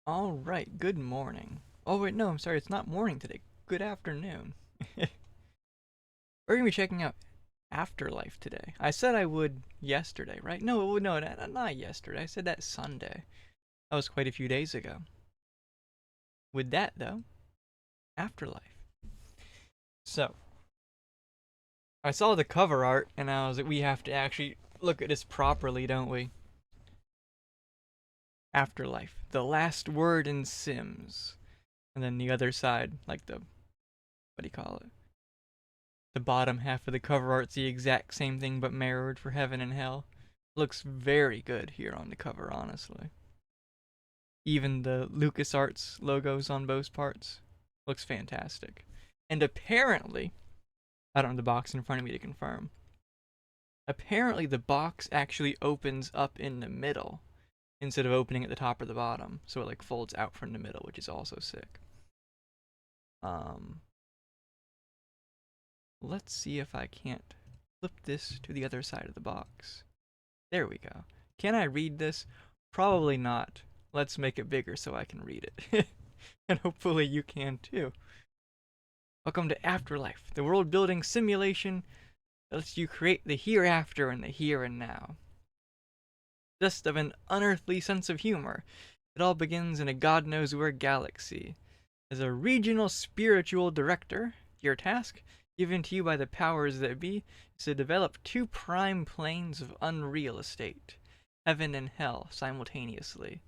Alright, good morning. Oh wait, no, I'm sorry, it's not morning today. Good afternoon. We're gonna be checking out Afterlife today. I said I would yesterday, right? No, not yesterday. I said that Sunday. That was quite a few days ago. With that, though, Afterlife. So, I saw the cover art, and I was like, we have to actually look at this properly, don't we? Afterlife, the last word in Sims. And then the other side, like what do you call it? The bottom half of the cover art's the exact same thing but mirrored for heaven and hell. Looks very good here on the cover, honestly. Even the LucasArts logos on both parts. Looks fantastic. And apparently, I don't have the box in front of me to confirm. Apparently the box actually opens up in the middle instead of opening at the top or the bottom. So it like folds out from the middle, which is also sick. Let's see if I can't flip this to the other side of the box. There we go. Can I read this? Probably not. Let's make it bigger so I can read it. And hopefully you can too. Welcome to Afterlife, the world building simulation that lets you create the hereafter and the here and now. Just of an unearthly sense of humor, it all begins in a God knows where galaxy. As a regional spiritual director, your task, given to you by the powers that be, is to develop two prime planes of unreal estate, heaven and hell, simultaneously.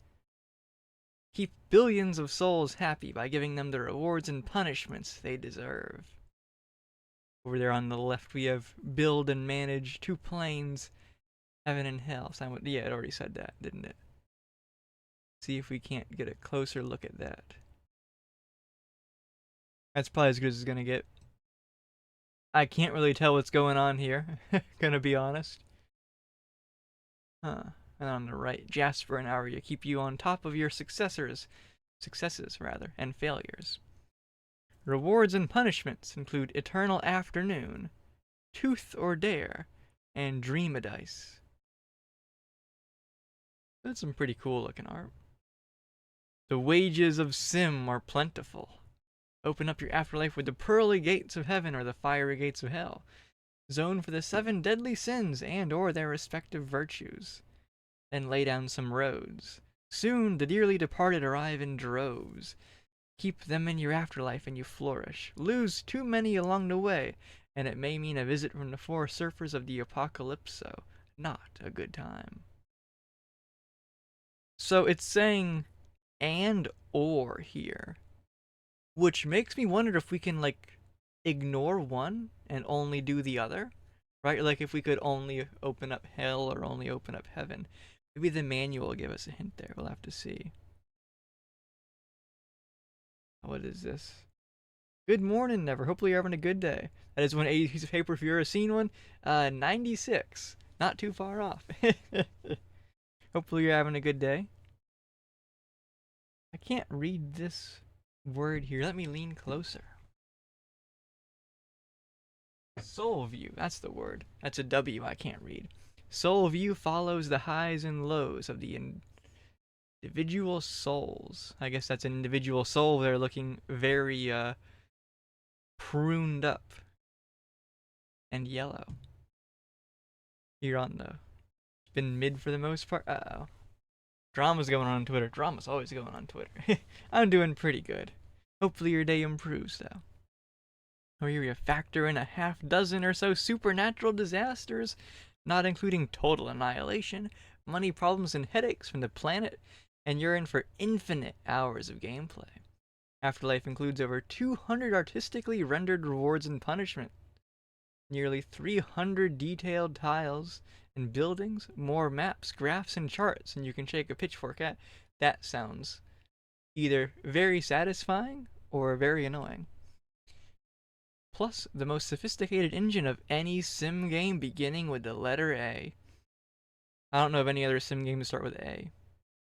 Keep billions of souls happy by giving them the rewards and punishments they deserve. Over there on the left we have build and manage two planes, heaven and hell. Yeah, it already said that, didn't it? See if we can't get a closer look at that. That's probably as good as it's gonna get. I can't really tell what's going on here, gonna be honest. Huh. And on the right, Jasper and Arya keep you on top of your successes rather, and failures. Rewards and punishments include Eternal Afternoon, Tooth or Dare, and Dream-a-Dice. That's some pretty cool looking art. The wages of Sim are plentiful. Open up your afterlife with the pearly gates of heaven or the fiery gates of hell. Zone for the 7 deadly sins and or their respective virtues. Then lay down some roads. Soon the dearly departed arrive in droves. Keep them in your afterlife and you flourish. Lose too many along the way, and it may mean a visit from the four surfers of the apocalypso. Not a good time. So it's saying and or here, which makes me wonder if we can like ignore one and only do the other, right? Like if we could only open up hell or only open up heaven. Maybe the manual will give us a hint there. We'll have to see. What is this? Good morning, Never. Hopefully you're having a good day. That is one 80 piece of paper if you've ever seen one. 96. Not too far off. Hopefully you're having a good day. I can't read this word here. Let me lean closer. Soul view. That's the word. That's a W I can't read. Soul view follows the highs and lows of the individual souls. I guess that's an individual soul. They're looking very pruned up and yellow. Here on the been mid for the most part. Uh-oh. Drama's going on Twitter. Drama's always going on Twitter. I'm doing pretty good. Hopefully your day improves though. Or you factor in a half dozen or so supernatural disasters, not including total annihilation, money problems and headaches from the planet, and you're in for infinite hours of gameplay. Afterlife includes over 200 artistically rendered rewards and punishment, nearly 300 detailed tiles and buildings, more maps, graphs, and charts, and you can shake a pitchfork at. That sounds either very satisfying or very annoying. Plus, the most sophisticated engine of any sim game beginning with the letter A. I don't know of any other sim game to start with A.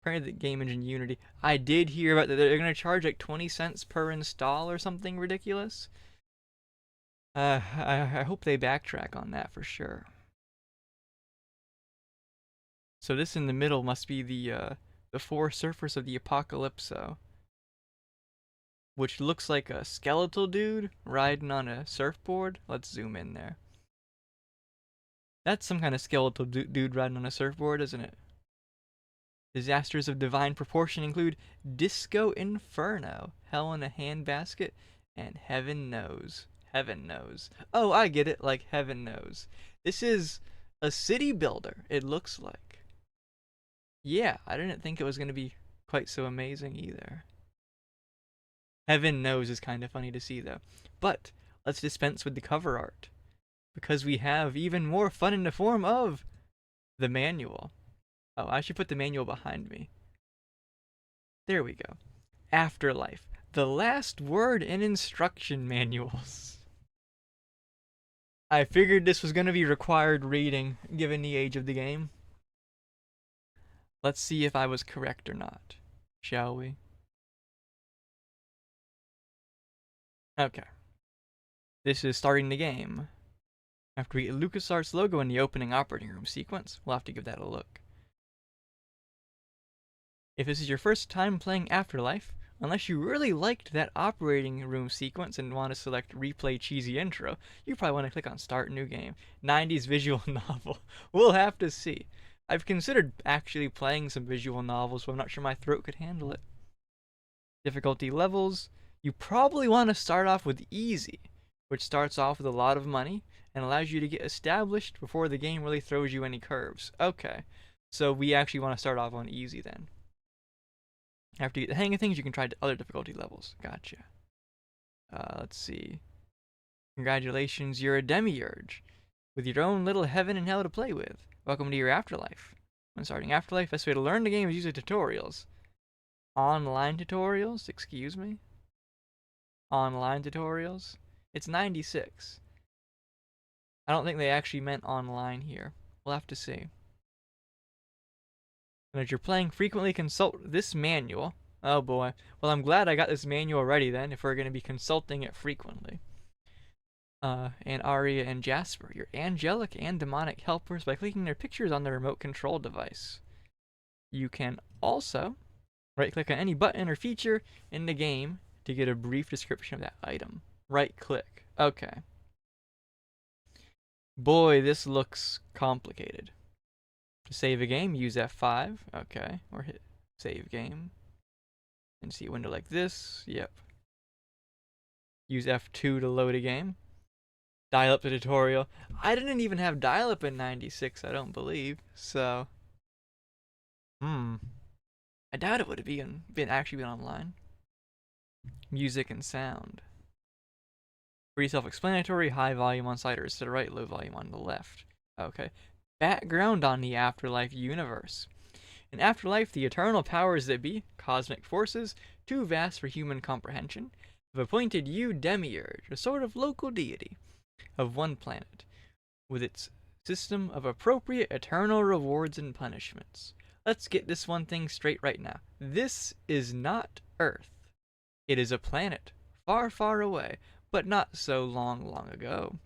Apparently the game engine Unity. I did hear about that they're going to charge like 20 cents per install or something ridiculous. I hope they backtrack on that for sure. So this in the middle must be the The four surfers of the Apocalypso, which looks like a skeletal dude riding on a surfboard. Let's zoom in there. That's some kind of skeletal dude riding on a surfboard, isn't it? Disasters of divine proportion include Disco Inferno, Hell in a Handbasket, and Heaven Knows. Heaven Knows. Oh, I get it, like Heaven Knows. This is a city builder, it looks like. Yeah, I didn't think it was going to be quite so amazing either. Heaven Knows is kind of funny to see, though. But let's dispense with the cover art, because we have even more fun in the form of the manual. Oh, I should put the manual behind me. There we go. Afterlife, the last word in instruction manuals. I figured this was going to be required reading, given the age of the game. Let's see if I was correct or not, shall we? Okay. This is starting the game. After we get LucasArts logo in the opening operating room sequence, we'll have to give that a look. If this is your first time playing Afterlife, unless you really liked that operating room sequence and want to select replay cheesy intro, you probably want to click on start new game. 90s visual novel. We'll have to see. I've considered actually playing some visual novels, but I'm not sure my throat could handle it. Difficulty levels. You probably want to start off with easy, which starts off with a lot of money and allows you to get established before the game really throws you any curves. Okay, so we actually want to start off on easy then. After you get the hang of things, you can try other difficulty levels. Gotcha. Let's see. Congratulations, you're a demiurge, with your own little heaven and hell to play with. Welcome to your Afterlife. When starting Afterlife, best way to learn the game is using tutorials. Online tutorials? Excuse me? Online tutorials? It's 96. I don't think they actually meant online here. We'll have to see. And as you're playing, frequently consult this manual. Oh boy. Well, I'm glad I got this manual ready then, if we're going to be consulting it frequently. And Arya and Jasper, your angelic and demonic helpers, by clicking their pictures on the remote control device. You can also right-click on any button or feature in the game to get a brief description of that item. Right-click. Okay. Boy, this looks complicated. To save a game, use F5. Okay. Or hit save game. And see a window like this. Yep. Use F2 to load a game. Dial up the tutorial. I didn't even have dial up in 96, I don't believe. So. I doubt it would have actually been online. Music and sound. Pretty self-explanatory. High volume on sliders to the right, low volume on the left. Okay. Background on the Afterlife universe. In Afterlife, the eternal powers that be, cosmic forces, too vast for human comprehension, have appointed you Demiurge, a sort of local deity, of one planet, with its system of appropriate eternal rewards and punishments. Let's get this one thing straight right now. This is not Earth. It is a planet, far, far away, but not so long, long ago.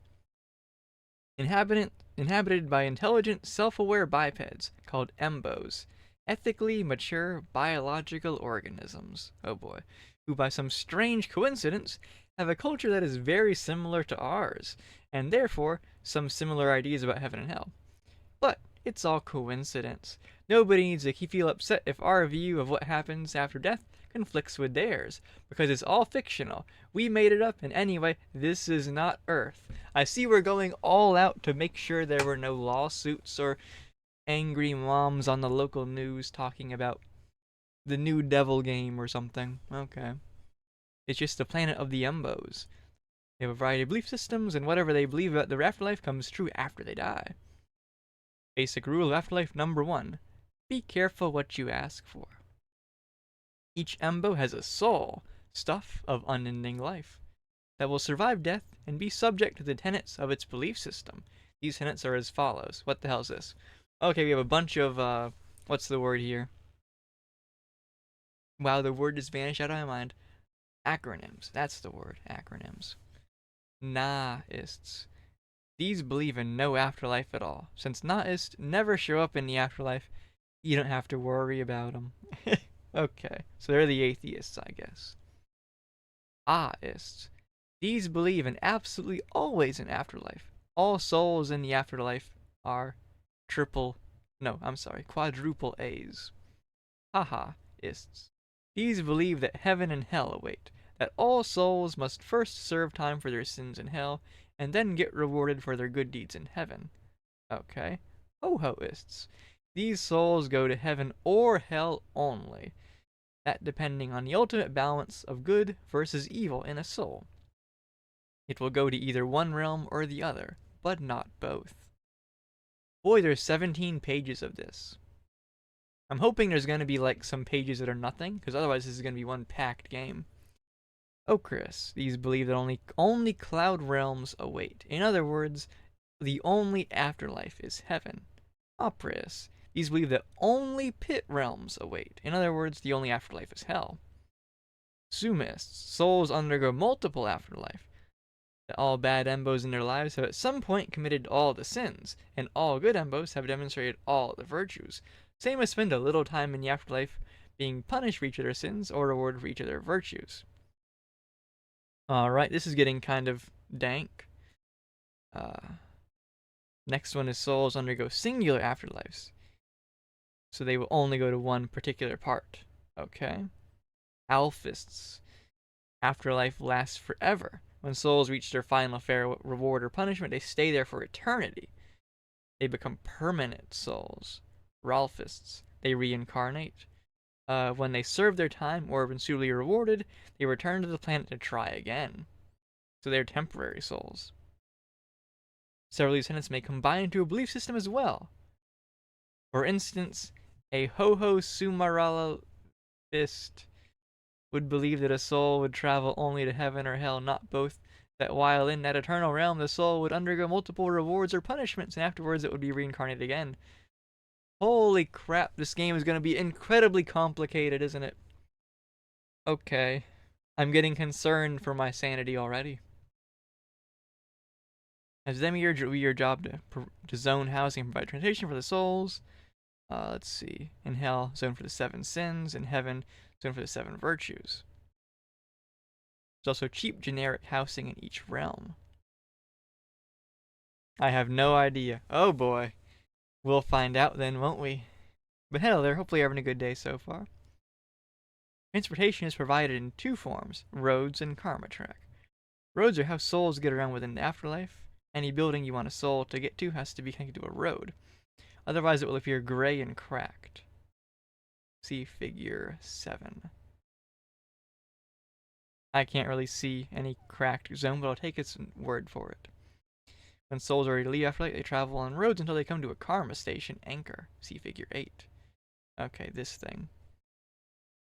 Inhabited by intelligent, self-aware bipeds called embos, ethically mature biological organisms, oh boy, who by some strange coincidence have a culture that is very similar to ours, and therefore some similar ideas about heaven and hell. But it's all coincidence. Nobody needs to feel upset if our view of what happens after death conflicts with theirs, because it's all fictional. We made it up, and anyway, this is not Earth. I see we're going all out to make sure there were no lawsuits or angry moms on the local news talking about the new devil game or something. Okay. It's just the planet of the Embos. They have a variety of belief systems, and whatever they believe about their afterlife comes true after they die. Basic rule of Afterlife number 1. Be careful what you ask for. Each Embo has a soul, stuff of unending life, that will survive death and be subject to the tenets of its belief system. These tenets are as follows. What the hell is this? Okay, we have a bunch of, what's the word here? Wow, the word just vanished out of my mind. Acronyms. That's the word. Acronyms. Nahists. These believe in no afterlife at all. Since Nahists never show up in the afterlife, You don't have to worry about them. Okay, so they're the atheists, I guess. Ahists. These believe in absolutely always an afterlife. All souls in the afterlife are triple, no, I'm sorry, quadruple A's. Haha-ists. These believe that heaven and hell await, that all souls must first serve time for their sins in hell, and then get rewarded for their good deeds in heaven. Okay. Ho-hoists. These souls go to heaven or hell only, that depending on the ultimate balance of good versus evil in a soul. It will go to either one realm or the other, but not both. Boy, there's 17 pages of this. I'm hoping there's going to be like some pages that are nothing, because otherwise this is going to be one packed game. Chris, these believe that only cloud realms await. In other words, the only afterlife is heaven. Opris, these believe that only pit realms await. In other words, the only afterlife is hell. Sumists, souls undergo multiple afterlife. That all bad embos in their lives have at some point committed all the sins, and all good embos have demonstrated all the virtues. Same as spend a little time in the afterlife being punished for each of their sins or rewarded for each of their virtues. Alright, this is getting kind of dank. Next one is souls undergo singular afterlives. So they will only go to one particular part. Okay. Alphists. Afterlife lasts forever. When souls reach their final fair reward or punishment, they stay there for eternity. They become permanent souls. Ralphists. They reincarnate. When they serve their time or have been suitably rewarded, they return to the planet to try again. So they're temporary souls. Several of these tenets may combine into a belief system as well. For instance, a ho-ho sumaralist would believe that a soul would travel only to heaven or hell, not both, that while in that eternal realm the soul would undergo multiple rewards or punishments, and afterwards it would be reincarnated again. Holy crap, this game is going to be incredibly complicated, isn't it? Okay. I'm getting concerned for my sanity already. As Demiurge, it will be your job to zone housing and provide transportation for the souls. Let's see. In hell, zone for the 7 sins. In heaven, zone for the 7 virtues. There's also cheap generic housing in each realm. I have no idea. Oh boy. We'll find out then, won't we? But hello there, hopefully you're having a good day so far. Transportation is provided in 2 forms, roads and karma track. Roads are how souls get around within the afterlife. Any building you want a soul to get to has to be connected to a road. Otherwise it will appear gray and cracked. See figure 7. I can't really see any cracked zone, but I'll take its word for it. When souls are ready to leave afterlife, they travel on roads until they come to a karma station anchor. See figure 8. Okay, this thing.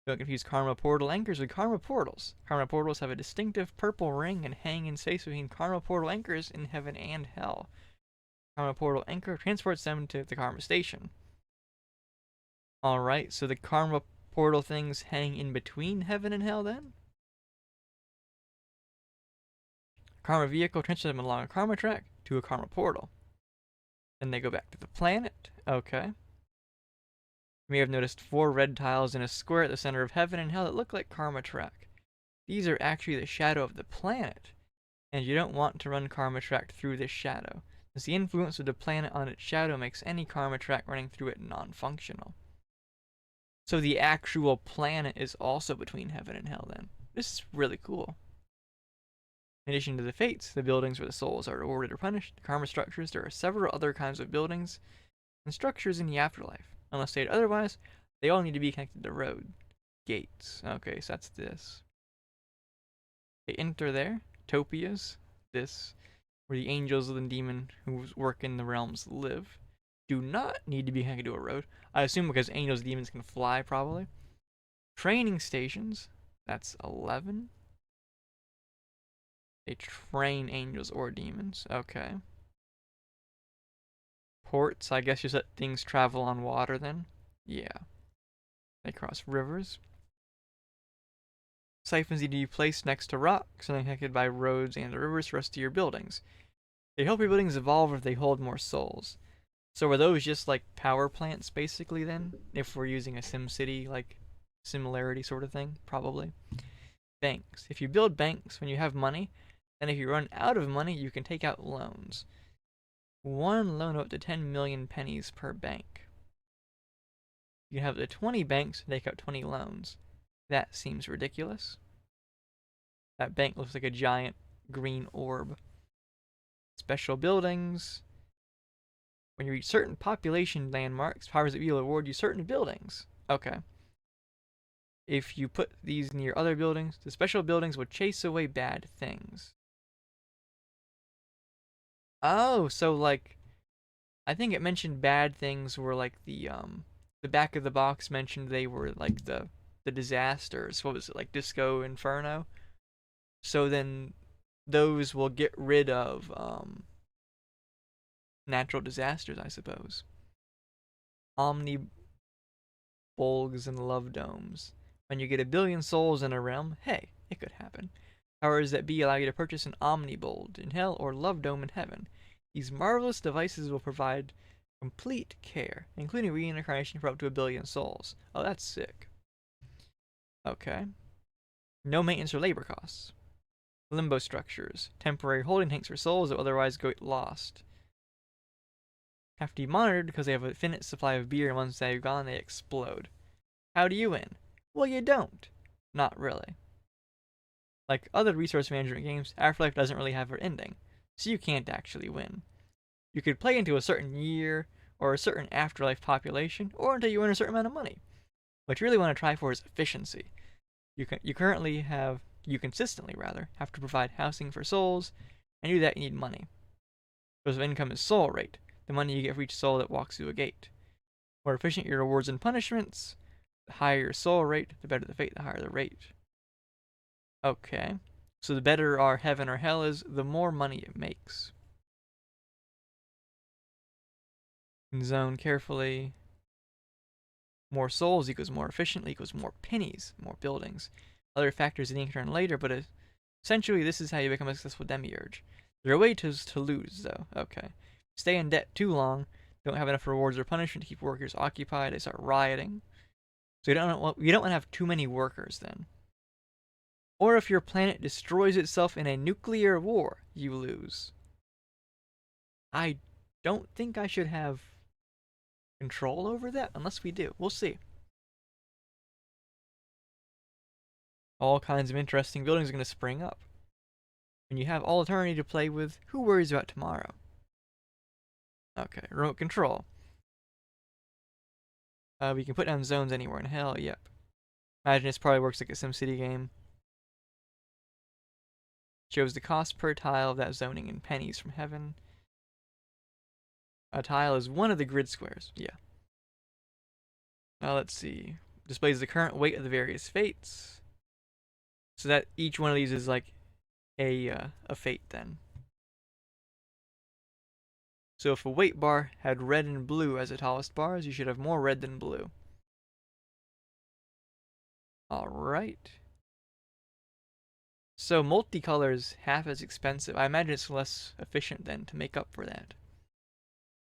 Don't confuse karma portal anchors with karma portals. Karma portals have a distinctive purple ring and hang in space between karma portal anchors in heaven and hell. Karma portal anchor transports them to the karma station. Alright, so the karma portal things hang in between heaven and hell then? Karma vehicle transfers them along a karma track to a karma portal. Then they go back to the planet. Okay. You may have noticed 4 red tiles in a square at the center of heaven and hell that look like karma track. These are actually the shadow of the planet, and you don't want to run karma track through this shadow, as the influence of the planet on its shadow makes any karma track running through it non-functional. So the actual planet is also between heaven and hell then. This is really cool. In addition to the fates, the buildings where the souls are rewarded or punished, the karma structures, there are several other kinds of buildings and structures in the afterlife. Unless stated otherwise, they all need to be connected to road. Gates. Okay, so that's this. They enter there. Topias. This. Where the angels and demon who work in the realms live. Do not need to be connected to a road. I assume because angels and demons can fly, probably. Training stations. That's 11. They train angels or demons. Okay. Ports, I guess you let things travel on water then. Yeah. They cross rivers. Siphons need to be placed next to rocks and connected by roads and rivers for the rest of your buildings. They help your buildings evolve if they hold more souls. So are those just like power plants basically then? If we're using a SimCity like similarity sort of thing, probably. Banks. If you build banks when you have money, then if you run out of money, you can take out loans. One loan of up to 10 million pennies per bank. You can have the 20 banks take out 20 loans. That seems ridiculous. That bank looks like a giant green orb. Special buildings. When you reach certain population landmarks, powers that be will award you certain buildings. Okay. If you put these near other buildings, the special buildings will chase away bad things. Oh, so like I think it mentioned bad things were like the back of the box mentioned they were like the disasters. What was it, like Disco Inferno? So then those will get rid of natural disasters, I suppose. Omni bulgs and love domes. When you get a billion souls in a realm, hey, it could happen. Powers that be allow you to purchase an omnibulb in hell or love dome in heaven. These marvelous devices will provide complete care, including reincarnation for up to a billion souls. Oh, that's sick. Okay. No maintenance or labor costs. Limbo structures. Temporary holding tanks for souls that otherwise go lost. Have to be monitored because they have a finite supply of beer, and once they've gone, they explode. How do you win? Well, you don't. Not really. Like other resource management games, Afterlife doesn't really have an ending, so you can't actually win. You could play into a certain year or a certain Afterlife population, or until you earn a certain amount of money. What you really want to try for is efficiency. You consistently have to provide housing for souls, and to do that you need money. Source of income is soul rate, the money you get for each soul that walks through a gate. The more efficient your rewards and punishments, the higher your soul rate, the better the fate, the higher the rate. Okay. So the better our heaven or hell is, the more money it makes. Zone carefully. More souls equals more efficiently equals more pennies, more buildings. Other factors in turn later, but essentially this is how you become a successful demiurge. There are ways to lose, though. Okay. Stay in debt too long, don't have enough rewards or punishment to keep workers occupied, they start rioting. So you don't want to have too many workers then. Or if your planet destroys itself in a nuclear war, you lose. I don't think I should have control over that, unless we do. We'll see. All kinds of interesting buildings are going to spring up. When you have all eternity to play with, who worries about tomorrow? Okay, remote control. We can put down zones anywhere in hell, yep. Imagine this probably works like a SimCity game. Shows the cost per tile of that zoning in pennies from heaven. A tile is one of the grid squares, yeah. Now let's see. Displays the current weight of the various fates. So that each one of these is like a fate then. So if a weight bar had red and blue as the tallest bars, you should have more red than blue. Alright. So multicolor is half as expensive. I imagine it's less efficient then to make up for that.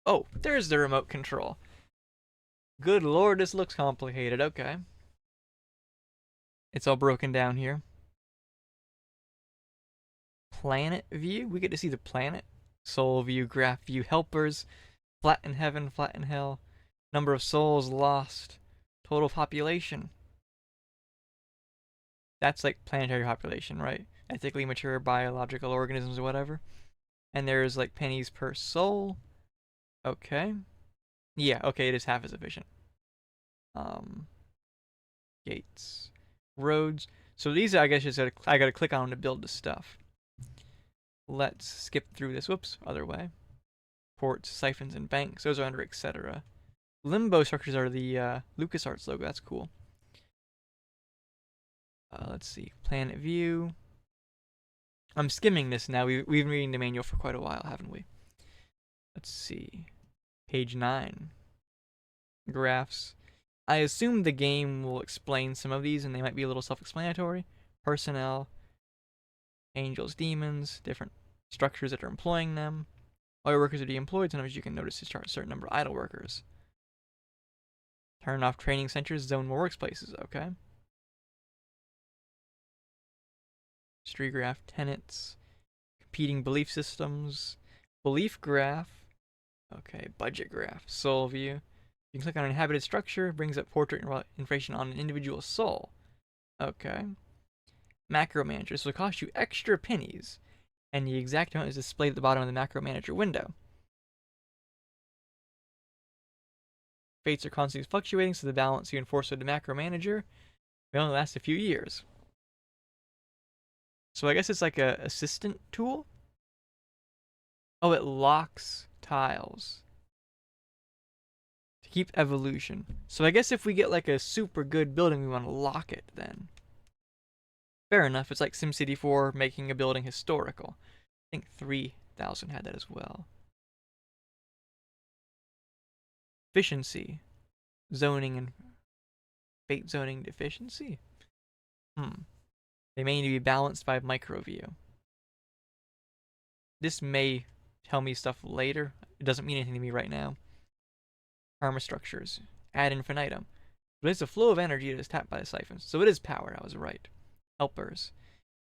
Oh, there's the remote control. Good lord, this looks complicated. Okay. It's all broken down here. Planet view. We get to see the planet. Soul view, graph view, helpers. Flat in heaven, flat in hell. Number of souls lost. Total population. That's like planetary population, right? Ethically mature biological organisms or whatever. And there's like pennies per soul. Okay. Yeah, okay, it is half as efficient. Gates. Roads. So these, I guess, I gotta click on them to build the stuff. Let's skip through this. Whoops, other way. Ports, siphons, and banks. Those are under etc. Limbo structures are the LucasArts logo. That's cool. Let's see. Planet view. I'm skimming this now. We've been reading the manual for quite a while, haven't we? Let's see. Page 9. Graphs. I assume the game will explain some of these and they might be a little self-explanatory. Personnel. Angels, demons. Different structures that are employing them. While your workers are de-employed, sometimes you can notice to start a certain number of idle workers. Turn off training centers, zone more workplaces. Okay. Street graph, tenants, competing belief systems, belief graph. Okay, budget graph, soul view. You can click on an inhabited structure, brings up portrait information on an individual soul. Okay. Macro manager. This will cost you extra pennies, and the exact amount is displayed at the bottom of the macro manager window. Fates are constantly fluctuating, so the balance you enforce with the macro manager may only last a few years. So I guess it's like a assistant tool. Oh, it locks tiles to keep evolution. So I guess if we get like a super good building, we want to lock it then. Fair enough. It's like SimCity 4 making a building historical. I think 3000 had that as well. Efficiency. Zoning and fate zoning deficiency. They may need to be balanced by micro view. This may tell me stuff later. It doesn't mean anything to me right now. Karma structures. Ad infinitum. But it's a flow of energy that is tapped by the siphons. So it is power. I was right. Helpers.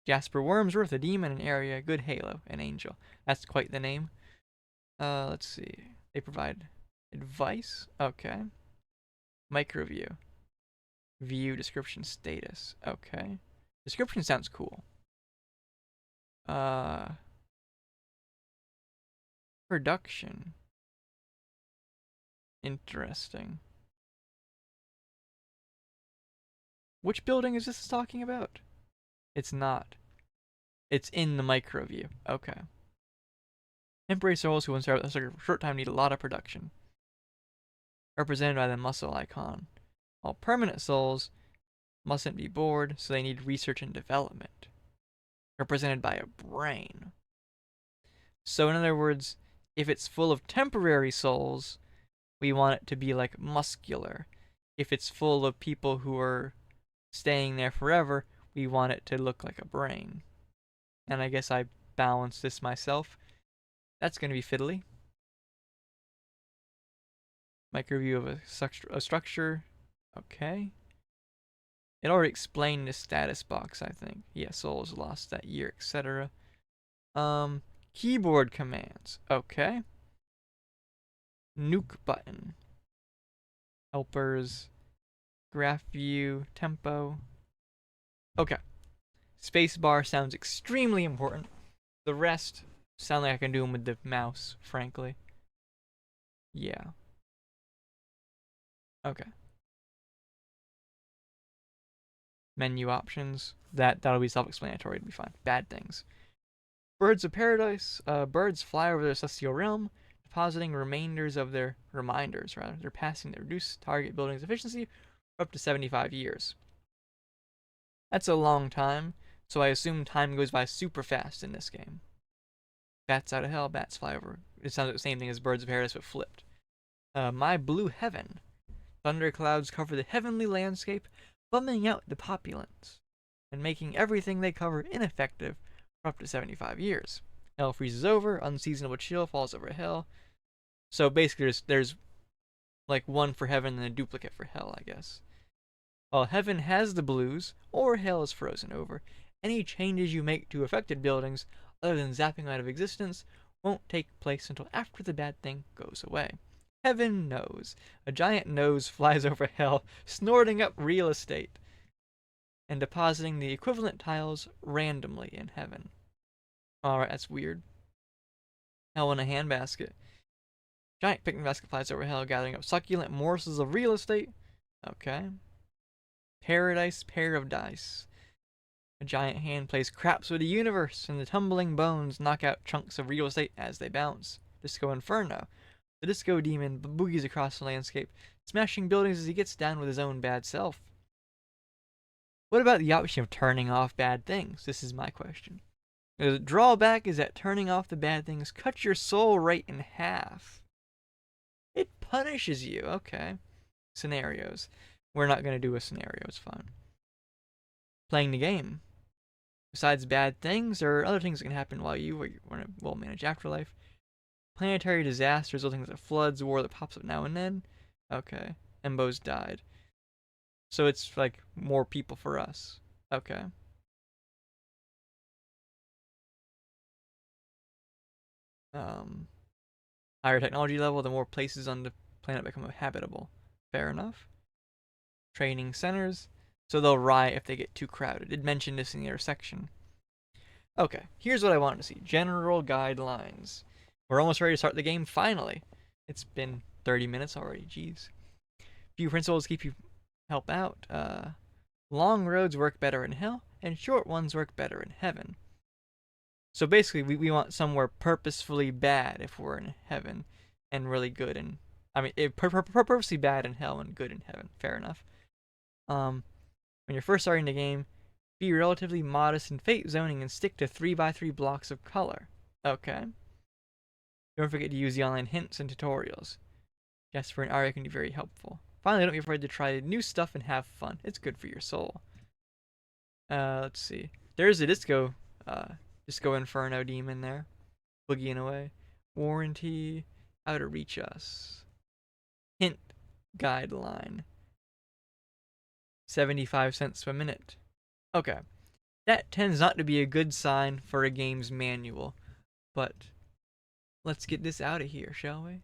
Jasper Wormsworth, a demon, an area, good halo, an angel. That's quite the name. Let's see. They provide advice. Okay. Microview. View description status. Okay. Description sounds cool. Production. Interesting. Which building is this talking about? It's not. It's in the micro view. Okay. Temporary souls who once start with a short time need a lot of production. Represented by the muscle icon. While permanent souls mustn't be bored, so they need research and development. Represented by a brain. So in other words, if it's full of temporary souls, we want it to be like muscular. If it's full of people who are staying there forever, we want it to look like a brain. And I guess I balance this myself. That's going to be fiddly. Microview of a structure. Okay. It already explained the status box, I think. Yeah, souls lost that year, etc. Keyboard commands. Okay. Nuke button. Helpers. Graph view. Tempo. Okay. Spacebar sounds extremely important. The rest sound like I can do them with the mouse, frankly. Yeah. Okay. Menu options. That'll be self-explanatory. It'll be fine. Bad things. Birds of paradise. Birds fly over the celestial realm, depositing reminders. They're passing the reduced target building's efficiency for up to 75 years. That's a long time, so I assume time goes by super fast in this game. Bats out of hell, bats fly over. It sounds like the same thing as Birds of Paradise, but flipped. My blue heaven. Thunderclouds cover the heavenly landscape, bumming out the populace, and making everything they cover ineffective for up to 75 years. Hell freezes over, unseasonable chill falls over hell. So basically there's like one for heaven and a duplicate for hell, I guess. While heaven has the blues, or hell is frozen over, any changes you make to affected buildings, other than zapping out of existence, won't take place until after the bad thing goes away. Heaven knows. A giant nose flies over hell, snorting up real estate, and depositing the equivalent tiles randomly in heaven. Alright, that's weird. Hell in a handbasket. Giant picnic basket flies over hell, gathering up succulent morsels of real estate. Okay. Paradise, pair of dice. A giant hand plays craps with the universe, and the tumbling bones knock out chunks of real estate as they bounce. Disco Inferno. The disco demon boogies across the landscape, smashing buildings as he gets down with his own bad self. What about the option of turning off bad things? This is my question. The drawback is that turning off the bad things cuts your soul rate in half. It punishes you. Okay. Scenarios. We're not going to do a scenario. It's fine. Playing the game. Besides bad things, there are other things that can happen while you will manage Afterlife. Planetary disaster resulting in floods, war that pops up now and then. Okay. Embo's died. So it's like more people for us. Okay. Um, Higher technology level, the more places on the planet become habitable. Fair enough. Training centers. So they'll riot if they get too crowded. It mentioned this in the other section. Okay, here's what I wanted to see. General guidelines. We're almost ready to start the game, finally. It's been 30 minutes already, jeez. Few principles keep you help out. Long roads work better in hell, and short ones work better in heaven. So basically, we want somewhere purposefully bad if we're in heaven, and really good in... I mean, purposely bad in hell and good in heaven. Fair enough. When you're first starting the game, be relatively modest in fate zoning and stick to 3x3 blocks of color. Okay. Don't forget to use the online hints and tutorials. Jasper and Arya can be very helpful. Finally, don't be afraid to try new stuff and have fun. It's good for your soul. Let's see. There's a Disco Inferno demon there. Boogieing away. Warranty. How to reach us. Hint guideline. 75 cents per minute. Okay. That tends not to be a good sign for a game's manual. But let's get this out of here, shall we?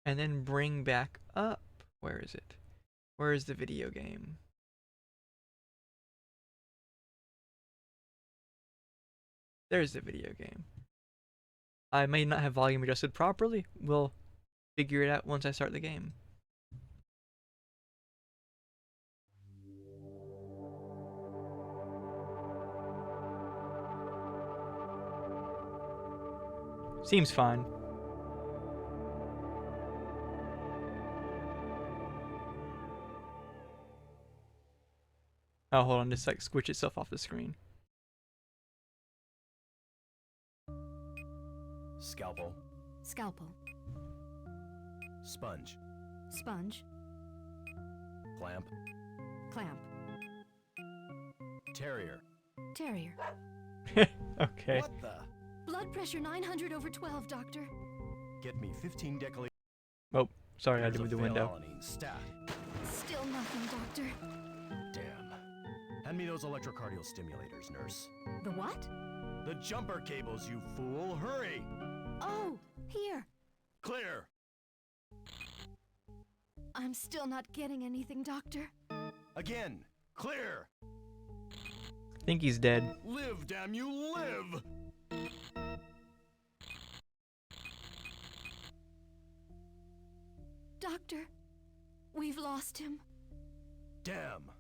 And then bring back up. Where is it? Where is the video game? There's the video game. I may not have volume adjusted properly. We'll figure it out once I start the game. Seems fine. Oh, hold on, just like squish itself off the screen. Scalpel. Scalpel. Sponge. Sponge. Clamp. Clamp. Terrier. Terrier. Okay. What the? Blood pressure 900/12, doctor. Get me 15 deciliters. Oh, sorry, I had to move the window. Stat. Still nothing, doctor. Damn. Hand me those electrocardial stimulators, nurse. The what? The jumper cables, you fool! Hurry! Oh, here. Clear! I'm still not getting anything, doctor. Again! Clear! I think he's dead. Live, damn you, live! Doctor, we've lost him. Damn!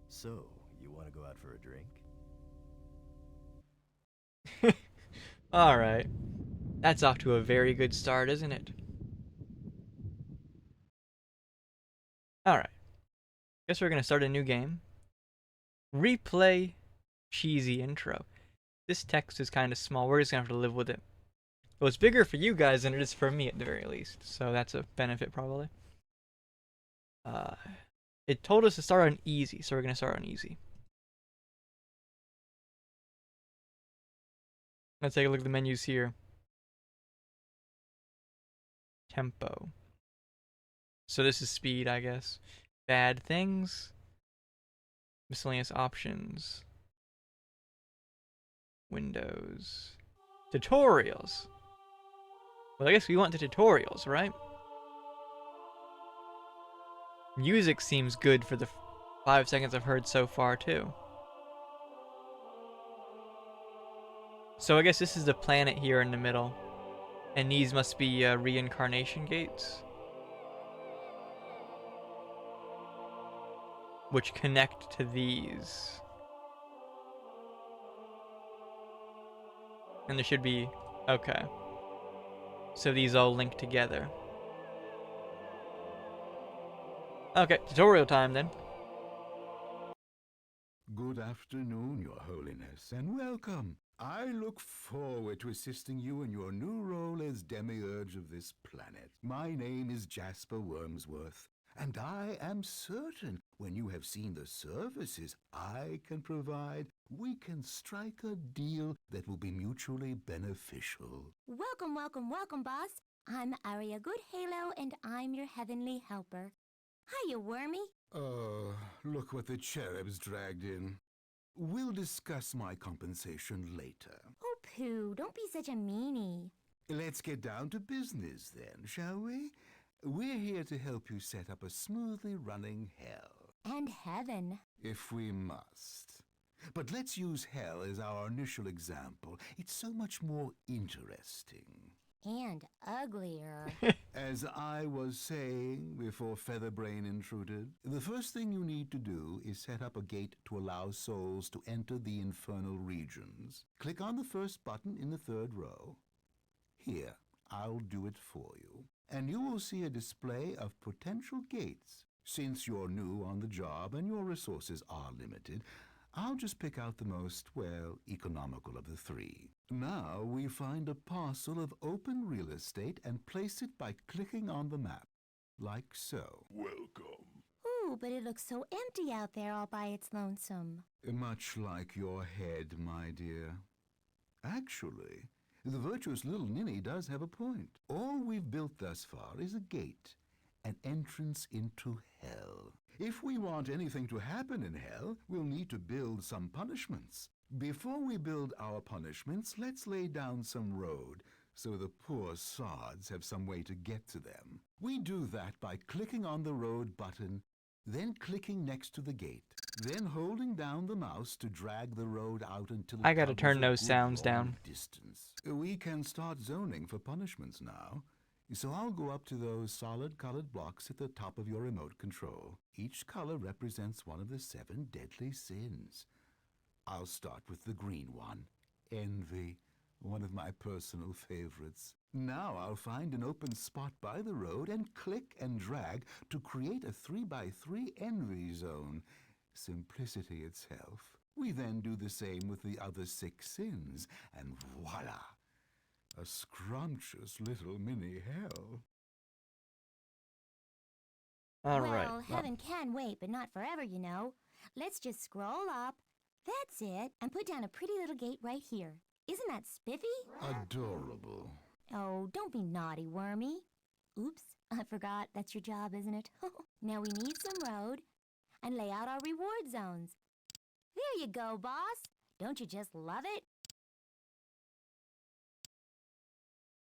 So, you want to go out for a drink? Alright. That's off to a very good start, isn't it? Alright. Guess we're gonna start a new game. Replay cheesy intro. This text is kind of small. We're just gonna have to live with it. Well, it's bigger for you guys than it is for me at the very least. So that's a benefit probably. It told us to start on easy, so we're gonna start on easy. Let's take a look at the menus here. Tempo. So this is speed, I guess. Bad things. Miscellaneous options. Windows. Tutorials. Well, I guess we want the tutorials, right? Music seems good for the 5 seconds I've heard so far, too. So I guess this is the planet here in the middle. And these must be reincarnation gates. Which connect to these. And there should be... Okay. So these all link together. Okay, tutorial time then. Good afternoon, Your Holiness, and welcome. I look forward to assisting you in your new role as demiurge of this planet. My name is Jasper Wormsworth, and I am certain When you have seen the services I can provide, we can strike a deal that will be mutually beneficial. Welcome, welcome, welcome, boss. I'm Aria Goodhalo, and I'm your heavenly helper. Hiya, Wormy. Look what the cherubs dragged in. We'll discuss my compensation later. Oh, Pooh, don't be such a meanie. Let's get down to business then, shall we? We're here to help you set up a smoothly running hell, And heaven. if we must. But let's use hell as our initial example. It's so much more interesting. And uglier. As I was saying before Featherbrain intruded, the first thing you need to do is set up a gate to allow souls to enter the infernal regions. Click on the first button in the third row. Here, I'll do it for you, and you will see a display of potential gates. Since you're new on the job and your resources are limited, I'll just pick out the most, well, economical of the three. Now we find a parcel of open real estate and place it by clicking on the map, like so. Welcome. Ooh, but it looks so empty out there all by its lonesome. Much like your head, my dear. Actually, the virtuous little ninny does have a point. All we've built thus far is a gate, an entrance into hell. If we want anything to happen in hell, we'll need to build some punishments. Before we build our punishments, let's lay down some road so the poor sods have some way to get to them. We do that by clicking on the road button, then clicking next to the gate, then holding down the mouse to drag the road out until it I gotta covers turn a those good sounds long down. distance. We can start zoning for punishments now. So I'll go up to those solid colored blocks at the top of your remote control. Each color represents one of the 7 deadly sins. I'll start with the green one, envy, one of my personal favorites. Now I'll find an open spot by the road and click and drag to create a 3x3 envy zone. Simplicity itself. We then do the same with the other 6 sins, and voila! A scrumptious little mini hell. All right. Well, heaven can wait, but not forever, you know. Let's just scroll up. That's it. And put down a pretty little gate right here. Isn't that spiffy? Adorable. Oh, don't be naughty, Wormy. Oops, I forgot. That's your job, isn't it? Now we need some road and lay out our reward zones. There you go, boss. Don't you just love it?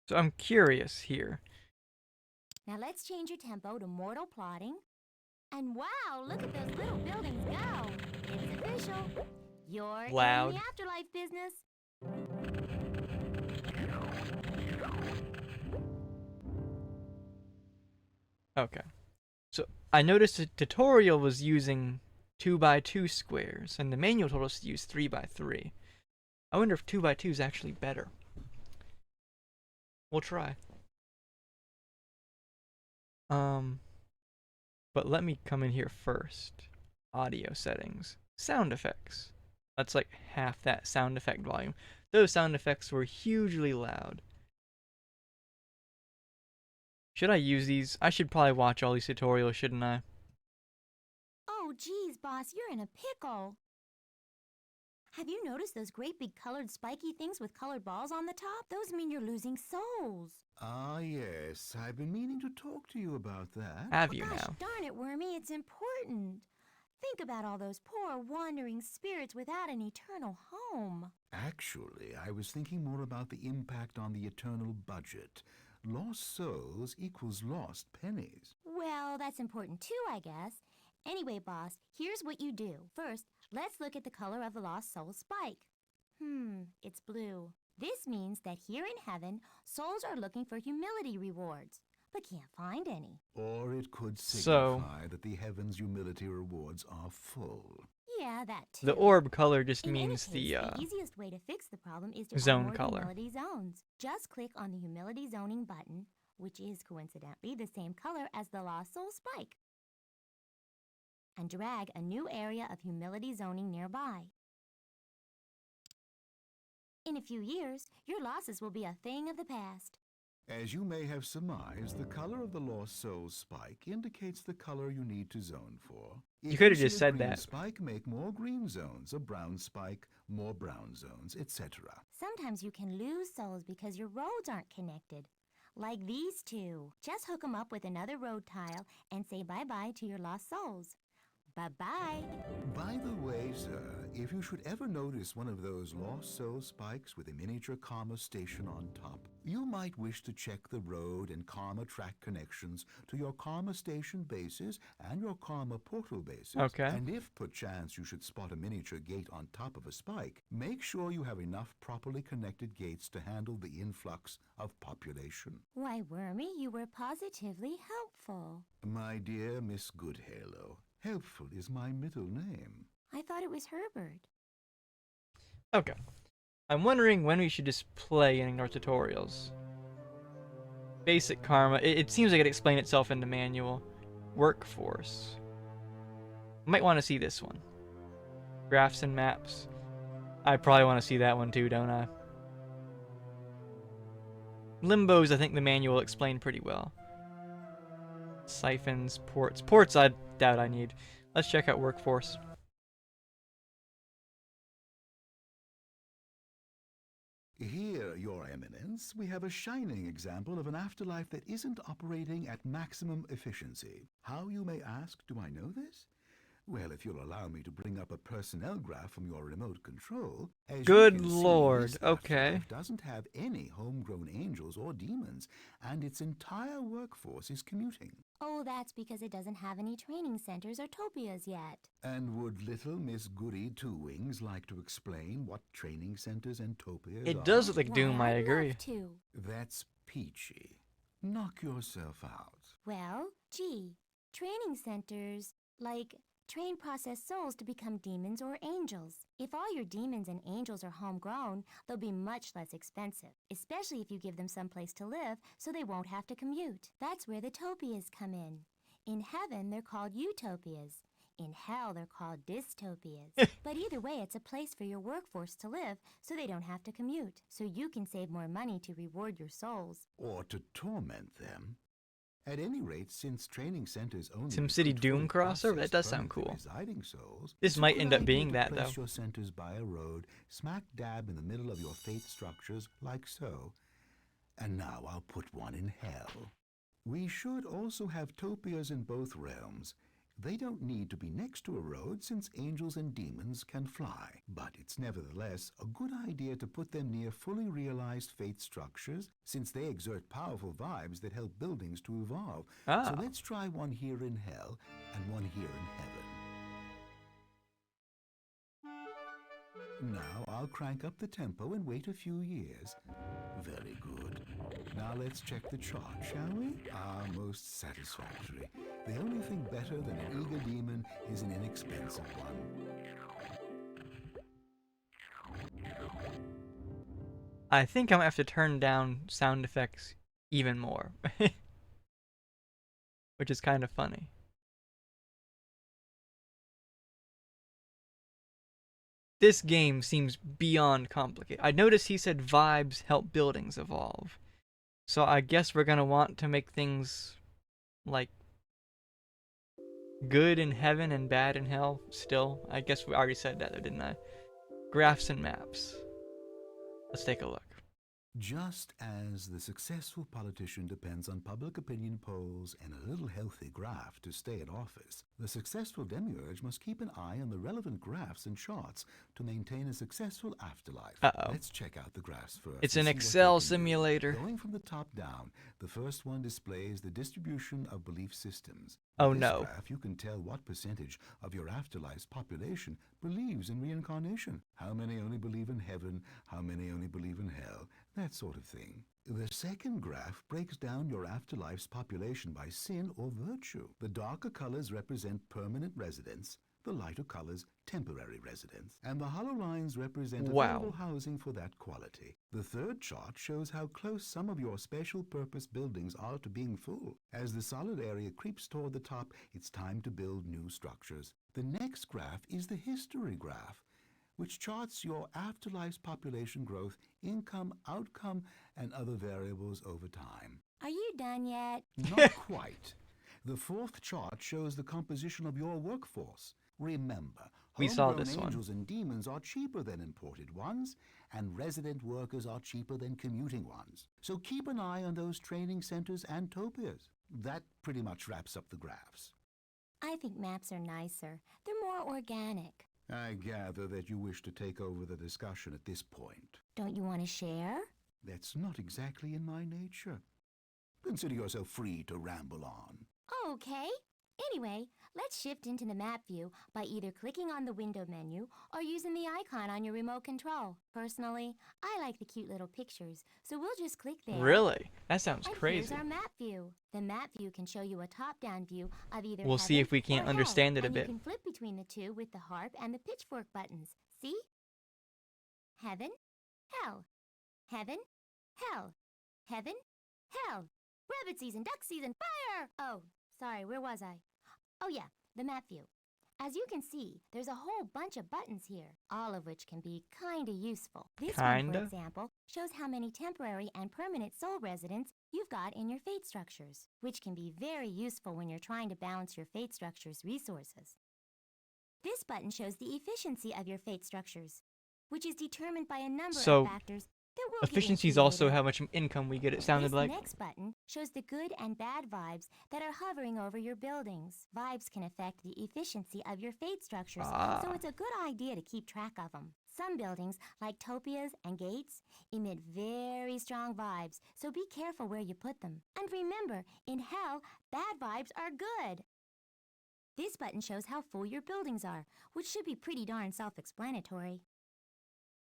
So I'm curious here. Now let's change your tempo to mortal plotting. And wow, look at those little buildings go. It's official. You're Loud. in the afterlife business. Okay. So I noticed the tutorial was using 2x2 squares, and the manual told us to use 3x3. I wonder if 2x2 is actually better. We'll try. But let me come in here first. Audio settings. Sound effects. That's like half that sound effect volume. Those sound effects were hugely loud. Should I use these? I should probably watch all these tutorials, shouldn't I? Oh, geez, boss, you're in a pickle. Have you noticed those great big colored spiky things with colored balls on the top? Those mean you're losing souls. Ah, yes. I've been meaning to talk to you about that. Have you Gosh now? darn it, Wormy, it's important. Think about all those poor wandering spirits without an eternal home. Actually, I was thinking more about the impact on the eternal budget. Lost souls equals lost pennies. Well, that's important too, I guess. Anyway, boss, here's what you do. First, let's look at the color of the lost soul spike. It's blue. This means that here in heaven, souls are looking for humility rewards, but can't find any. Or it could So- signify that the heaven's humility rewards are full. Yeah, that too. The orb color just In any means case, the easiest way to fix the problem is to zone add more color. humility zones. Just click on the humility zoning button, which is coincidentally the same color as the lost soul spike, and drag a new area of humility zoning nearby. In a few years, your losses will be a thing of the past. As you may have surmised, the color of the lost soul's spike indicates the color you need to zone for. You If could have see just a said green that. spike, make more green zones, a brown spike, more brown zones, etc. Sometimes you can lose souls because your roads aren't connected. Like these two. Just hook them up with another road tile and say bye-bye to your lost souls. Bye-bye. By the way, sir, if you should ever notice one of those lost soul spikes with a miniature karma station on top, you might wish to check the road and karma track connections to your karma station bases and your karma portal bases. Okay. And if perchance you should spot a miniature gate on top of a spike, make sure you have enough properly connected gates to handle the influx of population. Why, Wormy, you were positively helpful. My dear Miss Goodhalo, helpful is my middle name. I thought it was Herbert. Okay. I'm wondering when we should just play and ignore tutorials. Basic karma. It seems like it explained itself in the manual. Workforce. Might want to see this one. Graphs and maps. I probably want to see that one too, don't I? Limbos, I think the manual explained pretty well. Siphons, ports. Ports, I doubt I need. Let's check out workforce. Here, Your Eminence, we have a shining example of an afterlife that isn't operating at maximum efficiency. How, you may ask, do I know this? Well, if you'll allow me to bring up a personnel graph from your remote control, as Good you can lord, see, this okay. afterlife doesn't have any homegrown angels or demons, and its entire workforce is commuting. Oh, that's because it doesn't have any training centers or topias yet. And would little Miss Goody Two Wings like to explain what training centers and topias are? It does look like Why, Doom, I I'd agree. love to. That's peachy. Knock yourself out. Well, gee, training centers, like, train processed souls to become demons or angels. If all your demons and angels are homegrown, they'll be much less expensive, especially if you give them someplace to live so they won't have to commute. That's where the topias come in. In heaven, they're called utopias. In hell, they're called dystopias. But either way, it's a place for your workforce to live so they don't have to commute, so you can save more money to reward your souls. Or to torment them. At any rate, since training centers only SimCity recruit Doom fully crossover? That processed does sound permanently cool. residing souls, This it's a might good end up idea being to that, place though. your centers by a road, smack dab in the middle of your fate structures, like so. And now I'll put one in hell. We should also have topias in both realms. They don't need to be next to a road since angels and demons can fly. But it's nevertheless a good idea to put them near fully realized fate structures since they exert powerful vibes that help buildings to evolve. Ah. So let's try one here in hell and one here in heaven. Now I'll crank up the tempo and wait a few years. Very good. Now let's check the chart, shall we? Ah, most satisfactory. The only thing better than an eager demon is an inexpensive one. I think I'm gonna have to turn down sound effects even more. Which is kind of funny. This game seems beyond complicated. I noticed he said vibes help buildings evolve. So I guess we're gonna want to make things like good in heaven and bad in hell still. I guess we already said that though, didn't I? Graphs and maps. Let's take a look. Just as the successful politician depends on public opinion polls and a little healthy graph to stay in office, the successful demiurge must keep an eye on the relevant graphs and charts to maintain a successful afterlife. Uh-oh. Let's check out the graphs first. It's and an see what Excel they can do. simulator. Going from the top down, the first one displays the distribution of belief systems. Oh, With this no. graph, you can tell what percentage of your afterlife's population believes in reincarnation. How many only believe in heaven? How many only believe in hell? That sort of thing. The second graph breaks down your afterlife's population by sin or virtue. The darker colors represent permanent residents, the lighter colors temporary residents, and the hollow lines represent available housing for that quality. The third chart shows how close some of your special purpose buildings are to being full. As the solid area creeps toward the top, it's time to build new structures. The next graph is the history graph. which charts your afterlife's population growth, income, outcome, and other variables over time. Are you done yet? Not quite. The fourth chart shows the composition of your workforce. Remember, We saw homegrown this one. angels and demons are cheaper than imported ones, and resident workers are cheaper than commuting ones. So keep an eye on those training centers and topias. That pretty much wraps up the graphs. I think maps are nicer. They're more organic. I gather that you wish to take over the discussion at this point. Don't you want to share? That's not exactly in my nature. Consider yourself free to ramble on. Okay. Anyway, let's shift into the map view by either clicking on the window menu or using the icon on your remote control. Personally, I like the cute little pictures, so we'll just click there. Really? That sounds And crazy. here's our map view. The map view can show you a top-down view of either We'll see heaven if we can't or understand hell, it a and bit. you can flip between the two with the harp and the pitchfork buttons. See? Heaven, hell. Heaven, hell. Heaven, hell. Rabbit season, duck season, fire! Oh, sorry, where was I? Oh yeah, the map view. As you can see, there's a whole bunch of buttons here, all of which can be kinda useful. This one, Kinda? for example, shows how many temporary and permanent soul residents you've got in your fate structures, which can be very useful when you're trying to balance your fate structure's resources. This button shows the efficiency of your fate structures, which is determined by a number So, of factors that we'll get Efficiency is into also later. how much income we get, it sounded This like. next button shows the good and bad vibes that are hovering over your buildings. Vibes can affect the efficiency of your fate structures, so it's a good idea to keep track of them. Some buildings, like topias and gates, emit very strong vibes, so be careful where you put them. And remember, in hell, bad vibes are good. This button shows how full your buildings are, which should be pretty darn self-explanatory.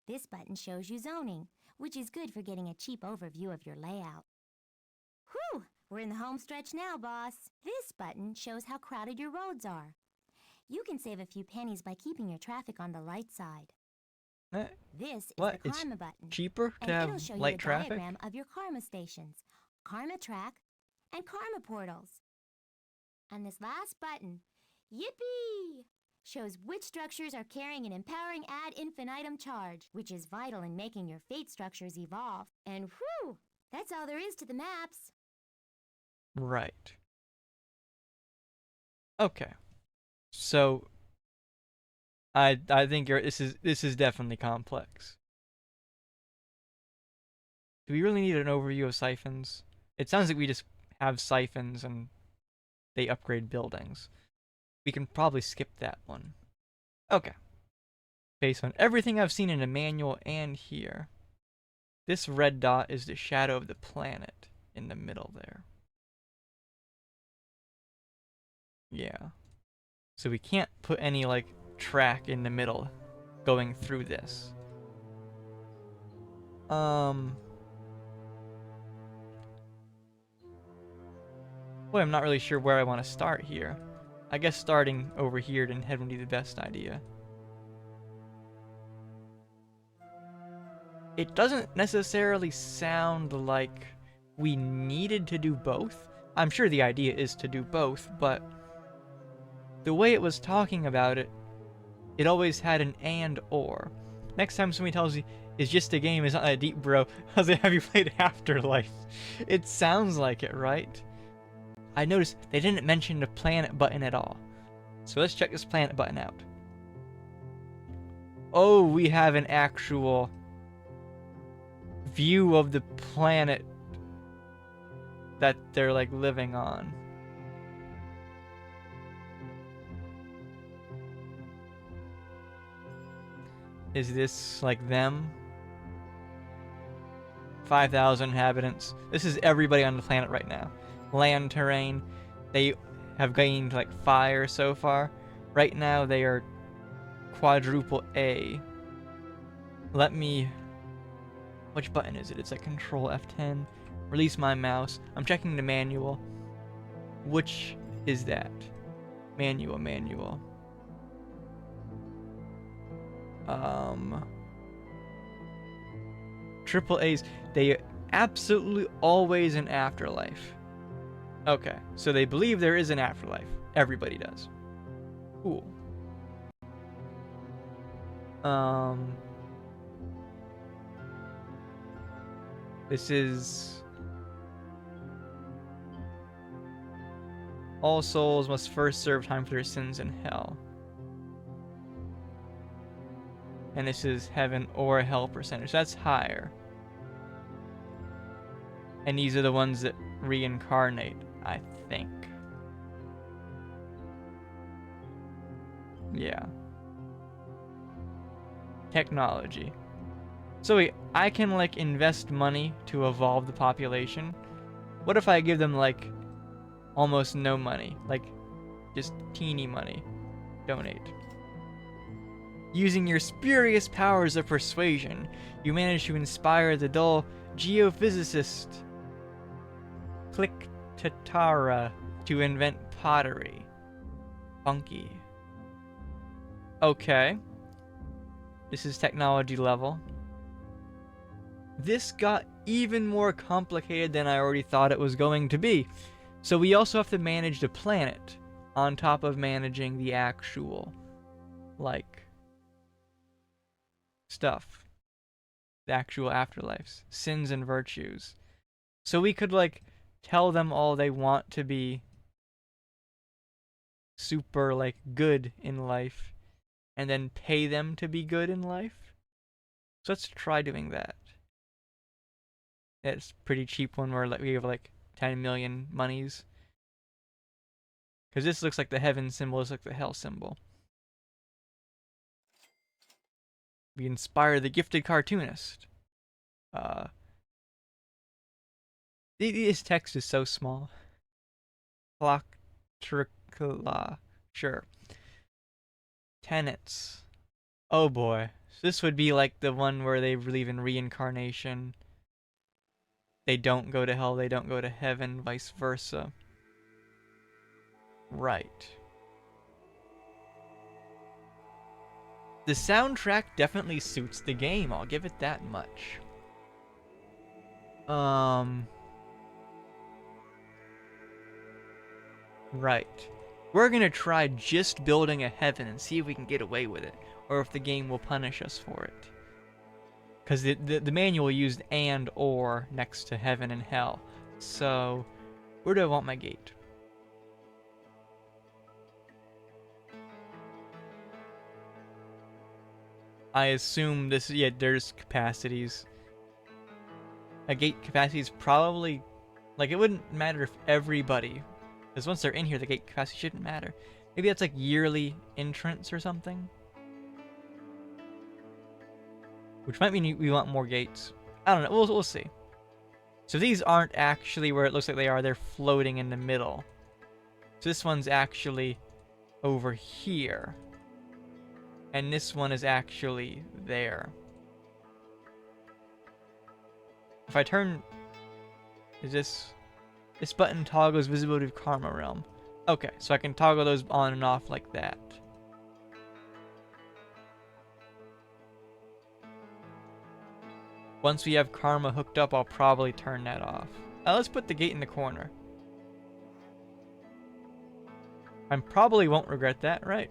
This button shows you zoning, which is good for getting a cheap overview of your layout. Whew! We're in the home stretch now, boss. This button shows how crowded your roads are. You can save a few pennies by keeping your traffic on the light side. Eh, This is What? the It's karma button. cheaper And to it'll have show you light a traffic? diagram of your karma stations, karma track, and karma portals. And this last button, yippee, shows which structures are carrying an empowering ad infinitum charge, which is vital in making your fate structures evolve. And whew, that's all there is to the maps. Right. Okay. So I think this is definitely complex. Do we really need an overview of siphons? It sounds like we just have siphons and they upgrade buildings. We can probably skip that one. Okay. Based on everything I've seen in the manual and here, this red dot is the shadow of the planet in the middle there. Yeah. So we can't put any, like, track in the middle going through this. Boy, I'm not really sure where I want to start here. I guess starting over here in head would be the best idea. It doesn't necessarily sound like we needed to do both. I'm sure the idea is to do both, but the way it was talking about it, it always had an and or. Next time somebody tells you it's just a game, it's not that deep, bro. I was like, have you played Afterlife? It sounds like it, right? I noticed they didn't mention the planet button at all. So let's check this planet button out. Oh, we have an actual view of the planet that they're like living on. Is this like them? 5,000 inhabitants. This is everybody on the planet right now. Land terrain. They have gained like fire so far. Right now they are quadruple A. Let me... Which button is it? It's like Control F10. Release my mouse. I'm checking the manual. Which is that? Manual. Triple A's. They absolutely always an afterlife. Okay, so they believe there is an afterlife. Everybody does. Cool. Um, this is all souls must first serve time for their sins in hell. And this is heaven or hell percentage. That's higher. And these are the ones that reincarnate, I think. Yeah. Technology. So wait, I can like invest money to evolve the population. What if I give them like almost no money? Like just teeny money. Donate. Using your spurious powers of persuasion, you manage to inspire the dull geophysicist Click-Tatara to invent pottery. Funky. Okay. This is technology level. This got even more complicated than I already thought it was going to be. So we also have to manage the planet on top of managing the actual, like, stuff. The actual afterlives. Sins and virtues. So we could, like, tell them all they want to be super, like, good in life, and then pay them to be good in life. So let's try doing that. It's a pretty cheap one where like, we have, like, 10 million monies. Because this looks like the heaven symbol, this looks like the hell symbol. We inspire the gifted cartoonist. This text is so small. Clocktricula. Sure. Tenets. Oh boy. So this would be like the one where they believe in reincarnation. They don't go to hell, they don't go to heaven, vice versa. Right. The soundtrack definitely suits the game, I'll give it that much. Right. We're gonna try just building a heaven and see if we can get away with it, or if the game will punish us for it. Because the manual used and or next to heaven and hell. So, where do I want my gate? I assume this, yeah, there's capacities. A gate capacity is probably, like, it wouldn't matter if everybody, because once they're in here, the gate capacity shouldn't matter. Maybe that's like yearly entrance or something. Which might mean we want more gates. I don't know, we'll see. So these aren't actually where it looks like they are, they're floating in the middle. So this one's actually over here. And this one is actually there. If I turn... Is this... This button toggles visibility of Karma Realm. Okay, so I can toggle those on and off like that. Once we have Karma hooked up, I'll probably turn that off. Let's put the gate in the corner. I probably won't regret that, right?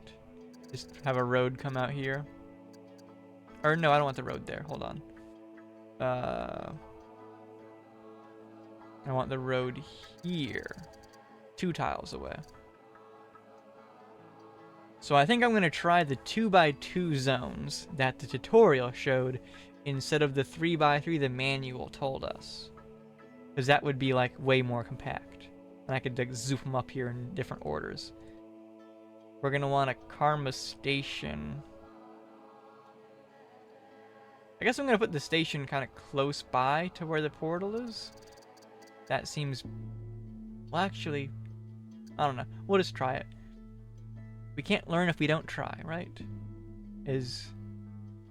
Just have a road come out here. Or no, I don't want the road there. Hold on. I want the road here. 2 tiles away. So I think I'm going to try the 2x2 zones that the tutorial showed instead of the 3x3 the manual told us. Because that would be like way more compact. And I could like, zoom them up here in different orders. We're going to want a Karma station. I guess I'm going to put the station kind of close by to where the portal is. That seems... Well, actually, I don't know. We'll just try it. We can't learn if we don't try, right? This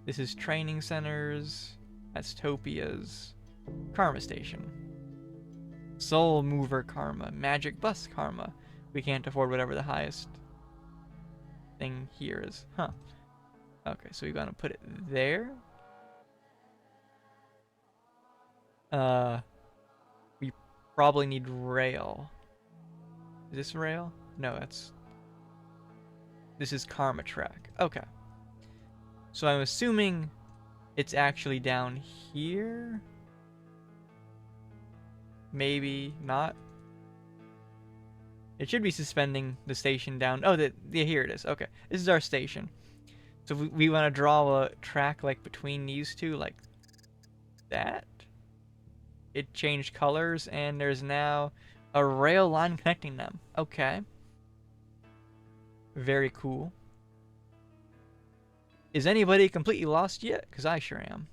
is training centers. That's Topia's. Karma station. Soul mover Karma. Magic bus Karma. We can't afford whatever the highest thing here is. Huh. Okay, so we're gonna put it there. We probably need rail. Is this rail? No, this is Karma track. Okay. So I'm assuming it's actually down here. Maybe not. It should be suspending the station down. Oh, yeah, here it is. Okay, this is our station. So we want to draw a track like between these two, like that. It changed colors, and there's now a rail line connecting them. Okay. Very cool. Is anybody completely lost yet? Because I sure am.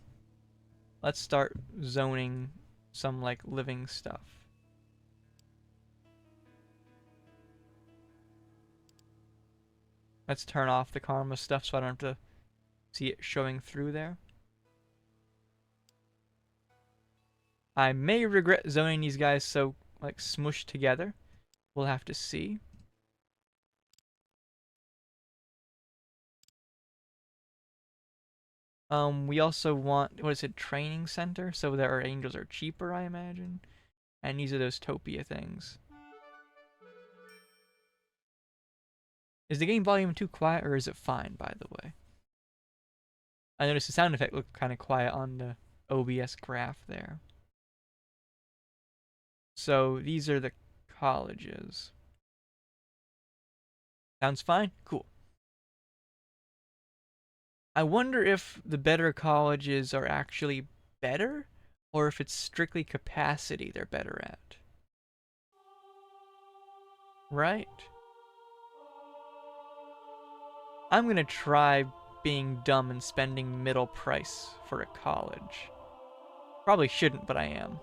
Let's start zoning some like living stuff. Let's turn off the karma stuff so I don't have to see it showing through there. I may regret zoning these guys so like smushed together. We'll have to see. We also want, what is it, training center, so that our angels are cheaper, I imagine. And these are those Topia things. Is the game volume too quiet, or is it fine, by the way? I noticed the sound effect looked kind of quiet on the OBS graph there. So these are the colleges. Sounds fine? Cool. I wonder if the better colleges are actually better, or if it's strictly capacity they're better at. Right? I'm gonna try being dumb and spending middle price for a college. Probably shouldn't, but I am.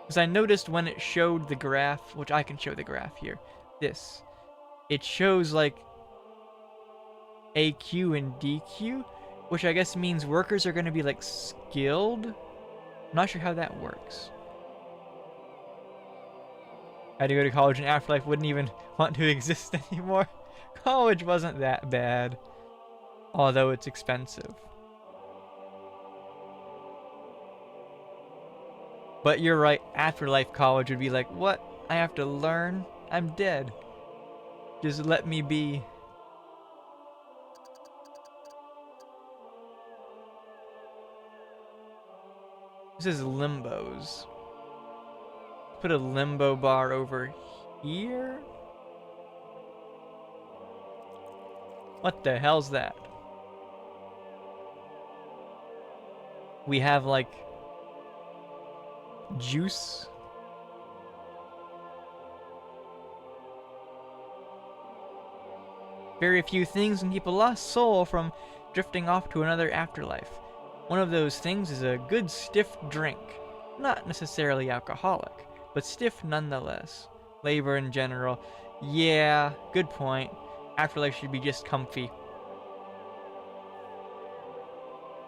Because I noticed when it showed the graph, which I can show the graph here, this, it shows like AQ and DQ, which I guess means workers are going to be like skilled. I'm not sure how that works. I had to go to college and Afterlife wouldn't even want to exist anymore. College wasn't that bad, although it's expensive. But you're right, Afterlife college would be like, what? I have to learn? I'm dead. Just let me be. This is limbos. Put a limbo bar over here? What the hell's that? We have like juice. Very few things can keep a lost soul from drifting off to another afterlife. One of those things is a good stiff drink. Not necessarily alcoholic, but stiff nonetheless. Labor in general. Yeah, good point. Afterlife should be just comfy.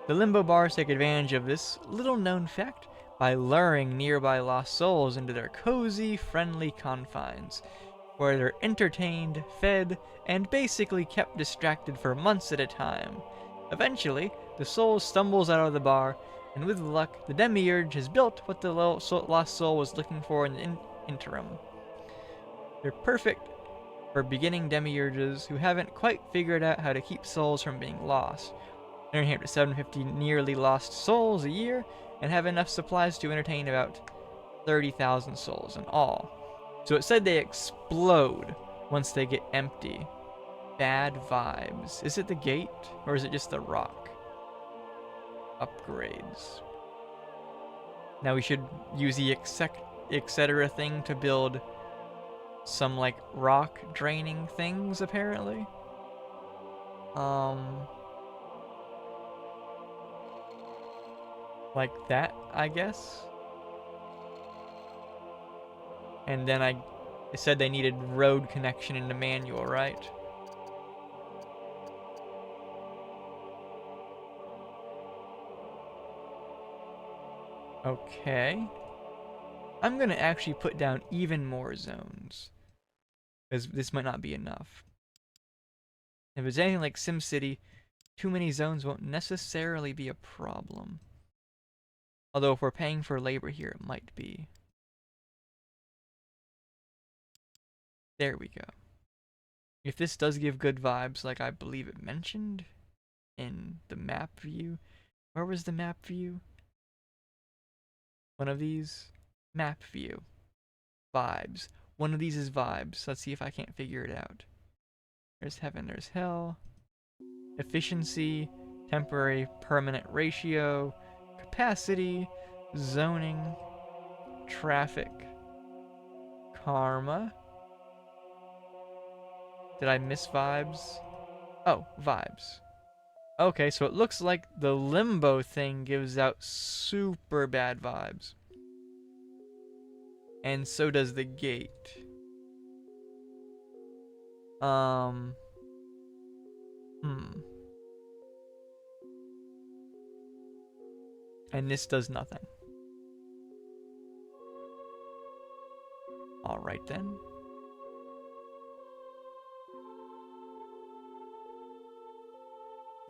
The limbo bars take advantage of this little known fact by luring nearby lost souls into their cozy, friendly confines, where they're entertained, fed, and basically kept distracted for months at a time. Eventually, the soul stumbles out of the bar, and with luck, the demiurge has built what the lost soul was looking for in the interim. They're perfect for beginning demiurges who haven't quite figured out how to keep souls from being lost. Earn up to 750 nearly lost souls a year, and have enough supplies to entertain about 30,000 souls in all. So it said they explode once they get empty. Bad vibes. Is it the gate, or is it just the rock? Upgrades. Now we should use the etc. thing to build some like rock draining things, apparently. Like that, I guess. And then it said they needed road connection in the manual, right? Okay. I'm gonna actually put down even more zones, because this might not be enough. If it's anything like SimCity, too many zones won't necessarily be a problem. Although if we're paying for labor here, it might be. There we go. If this does give good vibes, like I believe it mentioned in the map view. Where was the map view? One of these? Map view. Vibes. One of these is vibes. Let's see if I can't figure it out. There's heaven, there's hell. Efficiency, temporary, permanent ratio, capacity, zoning, traffic, karma. Did I miss vibes? Oh, vibes. Okay, so it looks like the limbo thing gives out super bad vibes. And so does the gate. Hmm. And this does nothing. Alright then.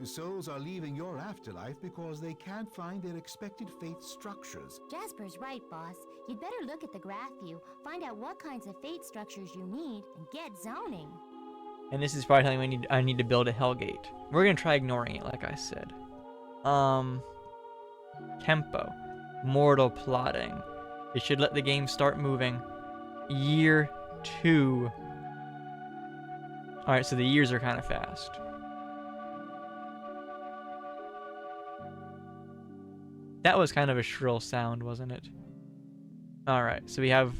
The souls are leaving your afterlife because they can't find their expected fate structures. Jasper's right, boss. You'd better look at the graph view, find out what kinds of fate structures you need, and get zoning. And this is probably telling me I need to build a hellgate. We're gonna try ignoring it, like I said. Tempo. Mortal plotting. It should let the game start moving. Year 2. Alright, so the years are kind of fast. That was kind of a shrill sound, wasn't it? Alright, so we have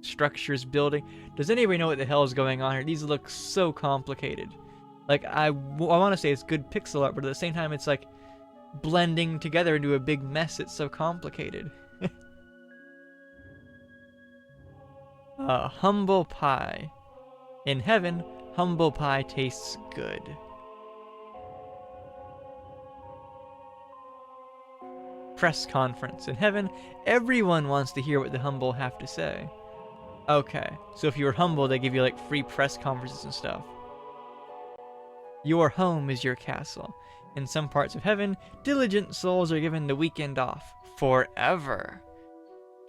structures building. Does anybody know what the hell is going on here? These look so complicated. Like, I want to say it's good pixel art, but at the same time it's like blending together into a big mess. It's so complicated. Humble pie. In heaven, humble pie tastes good. Press conference. In heaven, everyone wants to hear what the humble have to say. Okay, so if you were humble, they give you like free press conferences and stuff. Your home is your castle. In some parts of heaven, diligent souls are given the weekend off. Forever.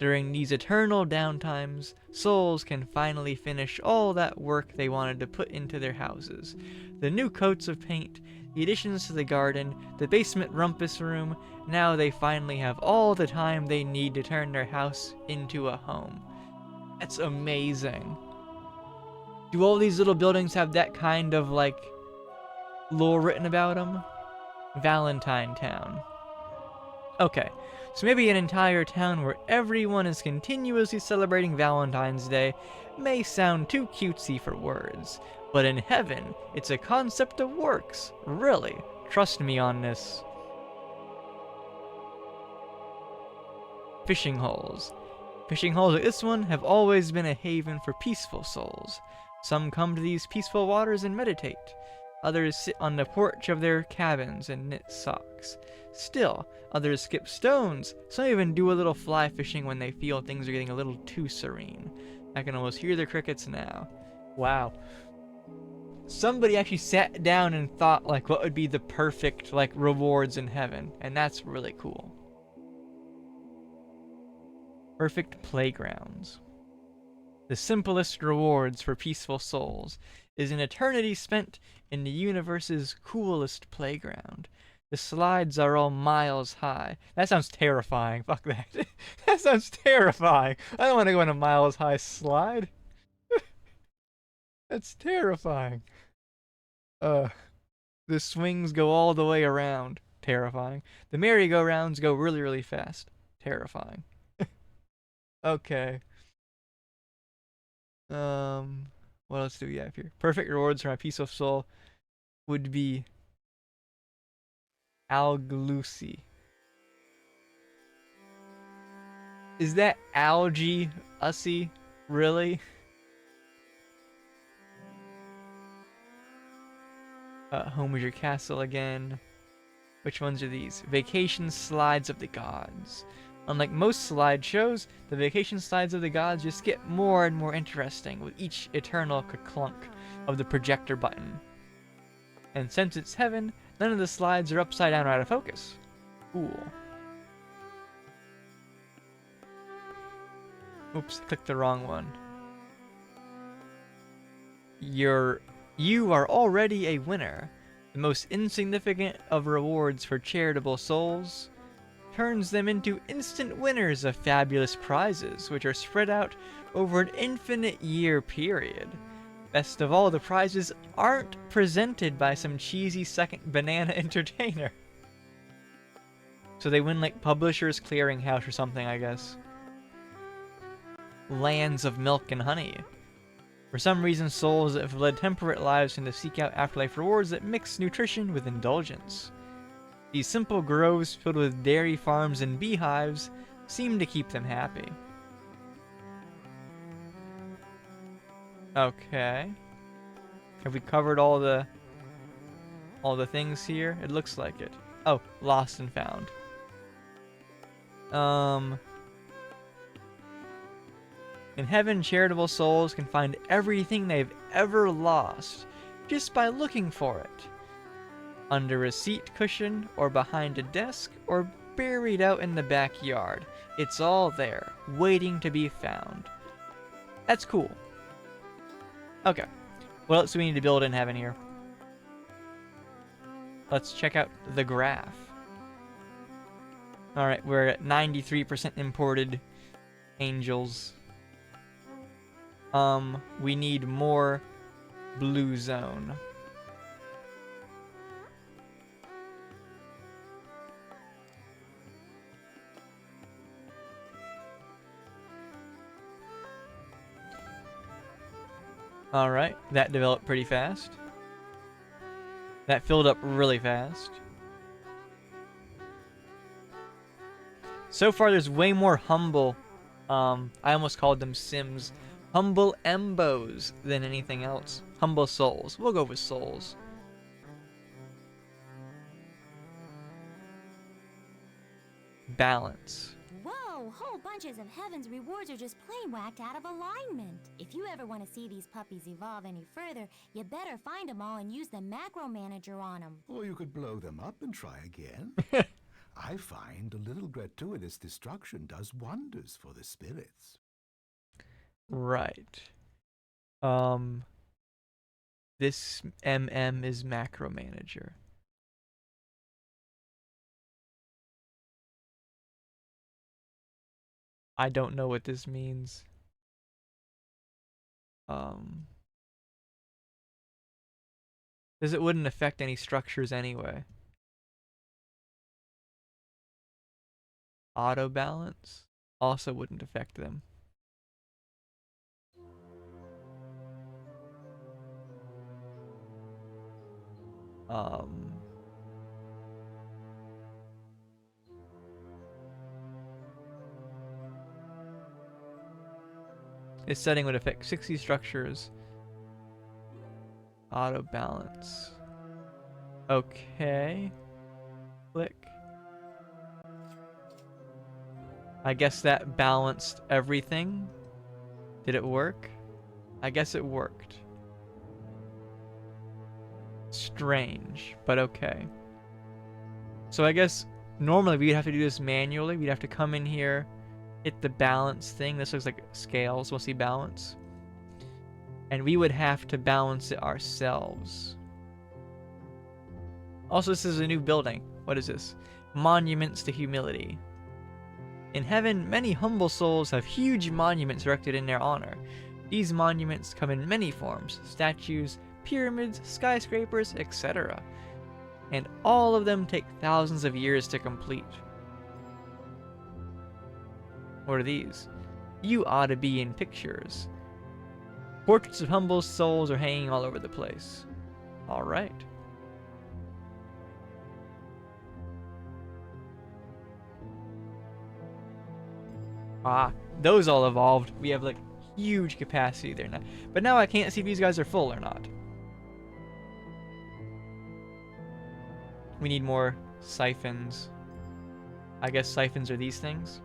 During these eternal downtimes, souls can finally finish all that work they wanted to put into their houses. The new coats of paint, the additions to the garden, the basement rumpus room, now they finally have all the time they need to turn their house into a home. That's amazing. Do all these little buildings have that kind of, like, lore written about them? Valentine Town. Okay, so maybe an entire town where everyone is continuously celebrating Valentine's Day may sound too cutesy for words, but in heaven, it's a concept that works. Really, trust me on this. Fishing holes. Fishing holes like this one have always been a haven for peaceful souls. Some come to these peaceful waters and meditate. Others sit on the porch of their cabins and knit socks. Still, others skip stones. Some even do a little fly fishing when they feel things are getting a little too serene. I can almost hear the crickets now. Wow. Somebody actually sat down and thought, like, what would be the perfect, like, rewards in heaven. And that's really cool. Perfect playgrounds. The simplest rewards for peaceful souls is an eternity spent in the universe's coolest playground. The slides are all miles high. That sounds terrifying. Fuck that. That sounds terrifying. I don't want to go on a miles high slide. That's terrifying. The swings go all the way around. Terrifying. The merry-go-rounds go really, really fast. Terrifying. Okay. What else do we have here? Perfect rewards for my peace of soul would be Alglusi. Is that algae ussy? Really? Home is your castle again. Which ones are these? Vacation slides of the gods. Unlike most slideshows, the vacation slides of the gods just get more and more interesting with each eternal clunk of the projector button. And since it's heaven, none of the slides are upside down or out of focus. Cool. Oops, clicked the wrong one. you are already a winner. The most insignificant of rewards for charitable souls turns them into instant winners of fabulous prizes, which are spread out over an infinite year period. Best of all, the prizes aren't presented by some cheesy second banana entertainer. So they win like Publishers Clearinghouse or something, I guess. Lands of milk and honey. For some reason, souls that have led temperate lives tend to seek out afterlife rewards that mix nutrition with indulgence. These simple groves filled with dairy farms and beehives seem to keep them happy. Okay. Have we covered all the things here? It looks like it. Oh, lost and found. In heaven, charitable souls can find everything they've ever lost just by looking for it. Under a seat cushion, or behind a desk, or buried out in the backyard. It's all there, waiting to be found. That's cool. Okay. What else do we need to build in heaven here? Let's check out the graph. Alright, we're at 93% imported angels. We need more blue zone. Alright, that developed pretty fast. That filled up really fast. So far, there's way more humble, I almost called them Sims, humble embos than anything else. Humble souls. We'll go with souls. Balance. Whoa, whole bunches of heaven's rewards are just plain whacked out of alignment. If you ever want to see these puppies evolve any further, you better find them all and use the macro manager on them. Or you could blow them up and try again. I find a little gratuitous destruction does wonders for the spirits. Right. This MM is macro manager. I don't know what this means. Because it wouldn't affect any structures anyway. Auto balance also wouldn't affect them. This setting would affect 60 structures. Auto balance. Okay. Click. I guess that balanced everything. Did it work? I guess it worked. Strange, but okay. So I guess normally we'd have to do this manually. We'd have to come in here, hit the balance thing. This looks like scales. We'll see balance. And we would have to balance it ourselves. Also, this is a new building. What is this? Monuments to humility. In heaven, many humble souls have huge monuments erected in their honor. These monuments come in many forms: statues, pyramids, skyscrapers, etc. And all of them take thousands of years to complete. What are these? You ought to be in pictures. Portraits of humble souls are hanging all over the place. Alright. Ah, those all evolved. We have like huge capacity there now. But now I can't see if these guys are full or not. We need more siphons. I guess siphons are these things.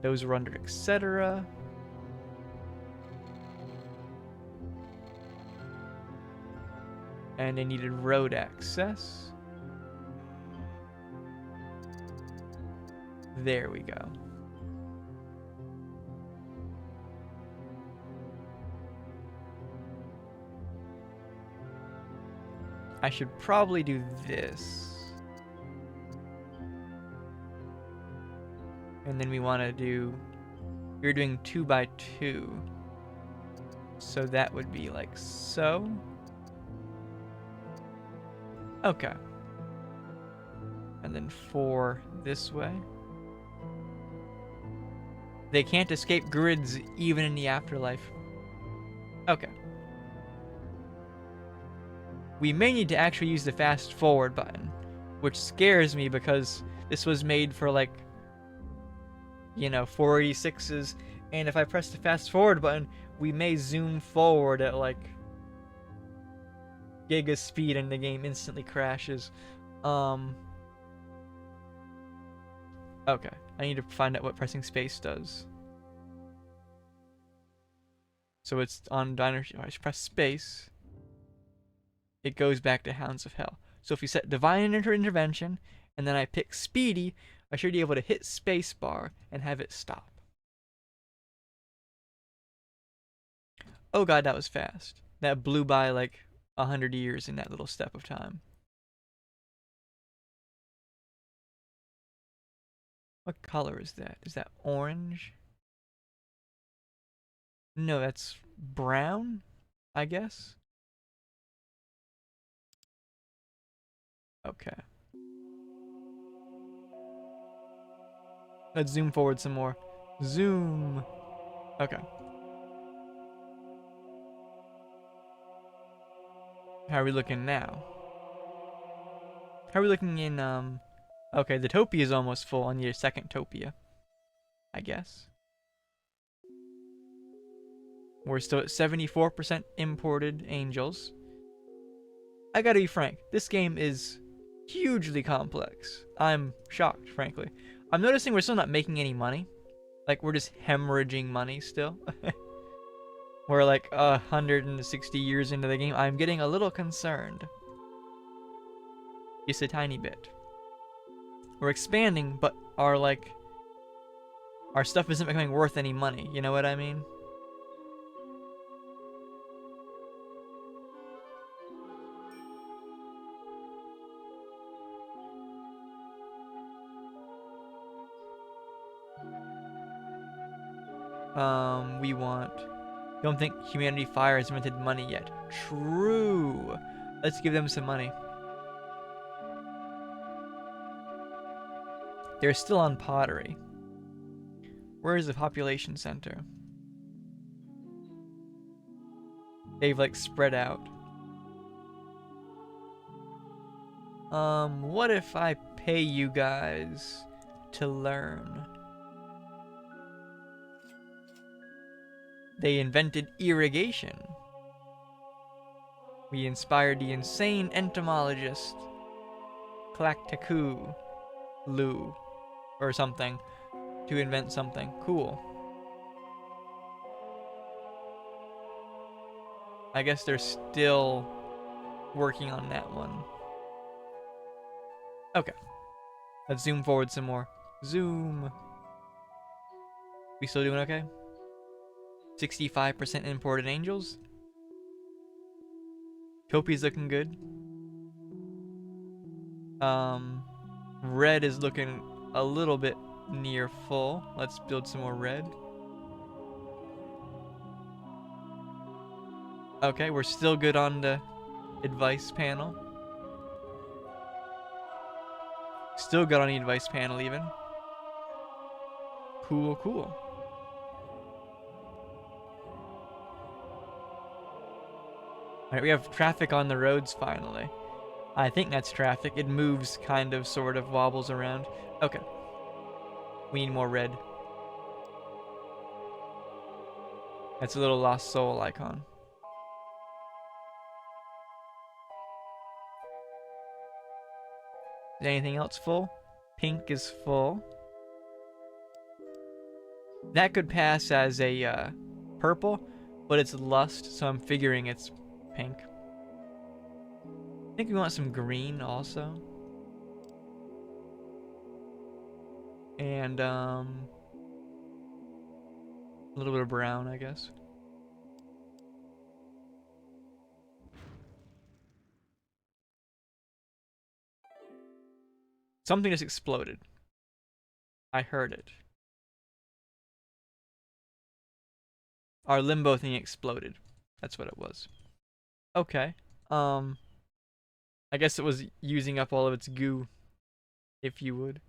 Those were under etc. And they needed road access. There we go. I should probably do this. And then we want to do, you're doing 2 by 2. So that would be like so. Okay. And then 4 this way. They can't escape grids even in the afterlife. Okay. We may need to actually use the fast forward button, which scares me because this was made for like, you know, 486s, and if I press the fast forward button, we may zoom forward at like giga speed and the game instantly crashes. Okay, I need to find out what pressing space does. So it's on Diner. I should press space. It goes back to Hounds of Hell. So if you set Divine Intervention, and then I pick Speedy, I should be able to hit spacebar and have it stop. Oh god, that was fast. That blew by like 100 years in that little step of time. What color is that? Is that orange? No, that's brown, I guess. Okay. Let's zoom forward some more. Zoom. Okay. How are we looking now? How are we looking in, okay, the Topia is almost full. I need a second Topia, I guess. We're still at 74% imported angels. I gotta be frank, this game is hugely complex. I'm shocked, frankly. I'm noticing we're still not making any money. Like, we're just hemorrhaging money still. We're like 160 years into the game. I'm getting a little concerned. Just a tiny bit. We're expanding, but our stuff isn't becoming worth any money. You know what I mean? We want... Don't think Humanity Fire has invented money yet. True. Let's give them some money. They're still on pottery. Where is the population center? They've like spread out. What if I pay you guys to learn? They invented irrigation. We inspired the insane entomologist Clactacu Lu or something to invent something. Cool. I guess they're still working on that one. Okay. Let's zoom forward some more. Zoom. We still doing okay? 65% imported angels. Topi's looking good. Red is looking a little bit near full. Let's build some more red. Okay, we're still good on the advice panel. Still good on the advice panel even. Cool, cool. Alright, we have traffic on the roads finally. I think that's traffic. It moves, kind of, sort of, wobbles around. Okay. We need more red. That's a little lost soul icon. Is anything else full? Pink is full. That could pass as a purple, but it's lust, so I'm figuring it's pink. I think we want some green also. And a little bit of brown, I guess. Something just exploded. I heard it. Our limbo thing exploded. That's what it was. Okay. Um, I guess it was using up all of its goo, if you would.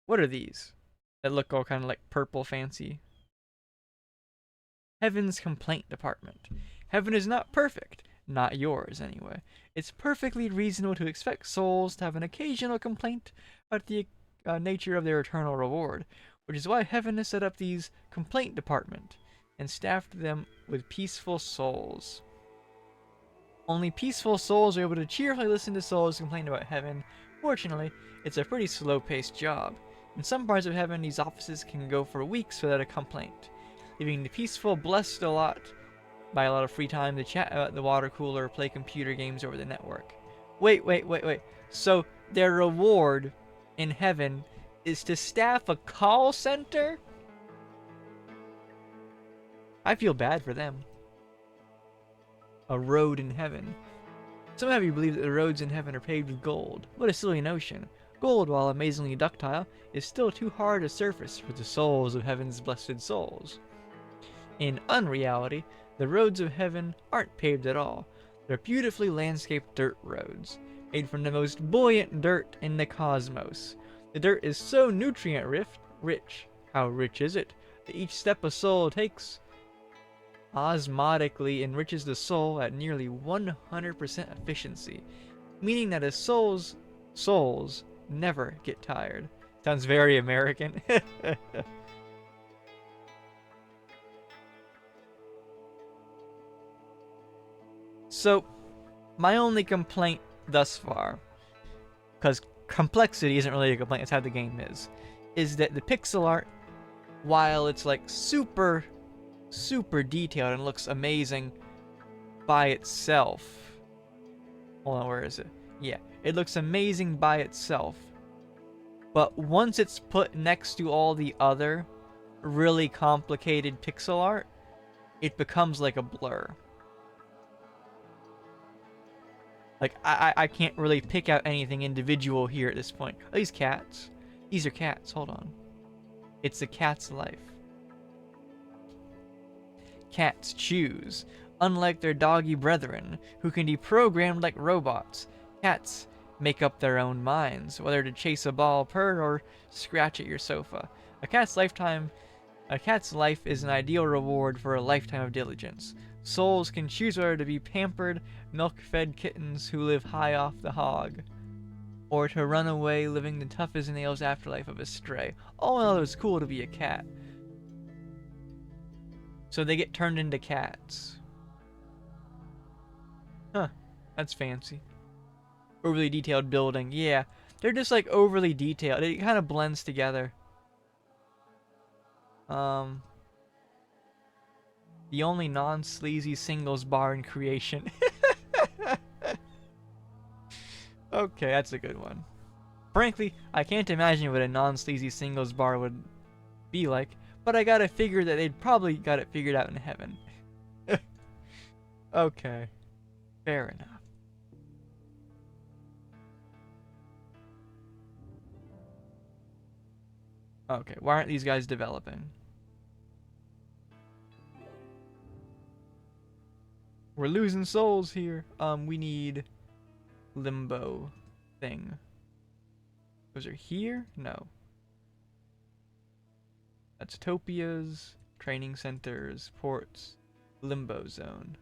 What are these? That look all kind of like purple fancy. Heaven's complaint department. Heaven is not perfect. Not yours, anyway. It's perfectly reasonable to expect souls to have an occasional complaint about the nature of their eternal reward, which is why heaven has set up these complaint department and staffed them with peaceful souls. Only peaceful souls are able to cheerfully listen to souls complain about heaven. Fortunately, it's a pretty slow-paced job. In some parts of heaven, these offices can go for weeks without a complaint, leaving the peaceful blessed by a lot of free time to chat about the water cooler or play computer games over the network. Wait. So their reward in heaven is to staff a call center? I feel bad for them. A road in heaven. Some have you believe that the roads in heaven are paved with gold. What a silly notion. Gold, while amazingly ductile, is still too hard to surface for the souls of heaven's blessed souls. In unreality, the roads of heaven aren't paved at all. They're beautifully landscaped dirt roads, made from the most buoyant dirt in the cosmos. The dirt is so nutrient-rich. How rich is it? That each step a soul takes osmotically enriches the soul at nearly 100% efficiency, meaning that his souls never get tired. Sounds very American. So, my only complaint thus far, because complexity isn't really a complaint, it's how the game is that the pixel art, while it's like super detailed and looks amazing by itself. Hold on, where is it? Yeah, it looks amazing by itself. But once it's put next to all the other really complicated pixel art, it becomes like a blur. Like, I can't really pick out anything individual here at this point. Are these cats? These are cats, hold on. It's a cat's life. Cats choose. Unlike their doggy brethren, who can be programmed like robots, cats make up their own minds, whether to chase a ball, purr, or scratch at your sofa. A cat's life is an ideal reward for a lifetime of diligence. Souls can choose whether to be pampered, milk-fed kittens who live high off the hog, or to run away living the tough as nails afterlife of a stray. All in all, it's cool to be a cat. So they get turned into cats. Huh, that's fancy. Overly detailed building. Yeah, they're just like overly detailed. It kind of blends together. The only non-sleazy singles bar in creation. Okay, that's a good one. Frankly, I can't imagine what a non-sleazy singles bar would be like, but I gotta figure that they'd probably got it figured out in heaven. Okay, fair enough. Okay, why aren't these guys developing? We're losing souls here. We need limbo thing. Those are here? No. That's Topias, training centers, ports, limbo zone.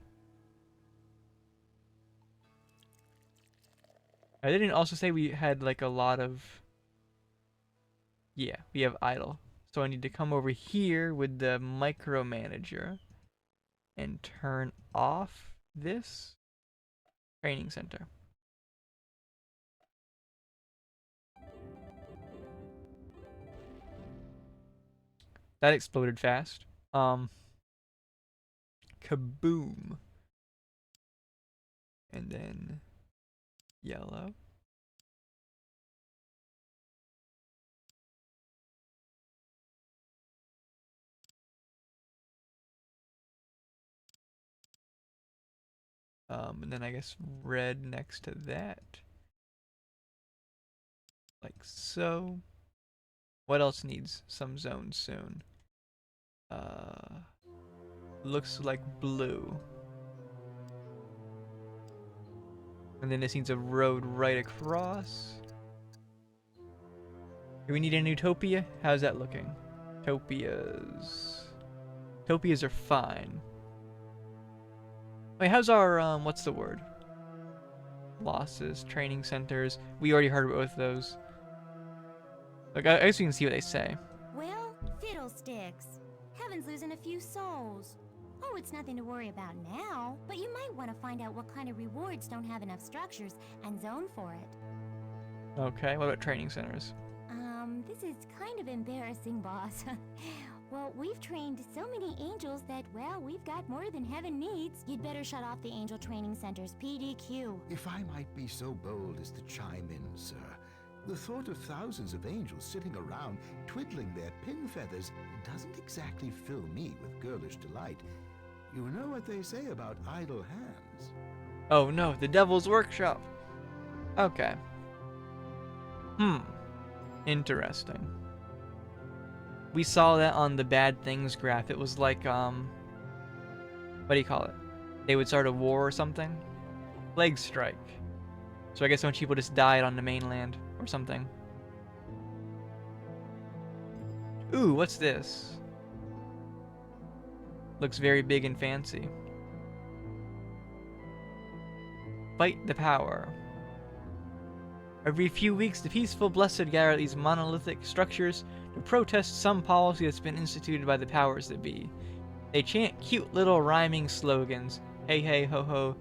I didn't also say we had like a lot of... Yeah, we have idle. So I need to come over here with the micromanager and turn off this training center. That exploded fast. Kaboom. And then yellow. And then I guess red next to that. Like so. What else needs some zones soon? Looks like blue. And then this needs a road right across. Do we need an utopia? How's that looking? Utopias are fine. Wait, how's our, what's the word? Losses, training centers. We already heard both those. Like, I guess we can see what they say. Well, fiddlesticks. Heaven's losing a few souls. Oh, it's nothing to worry about now, but you might want to find out what kind of rewards don't have enough structures and zone for it. Okay, what about training centers? This is kind of embarrassing, boss. Well, we've trained so many angels that, well, we've got more than heaven needs. You'd better shut off the angel training centers, PDQ. If I might be so bold as to chime in, sir, the thought of thousands of angels sitting around twiddling their pin feathers doesn't exactly fill me with girlish delight. You know what they say about idle hands. Oh no, the Devil's Workshop. Okay. Interesting. We saw that on the bad things graph. It was like, what do you call it? They would start a war or something? Plague strike. So I guess a bunch of people just died on the mainland or something. Ooh, what's this? Looks very big and fancy. Fight the power. Every few weeks, the peaceful blessed gather at these monolithic structures to protest some policy that's been instituted by the powers that be. They chant cute little rhyming slogans. Hey hey ho ho,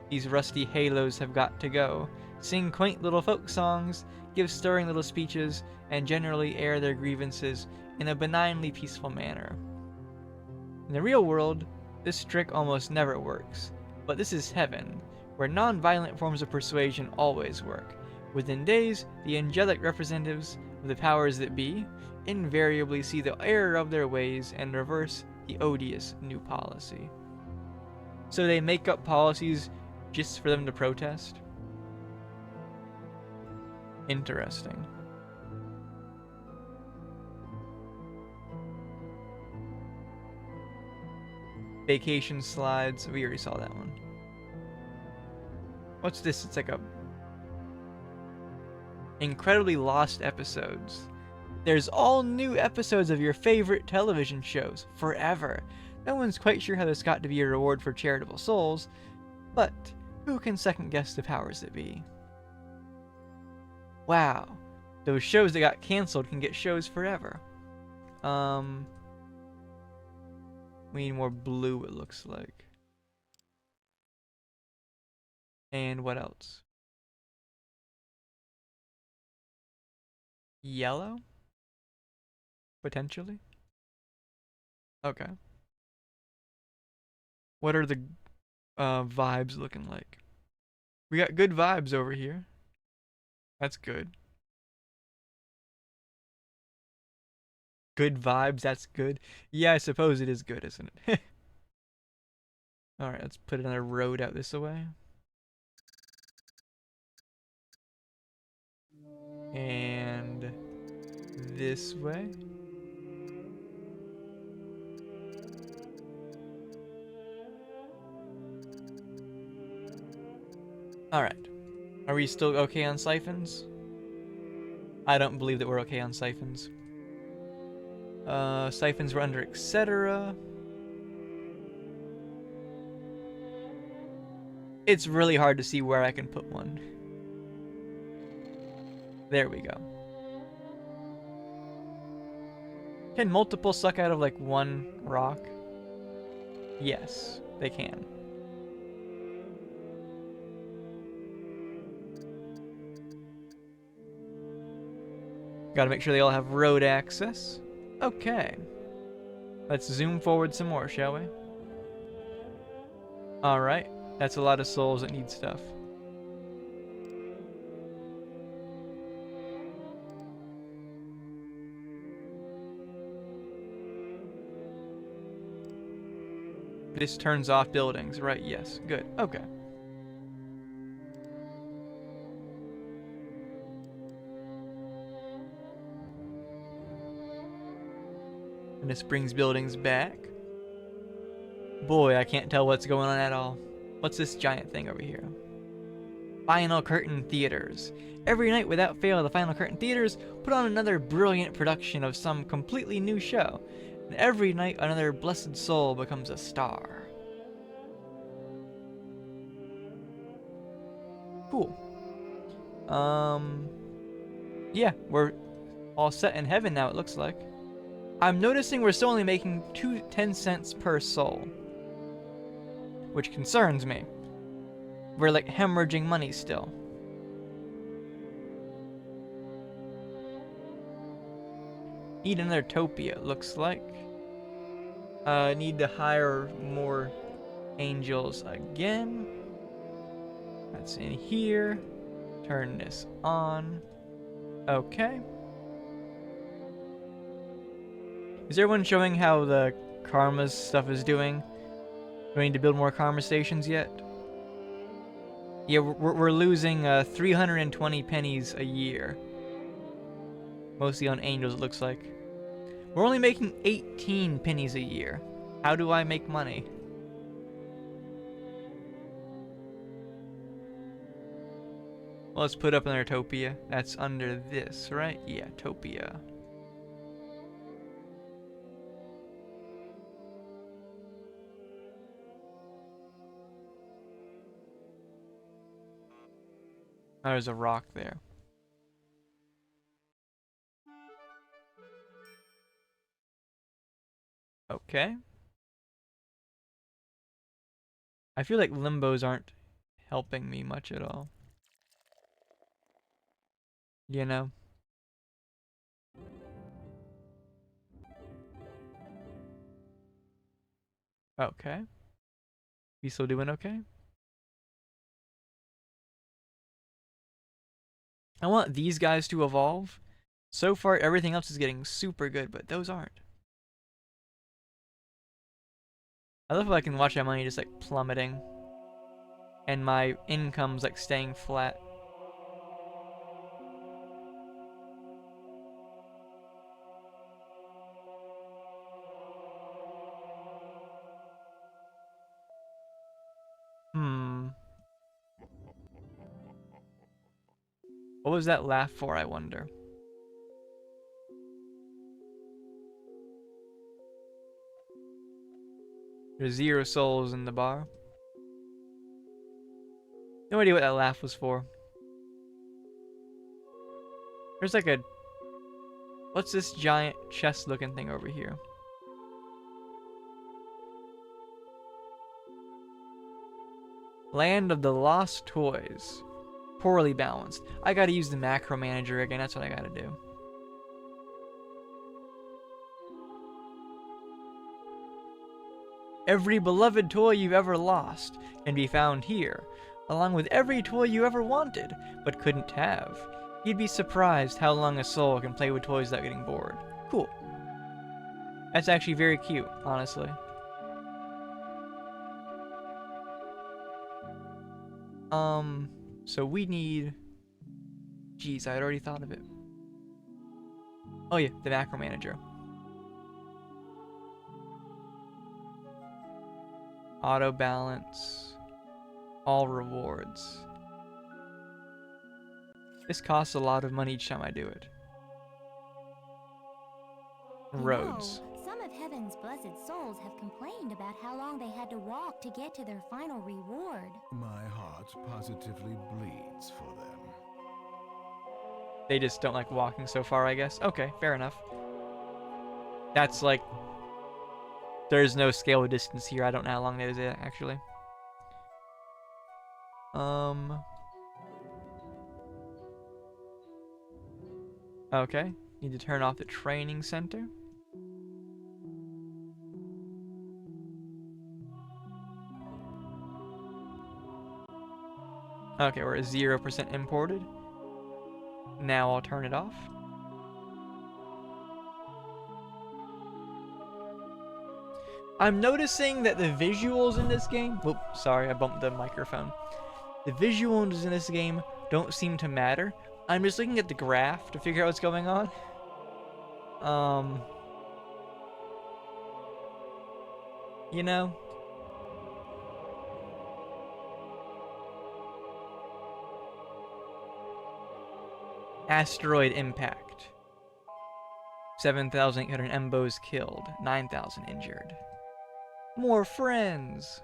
these rusty halos have got to go. Sing quaint little folk songs, give stirring little speeches, and generally air their grievances in a benignly peaceful manner. In the real world, this trick almost never works, but this is heaven, where non-violent forms of persuasion always work. Within days, the angelic representatives of the powers that be invariably see the error of their ways and reverse the odious new policy. So they make up policies just for them to protest? Interesting. Vacation slides. We already saw that one. What's this? It's like a incredibly lost episodes. There's all new episodes of your favorite television shows forever. No one's quite sure how this got to be a reward for charitable souls, but who can second guess the powers that be? Wow, those shows that got canceled can get shows forever. We need more blue, it looks like. And what else? Yellow? Potentially? Okay. What are the vibes looking like? We got good vibes over here. That's good. Good vibes, that's good. Yeah, I suppose it is good, isn't it? Alright, let's put another road out this way. And this way. Alright. Are we still okay on siphons? I don't believe that we're okay on siphons. Siphons were under etc. It's really hard to see where I can put one. There we go. Can multiple suck out of like one rock? Yes, they can. Gotta make sure they all have road access. Okay. Let's zoom forward some more, shall we? Alright. That's a lot of souls that need stuff. This turns off buildings, right? Yes. Good. Okay. This brings buildings back. Boy, I can't tell what's going on at all. What's this giant thing over here? Final Curtain Theaters. Every night without fail, the Final Curtain Theaters put on another brilliant production of some completely new show. And every night another blessed soul becomes a star. Cool. Yeah, we're all set in heaven now, it looks like. I'm noticing we're still only making 10 cents per soul, which concerns me. We're like hemorrhaging money still. Need another Topia, it looks like. Need to hire more angels again. That's in here. Turn this on. Okay. Is everyone showing how the karma stuff is doing? Do we need to build more karma stations yet? Yeah, we're losing 320 pennies a year. Mostly on angels, it looks like. We're only making 18 pennies a year. How do I make money? Well, let's put up another Topia. That's under this, right? Yeah, Topia. Oh, there's a rock there. Okay. I feel like limbos aren't helping me much at all. You know? Okay. We still doing okay? I want these guys to evolve. So far, everything else is getting super good, but those aren't. I love how I can watch my money just like plummeting. And my income's like staying flat. What was that laugh for, I wonder? There's 0 souls in the bar. No idea what that laugh was for. There's like a... What's this giant chest looking thing over here? Land of the Lost Toys. Poorly balanced. I gotta use the macro manager again, that's what I gotta do. Every beloved toy you've ever lost can be found here, along with every toy you ever wanted, but couldn't have. You'd be surprised how long a soul can play with toys without getting bored. Cool. That's actually very cute, honestly. So we need... Jeez, I had already thought of it. Oh yeah, the macro manager. Auto balance. All rewards. This costs a lot of money each time I do it. Roads. You know, some of heaven's blessed souls have complained about how long they had to walk to get to their final reward. My heart positively bleeds for them. They just don't like walking so far, I guess. Okay, fair enough. That's like... There's no scale of distance here. I don't know how long that is, actually. Okay. Need to turn off the training center. Okay, we're at 0% imported. Now I'll turn it off. I'm noticing that the visuals in this game... Whoop, sorry, I bumped the microphone. The visuals in this game don't seem to matter. I'm just looking at the graph to figure out what's going on. You know? Asteroid impact. 7,800 Embos killed, 9,000 injured. More friends!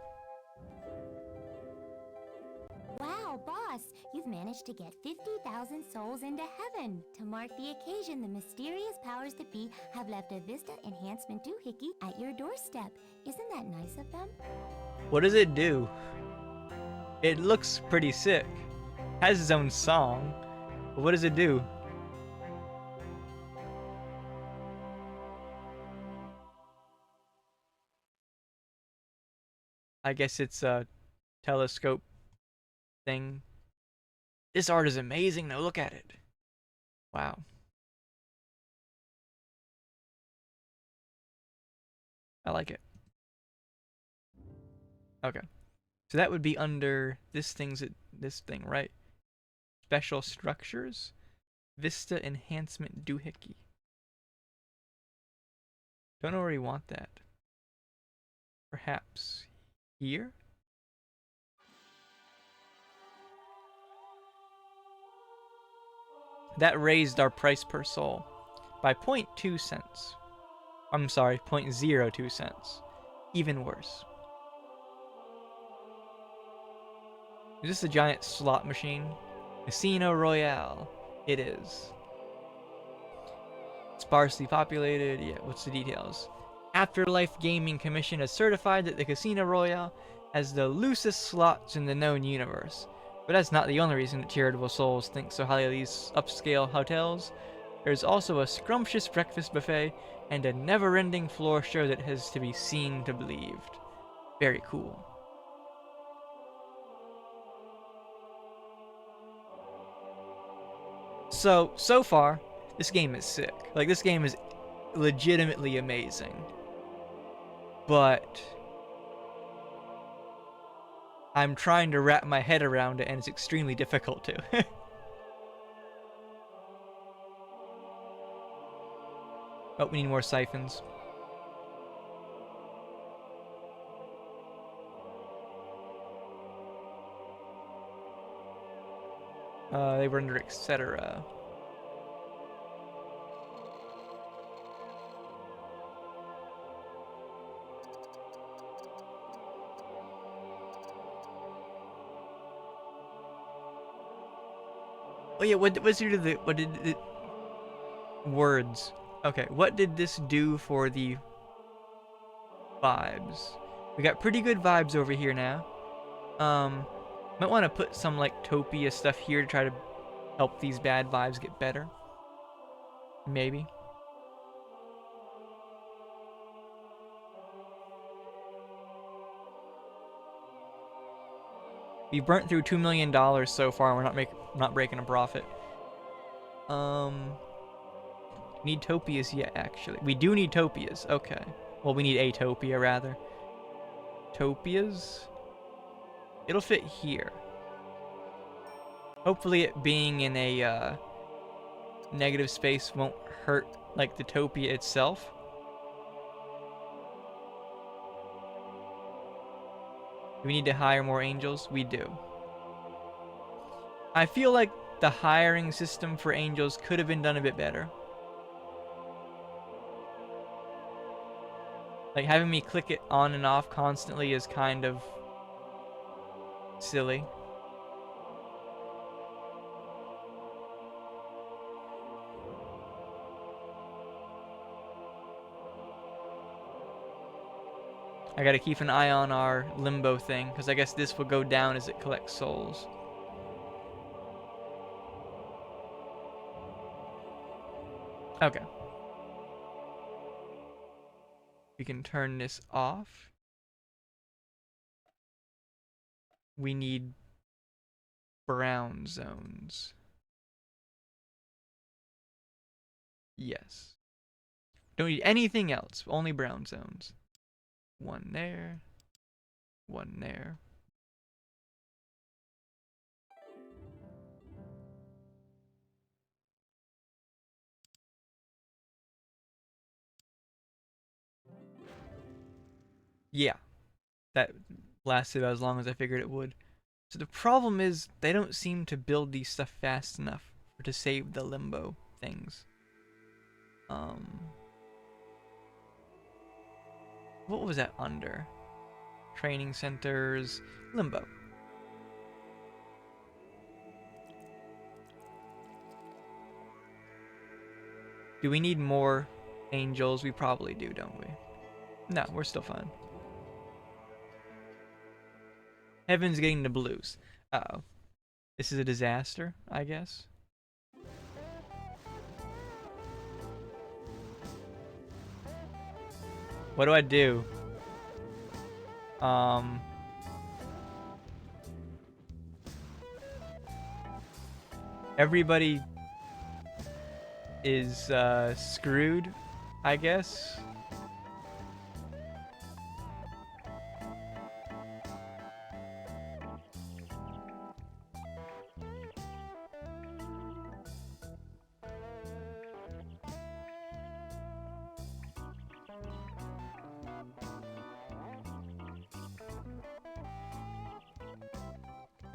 Wow, boss, you've managed to get 50,000 souls into heaven. To mark the occasion, the mysterious powers that be have left a Vista enhancement doohickey at your doorstep. Isn't that nice of them? What does it do? It looks pretty sick. Has its own song. But what does it do? I guess it's a telescope thing. This art is amazing though, look at it. Wow. I like it. Okay. So that would be under this thing, right? Special structures? Vista enhancement doohickey. Don't know where you want that. Perhaps here? That raised our price per soul by 0.2 cents. I'm sorry, 0.02 cents. Even worse. Is this a giant slot machine? Casino Royale. It is. Sparsely populated. Yeah, what's the details? Afterlife Gaming Commission has certified that the Casino Royale has the loosest slots in the known universe. But that's not the only reason that charitable souls think so highly of these upscale hotels. There's also a scrumptious breakfast buffet and a never-ending floor show that has to be seen to believed. Very cool. So far, this game is sick. Like, this game is legitimately amazing. But I'm trying to wrap my head around it, and it's extremely difficult to. Oh, we need more siphons. They were under etc. Oh yeah, what did the words? Okay, what did this do for the vibes? We got pretty good vibes over here now. Might want to put some like Topia stuff here to try to help these bad vibes get better. Maybe. We burnt through $2 million so far. And we're not breaking a profit. Need Topias yet? Actually, we do need Topias. Okay. Well, we need a Topia rather. Topias. It'll fit here. Hopefully, it being in a negative space won't hurt like the Topia itself. Do we need to hire more angels? We do. I feel like the hiring system for angels could have been done a bit better. Like, having me click it on and off constantly is kind of silly. I gotta keep an eye on our limbo thing, because I guess this will go down as it collects souls. Okay. We can turn this off. We need brown zones. Yes. Don't need anything else, only brown zones. One there. One there. Yeah, that lasted about as long as I figured it would. So the problem is they don't seem to build these stuff fast enough to save the limbo things. What was that under? Training centers, limbo. Do we need more angels? We probably do, don't we? No, we're still fine. Heaven's getting the blues. Uh-oh. This is a disaster, I guess. What do I do? Everybody is screwed, I guess.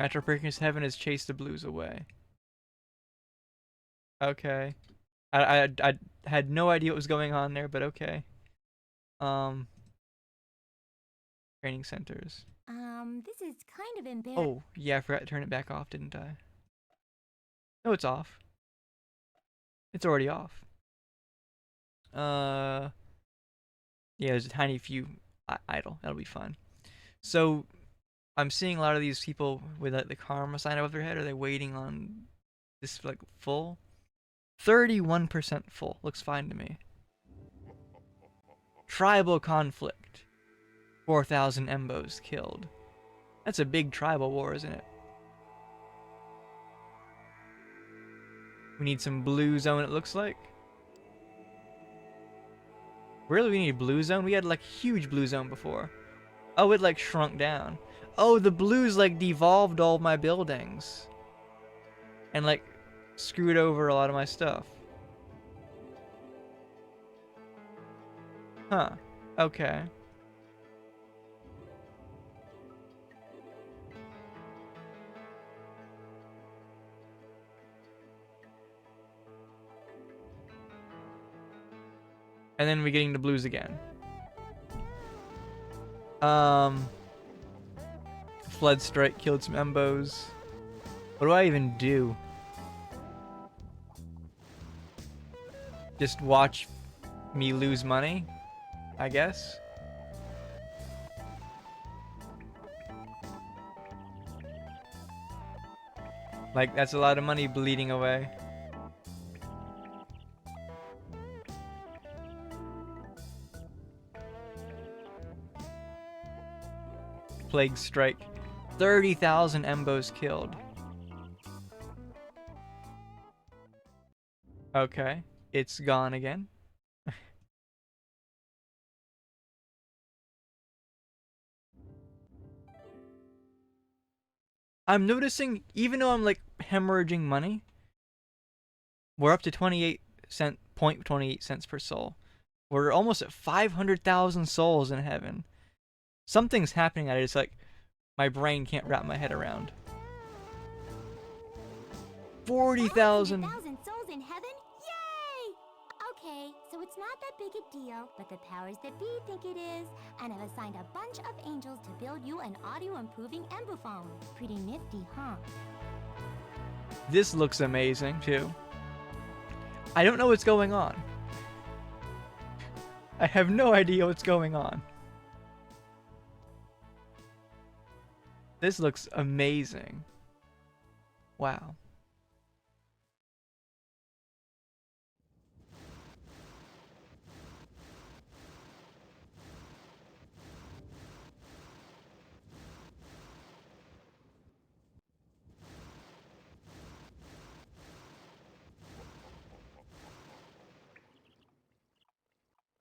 Metro Freakiness Heaven has chased the blues away. Okay. I had no idea what was going on there, but okay. Um, Training centers. This is kind of embarrassing. Oh, yeah, I forgot to turn it back off, didn't I? No, it's off. It's already off. Yeah, there's a tiny few idle. That'll be fun. So, I'm seeing a lot of these people with like the karma sign above their head. Are they waiting on this like full? 31% full. Looks fine to me. Tribal conflict. 4,000 Embos killed. That's a big tribal war, isn't it? We need some blue zone, it looks like. Really, we need blue zone? We had like huge blue zone before. Oh, it like shrunk down. Oh, the blues like devolved all my buildings. And like screwed over a lot of my stuff. Huh. Okay. And then we're getting the blues again. Flood strike killed some Embos. What do I even do? Just watch me lose money, I guess. Like, that's a lot of money bleeding away. Plague strike. 30,000 Embos killed. Okay, it's gone again. I'm noticing, even though I'm like hemorrhaging money, we're up to 0.28 cents per soul. We're almost at 500,000 souls in heaven. Something's happening that it's like my brain can't wrap my head around. 40,000. 100,000 souls in heaven? Yay! Okay, so it's not that big a deal, but the powers that be think it is, and have assigned a bunch of angels to build you an audio-improving Embophone. Pretty nifty, huh? This looks amazing, too. I don't know what's going on. I have no idea what's going on. This looks amazing. Wow.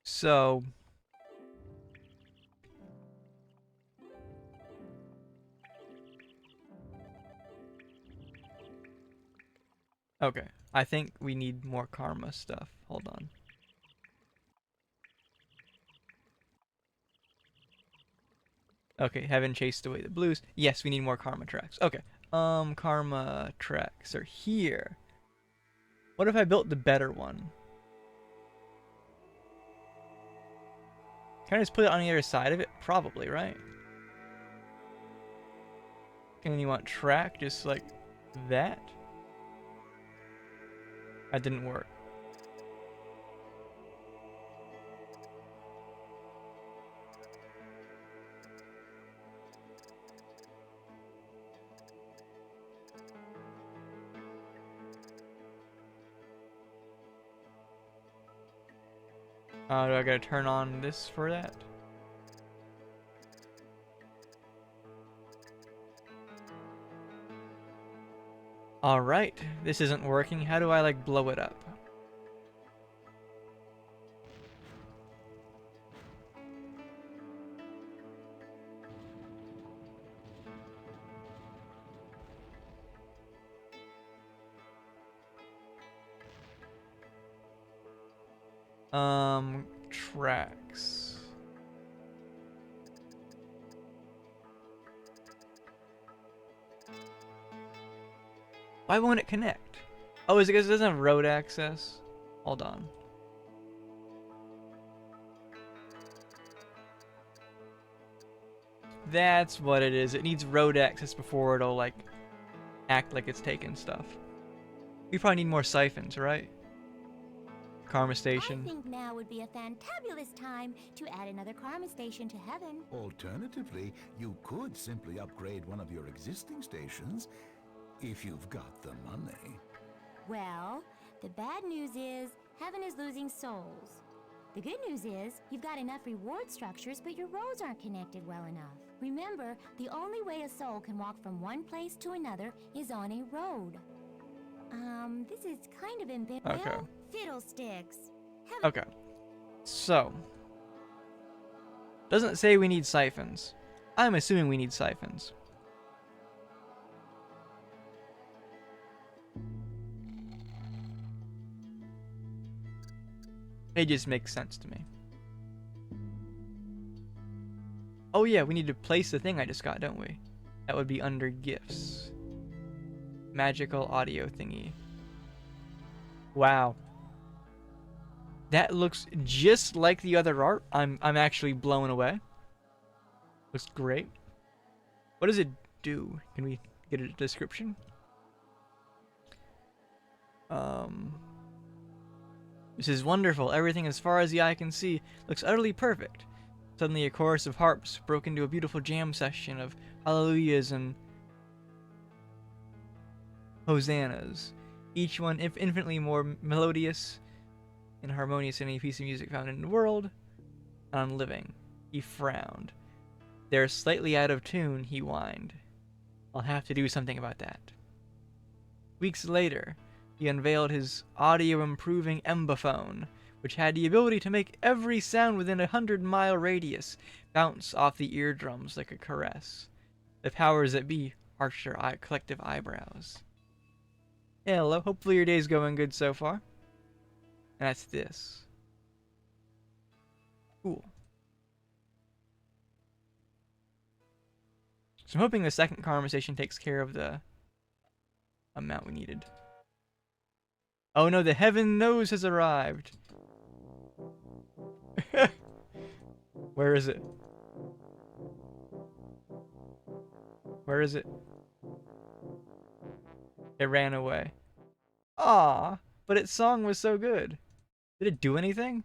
So, okay. I think we need more karma stuff. Hold on. Okay, heaven chased away the blues. Yes, we need more karma tracks. Okay. Karma tracks are here. What if I built the better one? Can I just put it on the other side of it? Probably, right? And you want track just like that? That didn't work. Do I gotta turn on this for that? Alright, this isn't working. How do I like blow it up? Tracks. Why won't it connect? Oh, is it because it doesn't have road access? Hold on. That's what it is. It needs road access before it'll, like, act like it's taking stuff. We probably need more siphons, right? Karma I station. think now would be a fantabulous time to add another karma station to heaven. Alternatively, you could simply upgrade one of your existing stations if you've got the money. Well, the bad news is heaven is losing souls. The good news is you've got enough reward structures, but your roads aren't connected well enough. Remember, the only way a soul can walk from one place to another is on a road. This is kind of Okay. Well, fiddlesticks. Okay. So. Doesn't say we need siphons. I'm assuming we need siphons. It just makes sense to me. Oh yeah, we need to place the thing I just got, don't we? That would be under gifts. Magical audio thingy. Wow. That looks just like the other art. I'm actually blown away. Looks great. What does it do? Can we get a description? This is wonderful. Everything as far as the eye can see looks utterly perfect. Suddenly a chorus of harps broke into a beautiful jam session of hallelujahs and hosannas, each one infinitely more melodious and harmonious than any piece of music found in the world. Unliving. He frowned. They're slightly out of tune, he whined. I'll have to do something about that. Weeks later, he unveiled his audio-improving embophone, which had the ability to make every sound within 100-mile radius bounce off the eardrums like a caress. The powers that be arched their collective eyebrows. Hello, hopefully your day's going good so far. And that's this. Cool. So I'm hoping the second conversation takes care of the amount we needed. Oh no, the heaven nose has arrived. Where is it? Where is it? It ran away. Ah, but its song was so good. Did it do anything?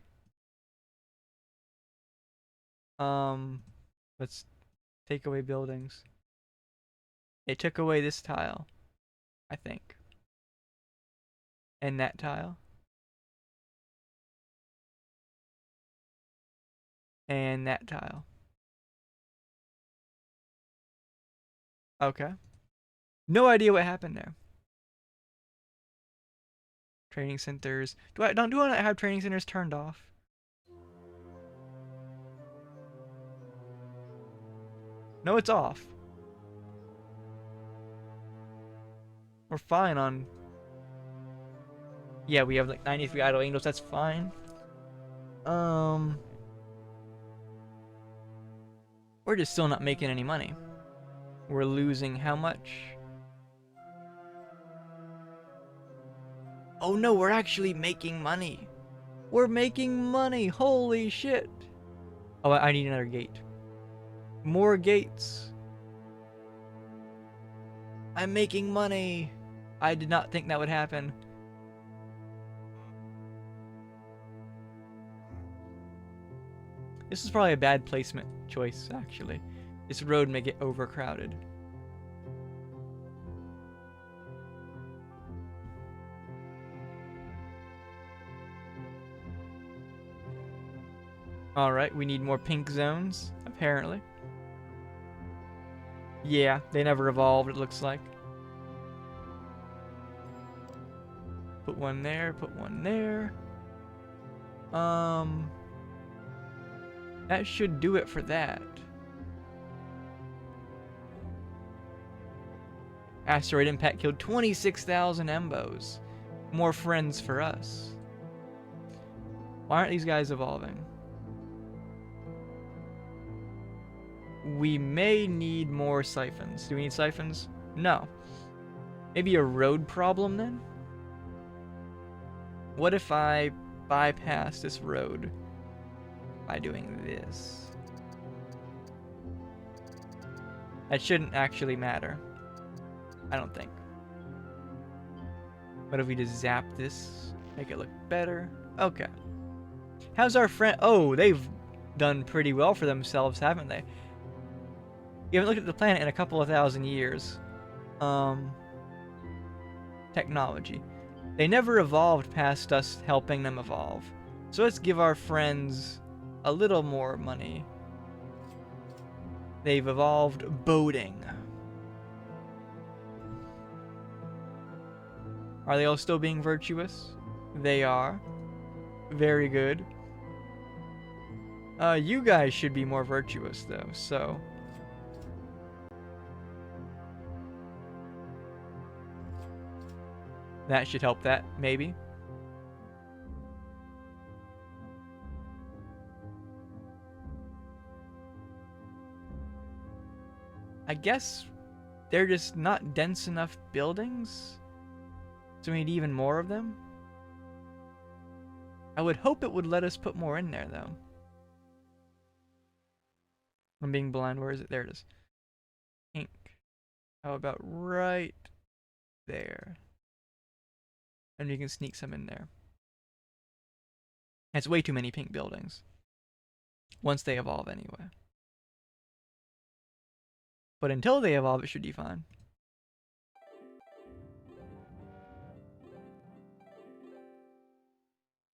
Let's take away buildings. It took away this tile, I think. And that tile. And that tile. Okay. No idea what happened there. Training centers. Do I want to have training centers turned off? No, it's off. We're fine on. Yeah, we have like 93 idle angels. That's fine. We're just still not making any money. We're losing how much? Oh no, we're actually making money. We're making money. Holy shit. Oh, I need another gate. More gates. I'm making money. I did not think that would happen. This is probably a bad placement choice, actually. This road may get overcrowded. Alright, we need more pink zones, apparently. Yeah, they never evolved, it looks like. Put one there, put one there. That should do it for that. Asteroid impact killed 26,000 Embos. More friends for us. Why aren't these guys evolving? We may need more siphons. Do we need siphons? No. Maybe a road problem then? What if I bypass this road by doing this? That shouldn't actually matter. I don't think. What if we just zap this? Make it look better? Okay. How's our friend? Oh, they've done pretty well for themselves, haven't they? You haven't looked at the planet in a couple of thousand years. Technology. They never evolved past us helping them evolve. So let's give our friends a little more money. They've evolved boating. Are they all still being virtuous? They are. Very good. You guys should be more virtuous though, so... That should help that, maybe. I guess they're just not dense enough buildings, so we need even more of them. I would hope it would let us put more in there, though. I'm being blind. Where is it? There it is. Pink. How about right there? And you can sneak some in there. That's way too many pink buildings. Once they evolve, anyway. But until they evolve, it should be fine.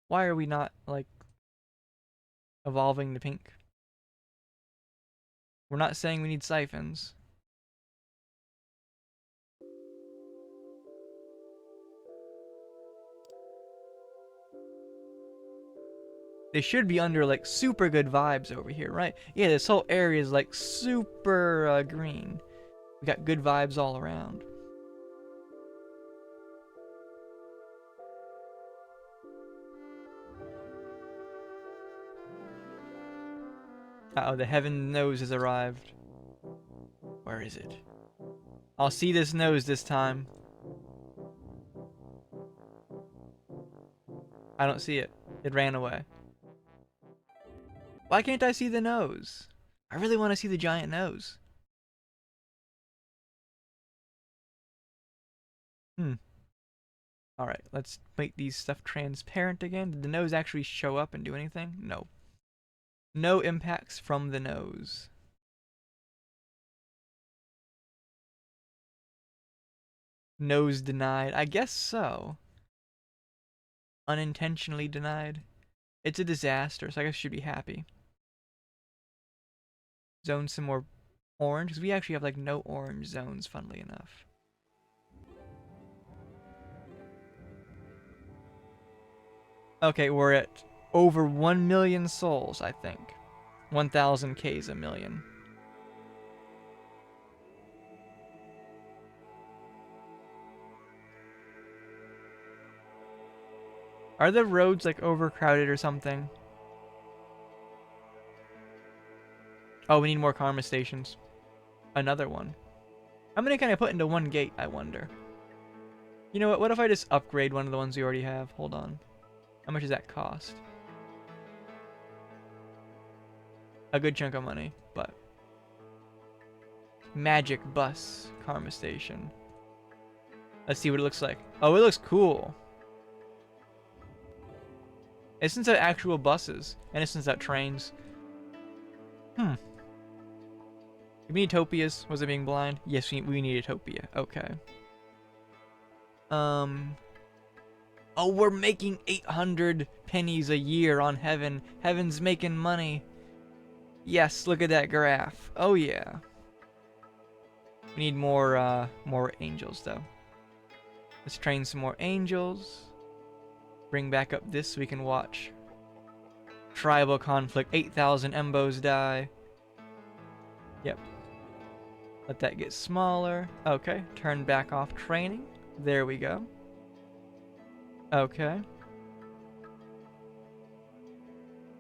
Why are we not, like, evolving the pink? We're not saying we need siphons. They should be under, like, super good vibes over here, right? Yeah, this whole area is, like, super green. We got good vibes all around. Uh-oh, the heaven nose has arrived. Where is it? I'll see this nose this time. I don't see it. It ran away. Why can't I see the nose? I really want to see the giant nose. Alright, let's make these stuff transparent again. Did the nose actually show up and do anything? No. No impacts from the nose. Nose denied. I guess so. Unintentionally denied. It's a disaster, so I guess I should be happy. Zone some more orange, because we actually have like no orange zones, funnily enough. Okay, we're at over 1 million souls, I think. 1,000 K's a million. Are the roads like overcrowded or something? Oh, we need more karma stations. Another one. How many can I put into one gate, I wonder? You know what? What if I just upgrade one of the ones we already have? Hold on. How much does that cost? A good chunk of money, but... Magic bus karma station. Let's see what it looks like. Oh, it looks cool. It sends out actual buses, and it sends out trains. Hmm. Do we need Topias? Was it being blind? Yes, we need a Topia. Okay. Oh, we're making 800 pennies a year on Heaven. Heaven's making money. Yes, look at that graph. Oh yeah. We need more angels though. Let's train some more angels. Bring back up this so we can watch. Tribal conflict. 8,000 Embos die. Yep. Let that get smaller. Okay. Turn back off training. There we go. Okay.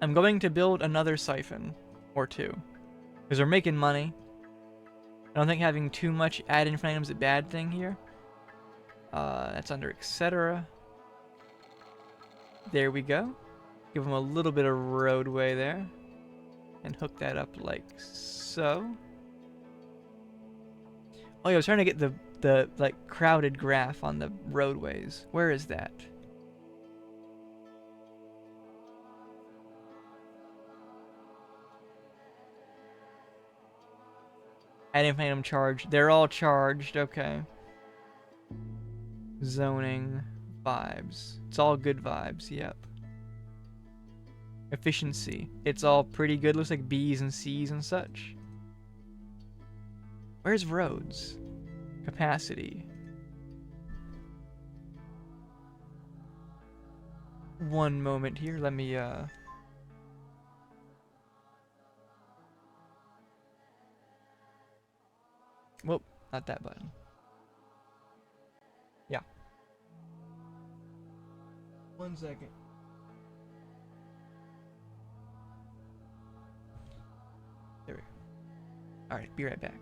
I'm going to build another siphon. Or two. Because we're making money. I don't think having too much add-in flame is a bad thing here. That's under etc. There we go. Give them a little bit of roadway there. And hook that up like so. Oh yeah, I was trying to get the like crowded graph on the roadways. Where is that? Adding phantom charge. They're all charged. Okay. Zoning. Vibes. It's all good vibes. Yep. Efficiency. It's all pretty good. Looks like B's and C's and such. Where's roads? Capacity. One moment here. Let me, Whoop. Not that button. Yeah. 1 second. There we go. Alright, be right back.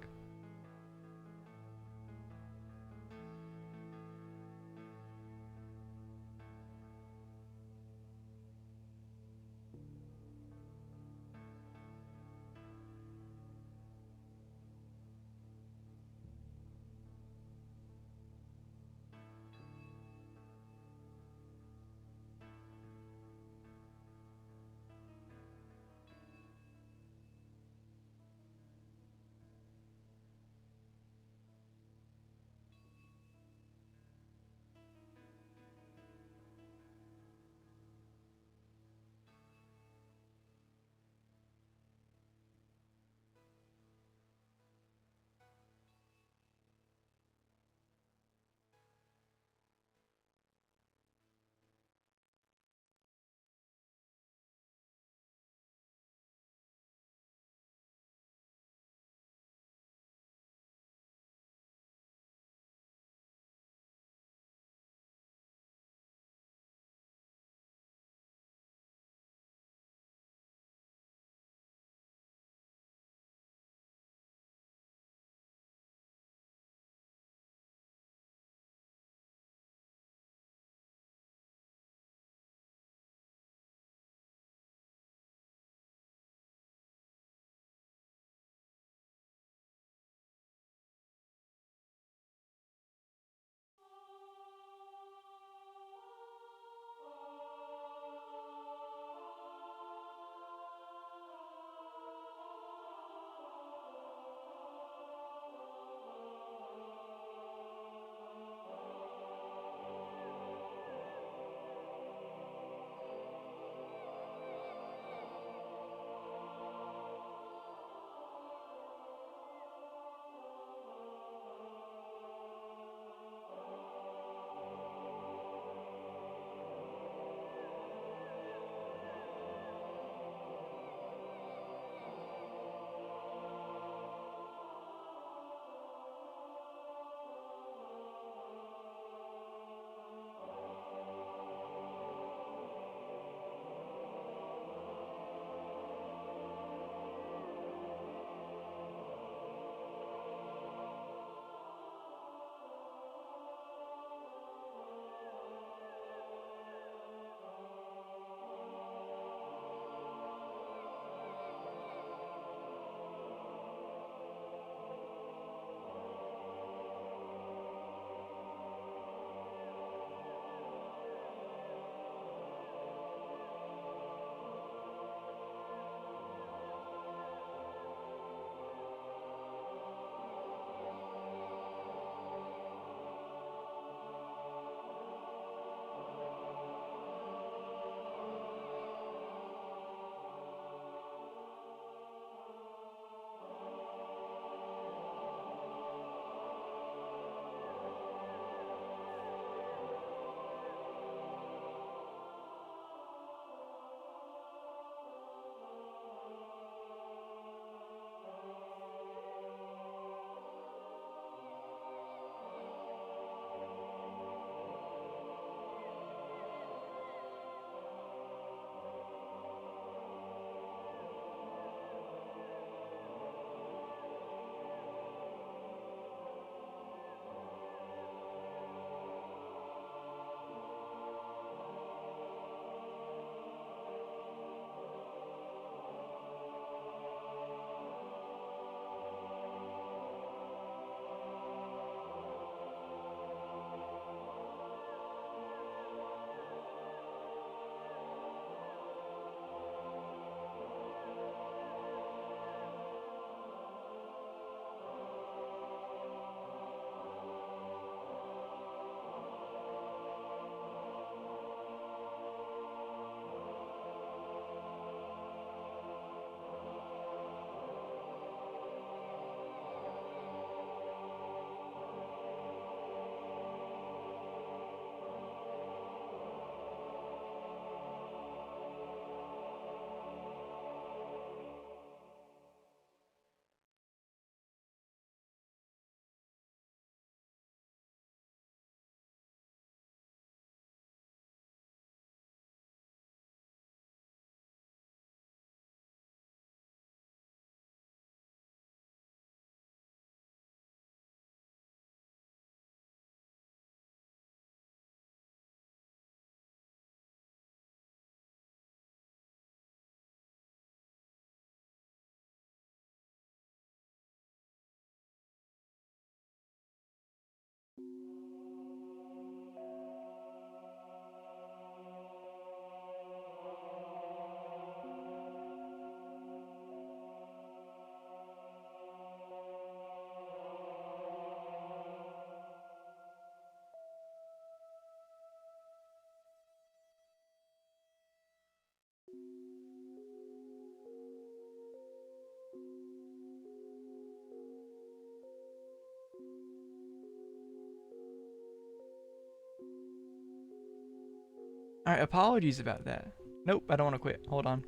Alright, apologies about that. Nope, I don't want to quit. Hold on.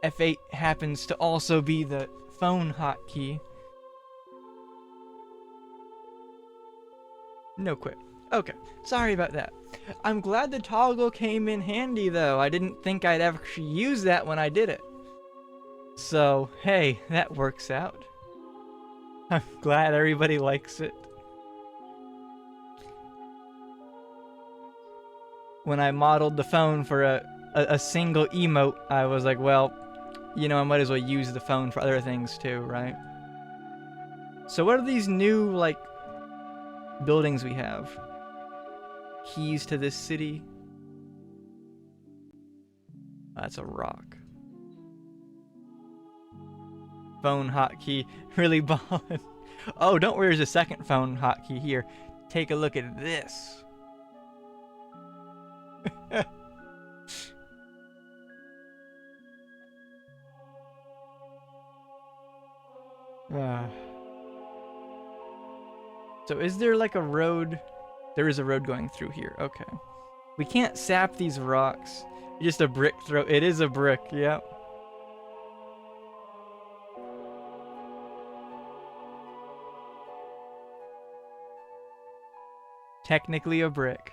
F8 happens to also be the phone hotkey. No quit. Okay, sorry about that. I'm glad the toggle came in handy though. I didn't think I'd actually use that when I did it. So, hey, that works out. I'm glad everybody likes it. When I modeled the phone for a single emote, I was like, well, you know, I might as well use the phone for other things too, right? So what are these new, like, buildings we have? Keys to this city? That's a rock. Phone hotkey. Really ballin'. Oh, don't worry, there's a second phone hotkey here. Take a look at this. Ah. So is there like a road? There is a road going through here. Okay. We can't sap these rocks. Just a brick throw. It is a brick. Yep. Technically a brick.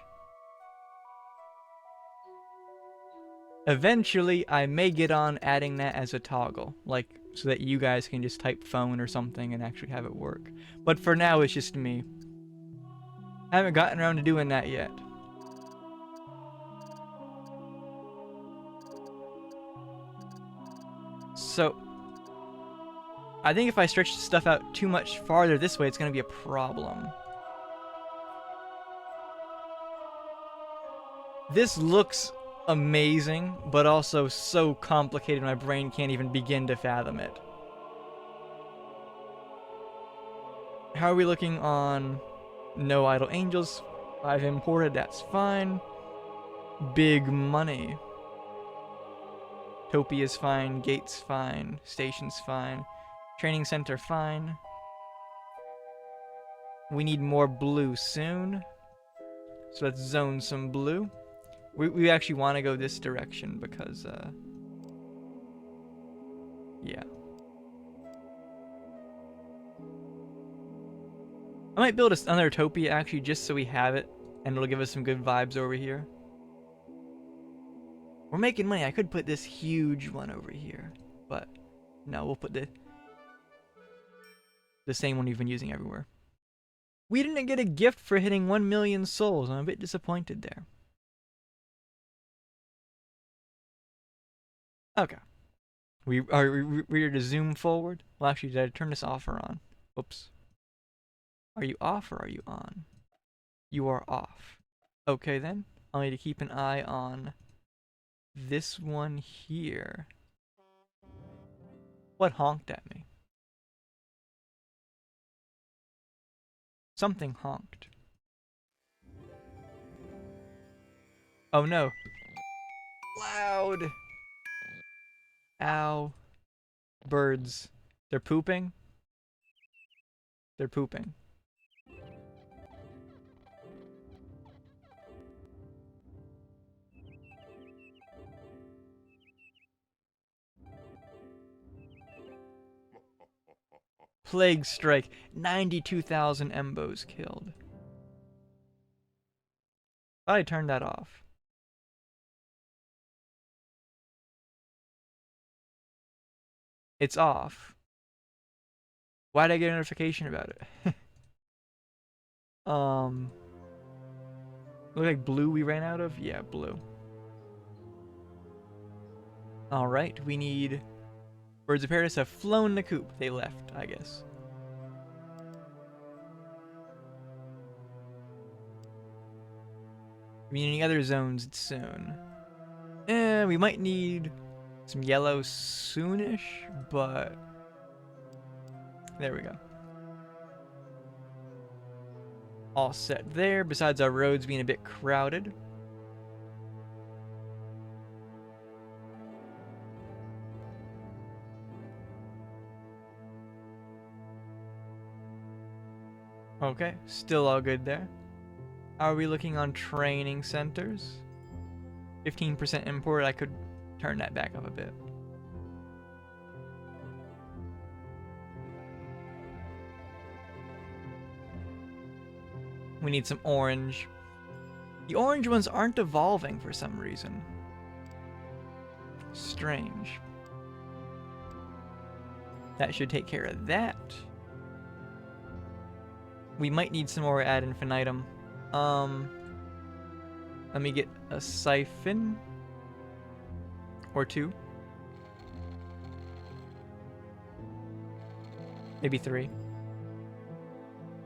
Eventually, I may get on adding that as a toggle, like so that you guys can just type phone or something and actually have it work. But for now, it's just me. I haven't gotten around to doing that yet. So, I think if I stretch the stuff out too much farther this way, it's going to be a problem. This looks amazing, but also so complicated my brain can't even begin to fathom it. How are we looking on no idle angels? I've imported, that's fine. Big money. Topia's fine, gate's fine, station's fine, training center fine. We need more blue soon. So let's zone some blue. We actually want to go this direction because, yeah. I might build another Topia actually just so we have it, and it'll give us some good vibes over here. We're making money. I could put this huge one over here, but no, we'll put the same one we've been using everywhere. We didn't get a gift for hitting 1 million souls. I'm a bit disappointed there. Okay. We are ready to zoom forward? Well, actually, did I turn this off or on? Oops. Are you off or are you on? You are off. Okay then. I'll need to keep an eye on this one here. What honked at me? Something honked. Oh no. Loud. Ow. Birds. They're pooping? They're pooping. Plague strike. 92,000 Embos killed. Thought I turned that off. It's off. Why did I get a notification about it? Look like blue we ran out of? Yeah, blue. Alright, we need... Birds of Paradise have flown the coop. They left, I guess. I mean, any other zones soon. We might need some yellow soonish, but... There we go. All set there, besides our roads being a bit crowded. Okay, still all good there. Are we looking on training centers? 15% import, I could turn that back up a bit. We need some orange. The orange ones aren't evolving for some reason. Strange. That should take care of that. We might need some more ad infinitum. Let me get a siphon. Or two. Maybe three.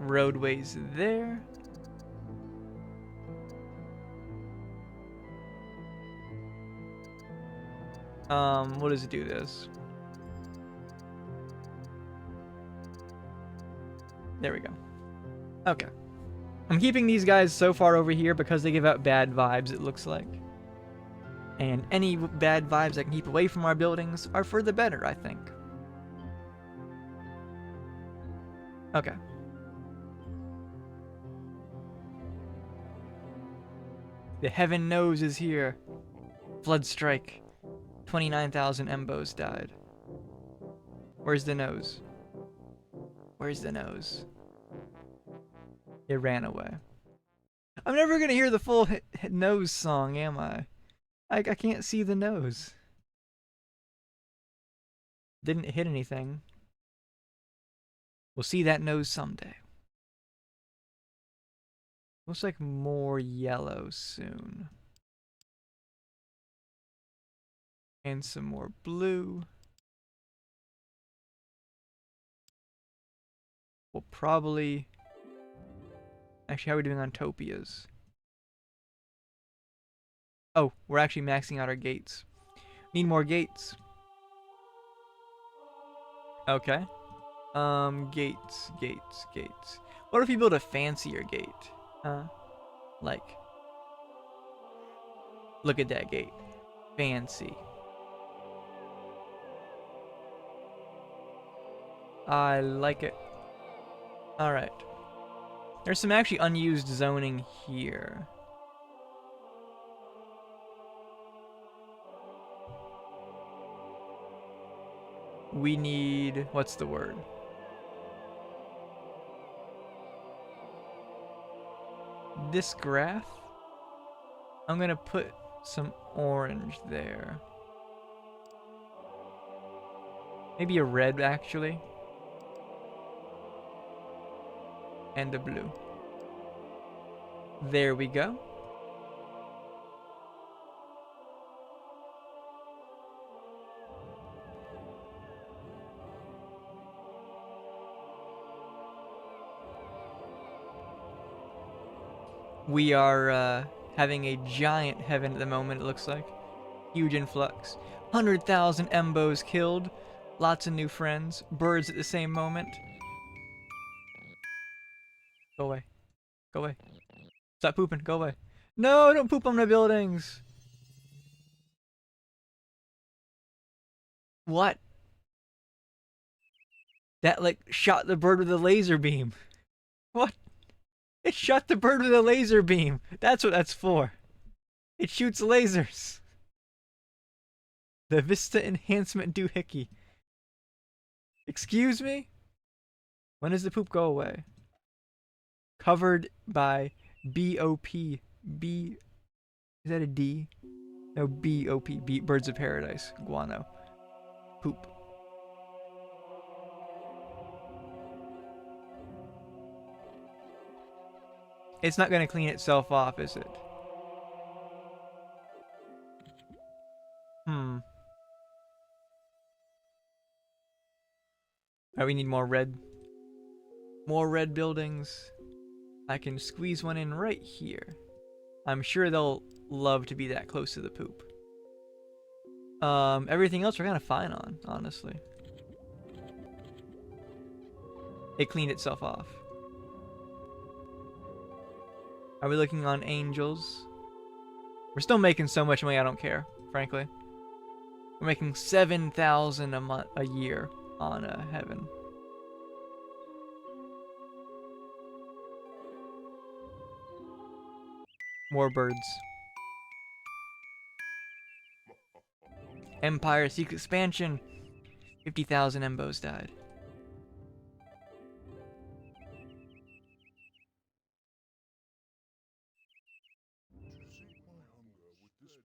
Roadways there. What does it do this? There we go. Okay. I'm keeping these guys so far over here because they give out bad vibes, it looks like. And any bad vibes I can keep away from our buildings are for the better, I think. Okay. The heaven knows is here. Flood strike. 29,000 Embos died. Where's the nose? Where's the nose? It ran away. I'm never gonna hear the full nose song, am I? I can't see the nose. Didn't hit anything. We'll see that nose someday. Looks like more yellow soon. And some more blue. We'll probably... Actually, how are we doing on topias? Oh, we're actually maxing out our gates. Need more gates. Okay. Gates. What if we build a fancier gate? Like... Look at that gate. Fancy. I like it. Alright. There's some actually unused zoning here. We need... What's the word? This graph? I'm gonna put some orange there. Maybe a red, actually. And a blue. There we go. We are having a giant heaven at the moment, it looks like. Huge influx. 100,000 Embos killed. Lots of new friends. Birds at the same moment. Go away. Go away. Stop pooping. Go away. No, don't poop on my buildings. What? That, like, shot the bird with a laser beam. What? It shot the bird with a laser beam. That's what that's for. It shoots lasers. The Vista Enhancement Doohickey. Excuse me? When does the poop go away? Covered by BOP. B... Is that a D? No, BOP. Birds of Paradise. Guano. Poop. It's not going to clean itself off, is it? Alright, we need more red. More red buildings. I can squeeze one in right here. I'm sure they'll love to be that close to the poop. Everything else we're kind of fine on, honestly. It cleaned itself off. Are we looking on angels? We're still making so much money, I don't care, frankly. We're making 7,000 a year on heaven. More birds. Empire seeks expansion. 50,000 Embos died.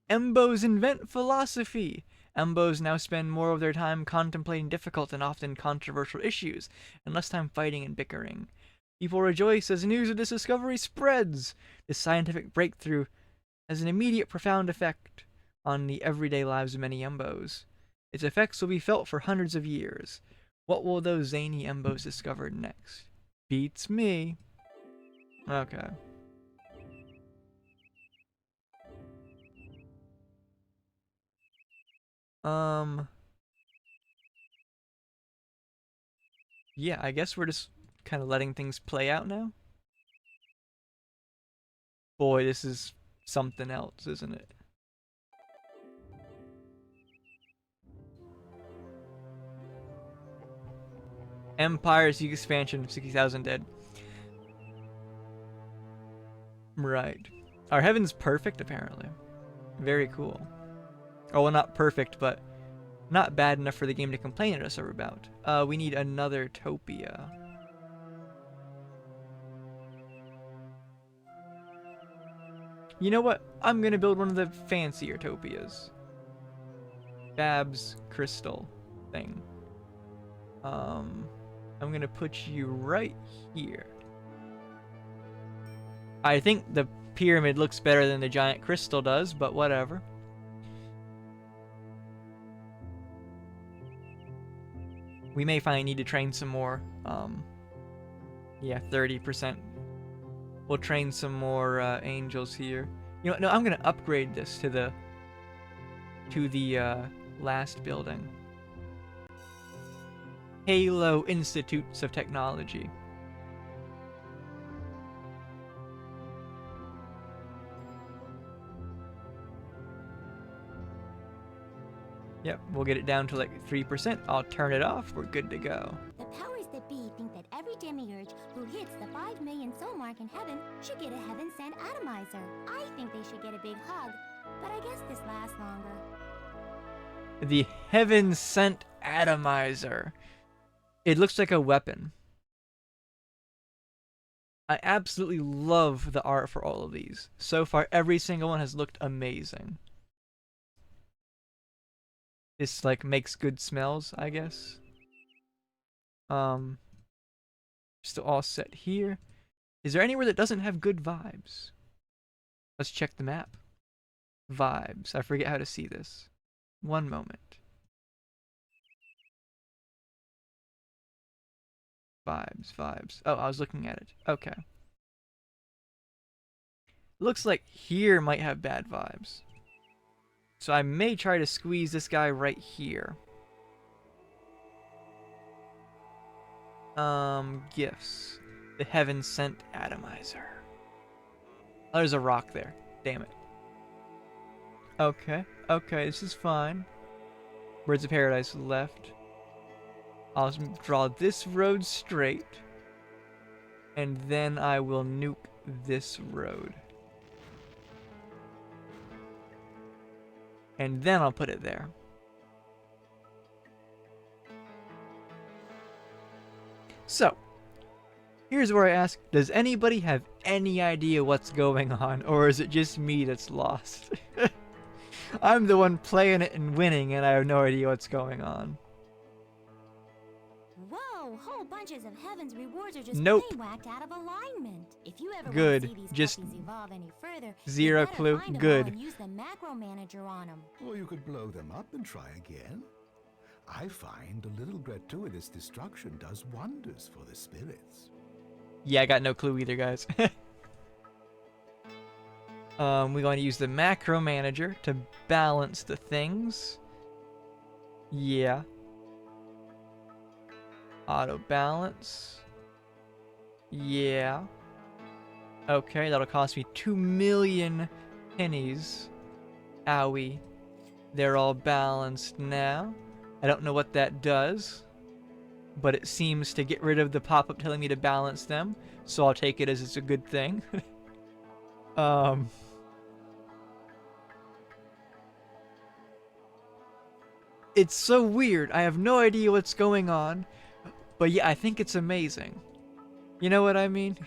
Embos invent philosophy. Embos now spend more of their time contemplating difficult and often controversial issues, and less time fighting and bickering. People rejoice as news of this discovery spreads. This scientific breakthrough has an immediate profound effect on the everyday lives of many Embos. Its effects will be felt for hundreds of years. What will those zany Embos discover next? Beats me. Okay. Yeah, I guess we're just kind of letting things play out now. Boy, this is something else, isn't it? Empire seek expansion, 60,000 dead. Right. Our heaven's perfect, apparently. Very cool. Oh, well, not perfect, but not bad enough for the game to complain at us about. We need another Topia. You know what? I'm gonna build one of the fancier Topias. Bab's crystal thing. I'm gonna put you right here. I think the pyramid looks better than the giant crystal does, but whatever. We may finally need to train some more. Yeah, 30%. We'll train some more angels here. You know, no, I'm gonna upgrade this to the last building. Halo Institutes of Technology. Yep, we'll get it down to like 3%. I'll turn it off. We're good to go. The powers that be think that every demiurge who hits the 5 million soul mark in heaven should get a heaven-sent atomizer. I think they should get a big hug, but I guess this lasts longer. The Heaven Sent Atomizer. It looks like a weapon. I absolutely love the art for all of these. So far, every single one has looked amazing. This, like, makes good smells, I guess. Still all set here. Is there anywhere that doesn't have good vibes? Let's check the map. Vibes. I forget how to see this. One moment. Vibes. Oh, I was looking at it. Okay. Looks like here might have bad vibes. So I may try to squeeze this guy right here. Gifts. The Heaven Sent Atomizer. Oh, there's a rock there. Damn it. Okay, this is fine. Birds of Paradise left. I'll draw this road straight. And then I will nuke this road. And then I'll put it there. So, here's where I ask, does anybody have any idea what's going on? Or is it just me that's lost? I'm the one playing it and winning, and I have no idea what's going on. Whoa, whole bunches of heaven's rewards are just Nope. plain whacked out of alignment. If you ever Good. want to see these Just puppies evolve any further, zero you better clue. find 'em all Good. and use the macro manager on them. Or you could blow them up and try again. I find a little gratuitous destruction does wonders for the spirits. Yeah, I got no clue either, guys. We're going to use the macro manager to balance the things. Yeah. Auto balance. Yeah. Okay, that'll cost me 2 million pennies. Owie. They're all balanced now. I don't know what that does, but it seems to get rid of the pop-up telling me to balance them, so I'll take it as it's a good thing. It's so weird. I have no idea what's going on. But yeah, I think it's amazing. You know what I mean?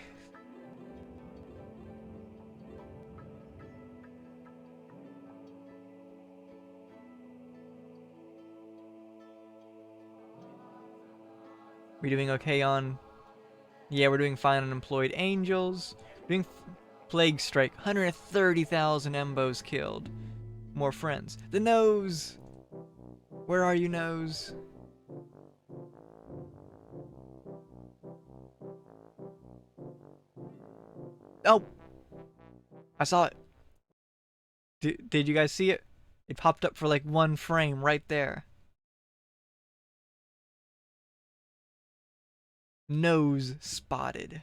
We doing okay on... Yeah, we're doing fine on Employed Angels. We're doing Plague Strike. 130,000 Embos killed. More friends. The Nose! Where are you, Nose? Oh! I saw it. Did you guys see it? It popped up for like 1 frame right there. Nose spotted.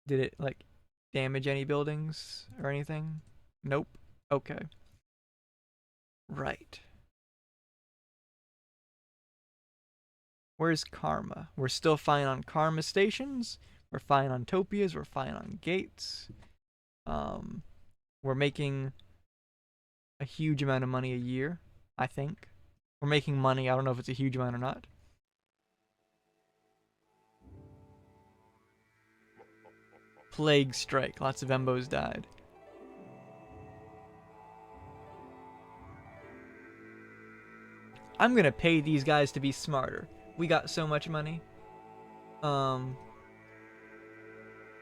Did it like damage any buildings or anything? Nope. Okay. Right. Where's Karma? We're still fine on Karma stations. We're fine on Topias. We're fine on gates. We're making a huge amount of money a year, I think. We're making money. I don't know if it's a huge amount or not. Plague strike. Lots of Embos died. I'm gonna pay these guys to be smarter. We got so much money. Well,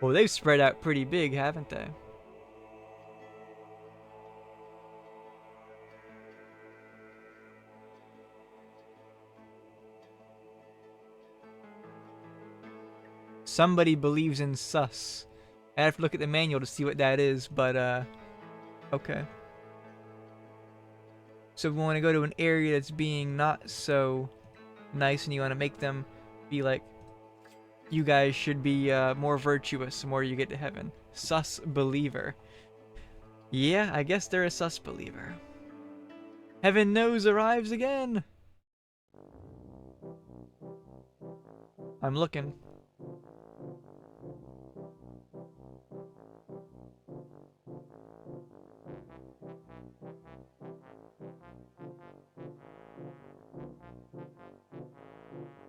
they've spread out pretty big, haven't they? Somebody believes in sus. I have to look at the manual to see what that is, but okay. So we want to go to an area that's being not so nice, and you want to make them be like, you guys should be more virtuous the more you get to heaven. Sus believer. Yeah, I guess they're a sus believer. Heaven knows arrives again. I'm looking.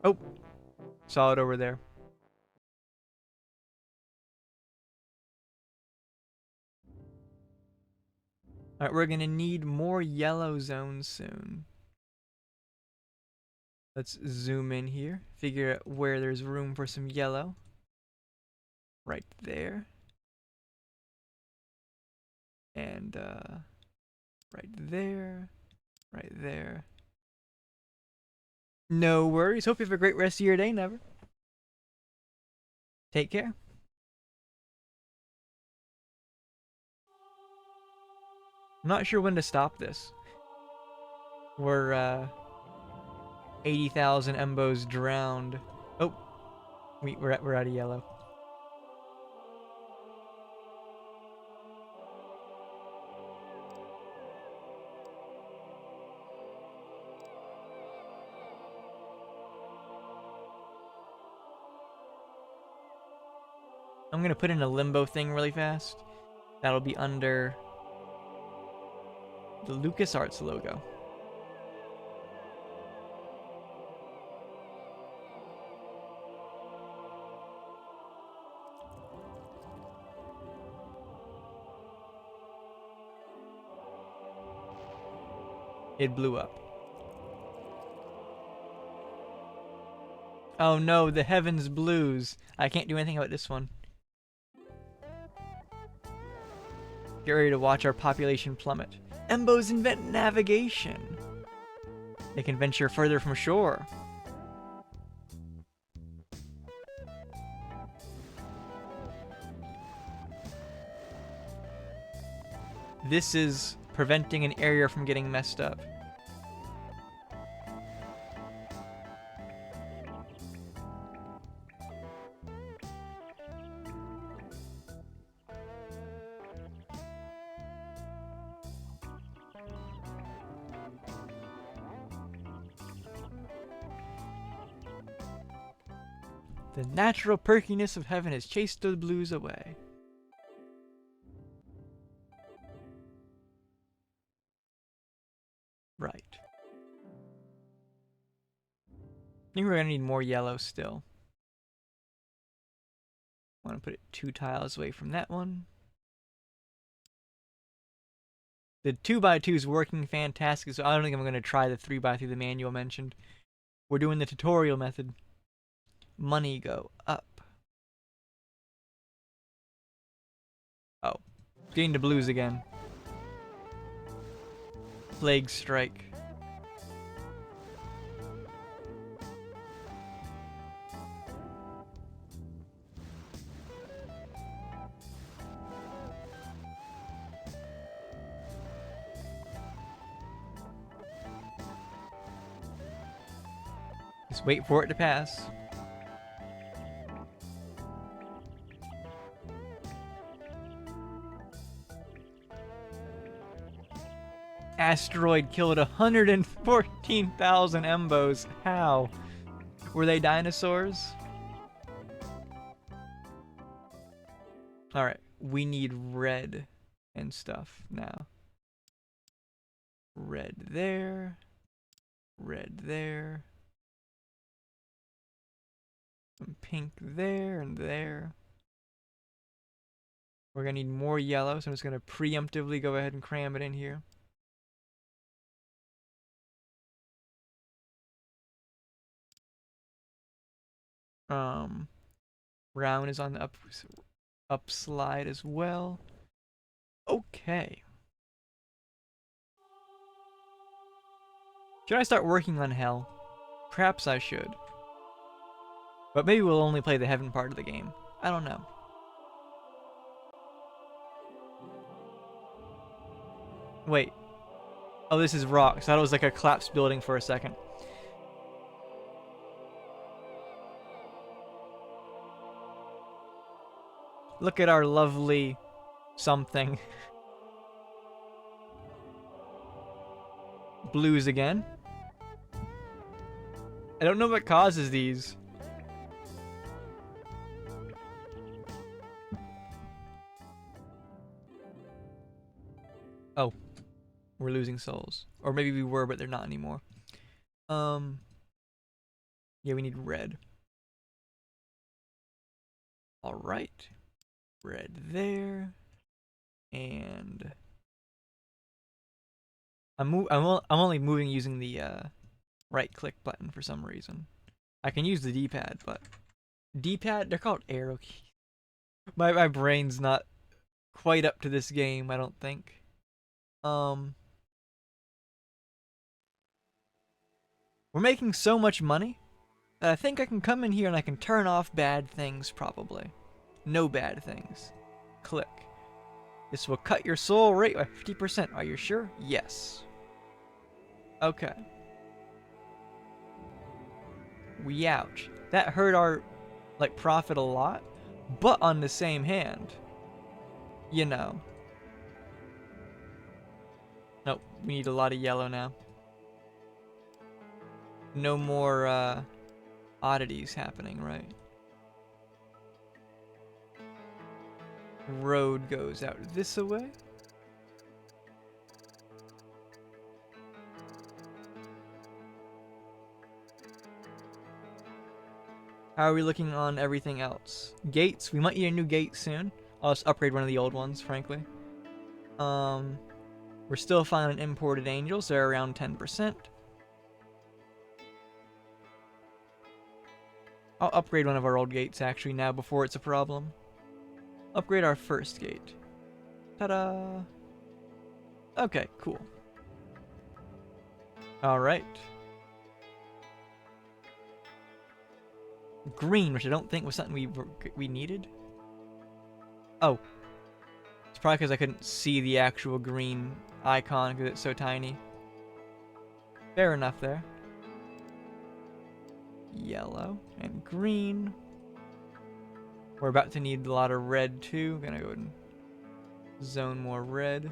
Oh, saw it over there. Alright, we're gonna need more yellow zones soon. Let's zoom in here. Figure out where there's room for some yellow. Right there. And, right there. Right there. No worries. Hope you have a great rest of your day, Never. Take care. I'm not sure when to stop this. We're 80,000 Embos drowned. Oh, we're out of yellow. I'm gonna put in a limbo thing really fast. That'll be under the LucasArts logo. It blew up. Oh no, the heavens blues. I can't do anything about this one. Get ready to watch our population plummet. Embos invent navigation. They can venture further from shore. This is preventing an area from getting messed up. The natural perkiness of heaven has chased the blues away. think we're gonna need more yellow still. Want to put it 2 tiles away from that one. The 2x2 is working fantastic, so I don't think I'm gonna try the 3x3 the manual mentioned. We're doing the tutorial method. Money go up. Oh, getting to blues again. Plague strike. Just wait for it to pass. Asteroid killed 114,000 Embos. How? Were they dinosaurs? Alright, we need red and stuff now. Red there. Red there. Some pink there and there. We're gonna need more yellow, so I'm just gonna preemptively go ahead and cram it in here. Brown is on the up slide as well. Okay. Should I start working on hell? Perhaps I should. But maybe we'll only play the heaven part of the game. I don't know. Wait. Oh, this is rocks. I thought it was like a collapsed building for a second. Look at our lovely something. Blues again. I don't know what causes these. Oh. We're losing souls. Or maybe we were, but they're not anymore. Yeah, we need red. Alright. Red there. And I'm only moving using the right click button for some reason. I can use the D-pad, but D-pad, they're called arrow keys. My brain's not quite up to this game, I don't think. We're making so much money that I think I can come in here and I can turn off bad things probably. No bad things. Click. This will cut your soul rate by 50%. Are you sure? Yes. Okay. Ouch. That hurt our, like, profit a lot. But on the same hand, you know. Nope. We need a lot of yellow now. No more, oddities happening, right? Road goes out this way. How are we looking on everything else? Gates, we might need a new gate soon. I'll just upgrade one of the old ones, frankly. We're still finding imported angels. They're around 10%. I'll upgrade one of our old gates actually now before it's a problem. Upgrade our first gate. Ta-da! Okay, cool. Alright. Green, which I don't think was something we needed. Oh. It's probably because I couldn't see the actual green icon because it's so tiny. Fair enough there. Yellow and green. We're about to need a lot of red too. Gonna go ahead and zone more red.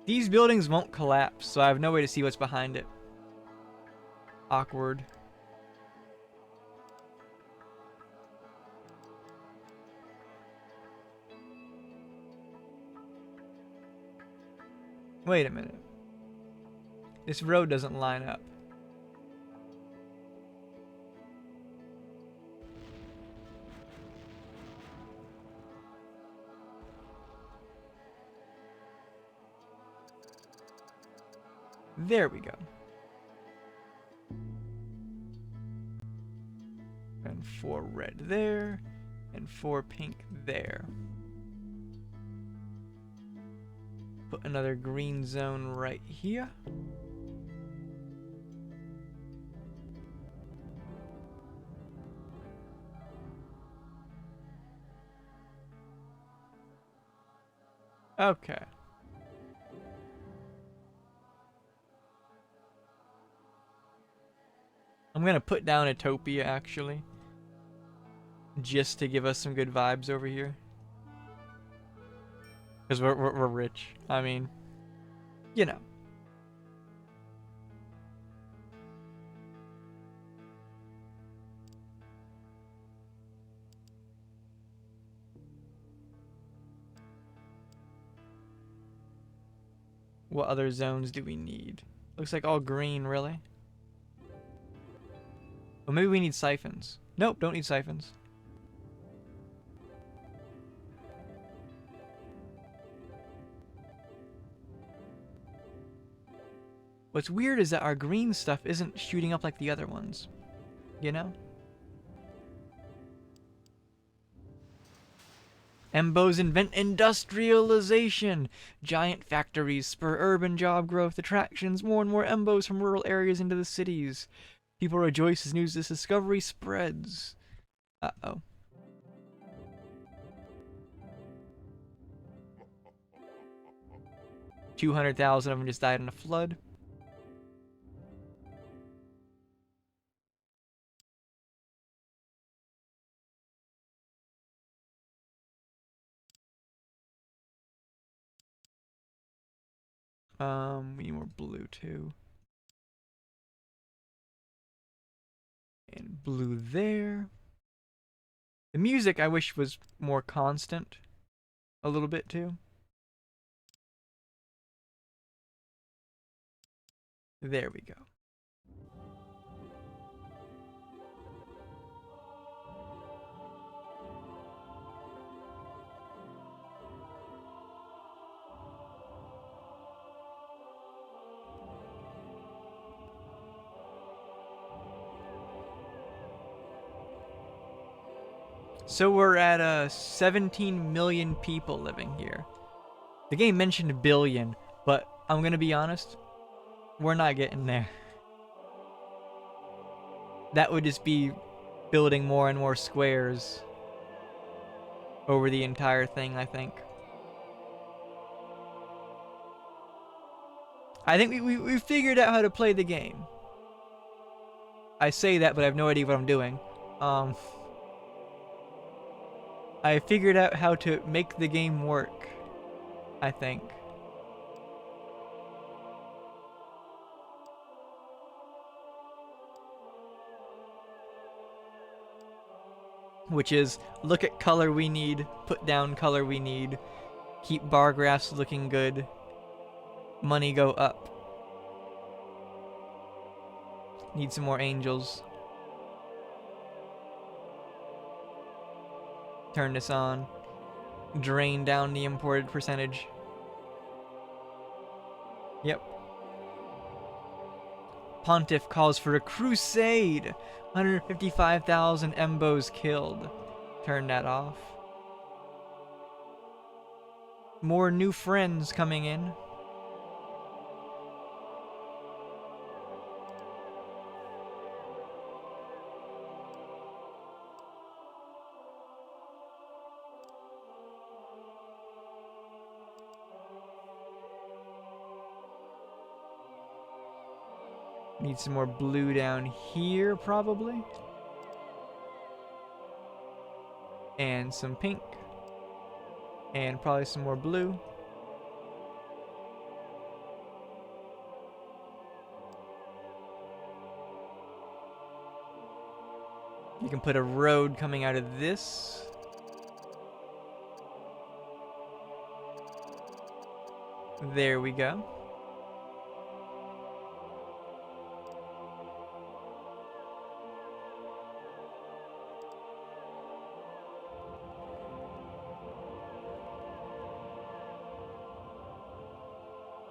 These buildings won't collapse, so I have no way to see what's behind it. Awkward. Wait a minute. This road doesn't line up. There we go. And 4 red there, and 4 pink there. Put another green zone right here. Okay. I'm gonna put down Utopia actually, just to give us some good vibes over here. Because we're rich. I mean, you know. What other zones do we need? Looks like all green, really. Well, maybe we need siphons. Nope, don't need siphons. What's weird is that our green stuff isn't shooting up like the other ones. You know? Embos invent industrialization. Giant factories spur urban job growth, attractions, more and more Embos from rural areas into the cities. People rejoice as news this discovery spreads. Uh-oh. $200,000 of them just died in a flood. We need more blue too. And blue there. The music I wish was more constant. A little bit too. There we go. So we're at 17 million people living here. The game mentioned a billion, but I'm gonna be honest, we're not getting there. That would just be building more and more squares over the entire thing, I think. I think we figured out how to play the game. I say that, but I have no idea what I'm doing. I figured out how to make the game work, I think. Which is, look at color we need, put down color we need, keep bar graphs looking good, money go up. Need some more angels. Turn this on. Drain down the imported percentage. Yep. Pontiff calls for a crusade. 155,000 Embos killed. Turn that off. More new friends coming in. Need some more blue down here, probably. And some pink. And probably some more blue. You can put a road coming out of this. There we go.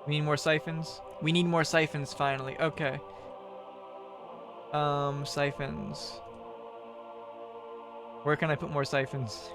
We need more siphons. We need more siphons finally. Okay. Siphons. Where can I put more siphons?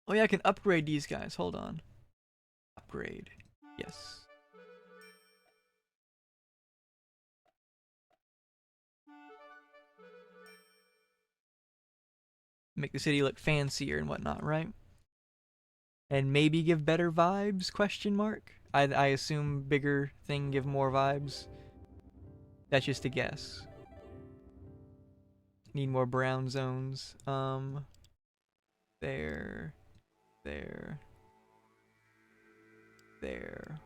Oh yeah, I can upgrade these guys. Hold on. Upgrade. Yes. Make the city look fancier and whatnot, right? And maybe give better vibes? Question mark. I assume bigger thing give more vibes. That's just a guess. Need more brown zones. There, there, there.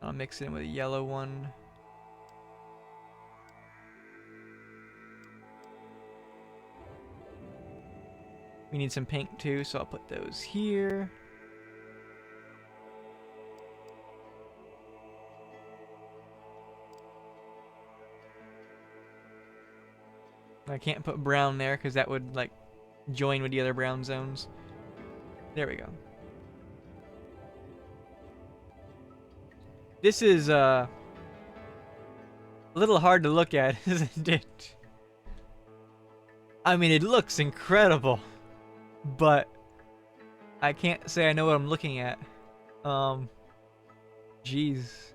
I'll mix it in with a yellow one. We need some pink too, so I'll put those here. I can't put brown there because that would like join with the other brown zones. There we go. This is a little hard to look at, isn't it? I mean, it looks incredible, but I can't say I know what I'm looking at. Jeez.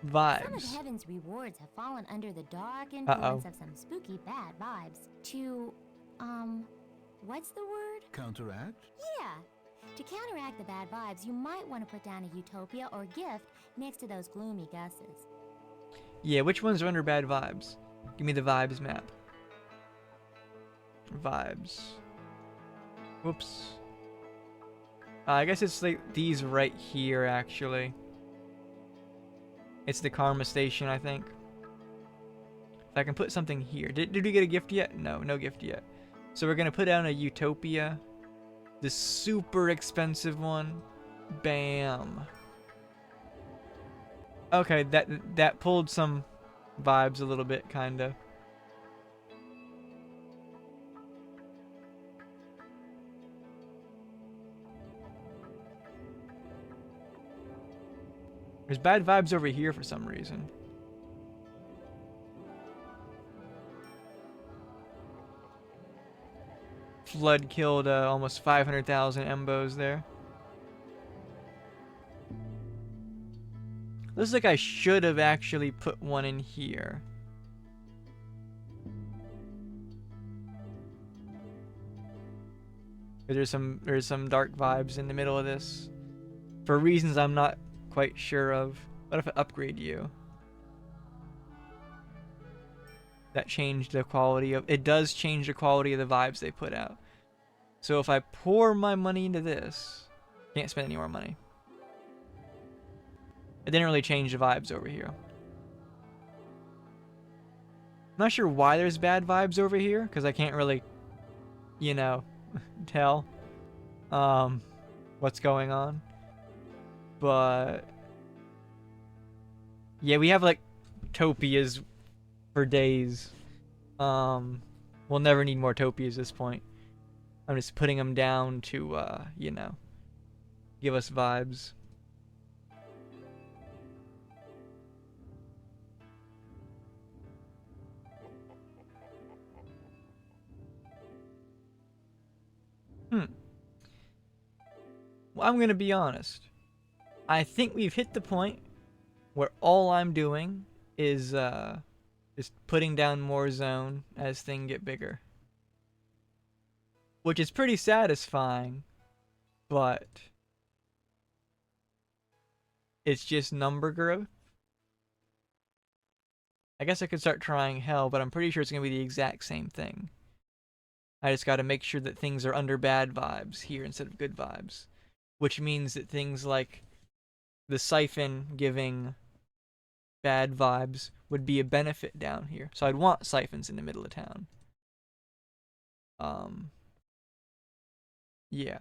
Some of Vibes. heaven's rewards have fallen under the dark Uh-oh. influence of some spooky bad vibes. To, what's the word? Counteract? Yeah. To counteract the bad vibes, you might want to put down a utopia or gift next to those gloomy gusses. Yeah, which ones are under bad vibes? Give me the vibes map. Vibes. Whoops. I guess it's like these right here, actually. It's the Karma Station, I think. If I can put something here. Did we get a gift yet? No, no gift yet. So we're going to put down a Utopia. The super expensive one. Bam. Okay, that pulled some vibes a little bit, kind of. There's bad vibes over here for some reason. Flood killed almost 500,000 Embos there. Looks like I should have actually put one in here. There's some dark vibes in the middle of this. For reasons I'm not quite sure of. What if I upgrade you? That changed the quality of... It does change the quality of the vibes they put out. So if I pour my money into this... Can't spend any more money. It didn't really change the vibes over here. I'm not sure why there's bad vibes over here, because I can't really, you know, tell what's going on. But yeah, we have like topias for days. We'll never need more topias at this point. I'm just putting them down to you know, give us vibes. Well, I'm gonna be honest. I think we've hit the point where all I'm doing is just putting down more zone as things get bigger. Which is pretty satisfying, but it's just number growth. I guess I could start trying hell, but I'm pretty sure it's going to be the exact same thing. I just got to make sure that things are under bad vibes here instead of good vibes. Which means that things like the siphon giving bad vibes would be a benefit down here. So I'd want siphons in the middle of town. Yeah.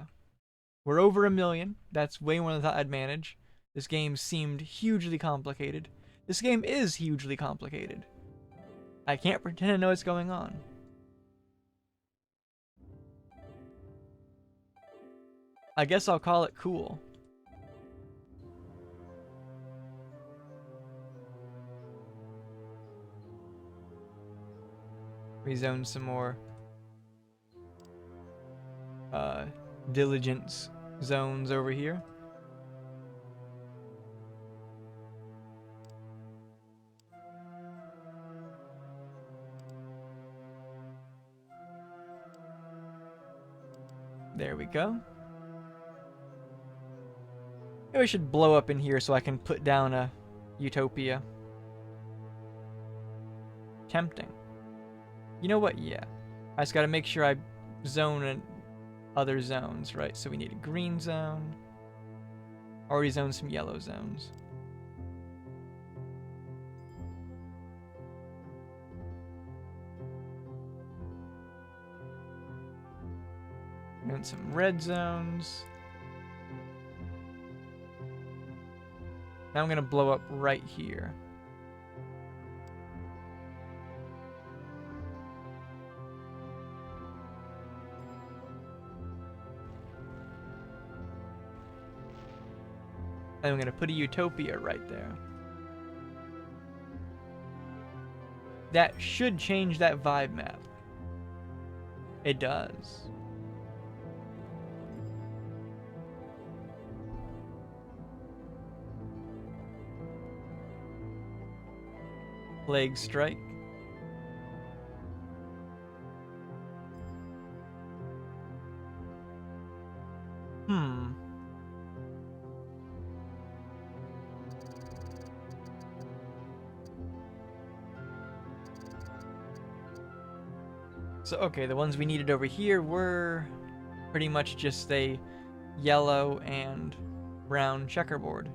We're over 1,000,000. That's way more than I thought I'd manage. This game seemed hugely complicated. This game is hugely complicated. I can't pretend to know what's going on. I guess I'll call it cool. Rezone some more diligence zones over here. There we go. Maybe we should blow up in here so I can put down a utopia. Tempting. You know what? Yeah. I just gotta make sure I zone in other zones, right? So we need a green zone. Already zoned some yellow zones. And some red zones. Now I'm gonna blow up right here. And I'm gonna put a utopia right there. That should change that vibe map. It does. Plague strike. So, okay, the ones we needed over here were pretty much just a yellow and brown checkerboard.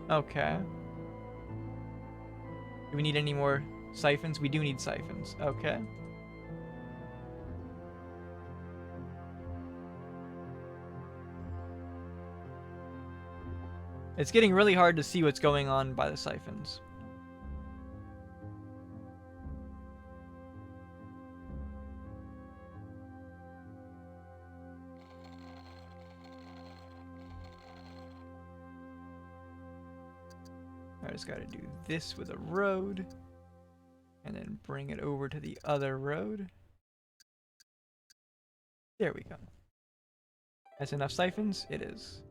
Okay. Do we need any more siphons? We do need siphons. Okay. It's getting really hard to see what's going on by the siphons. I just gotta do this with a road. And then bring it over to the other road. There we go. That's enough siphons? It is.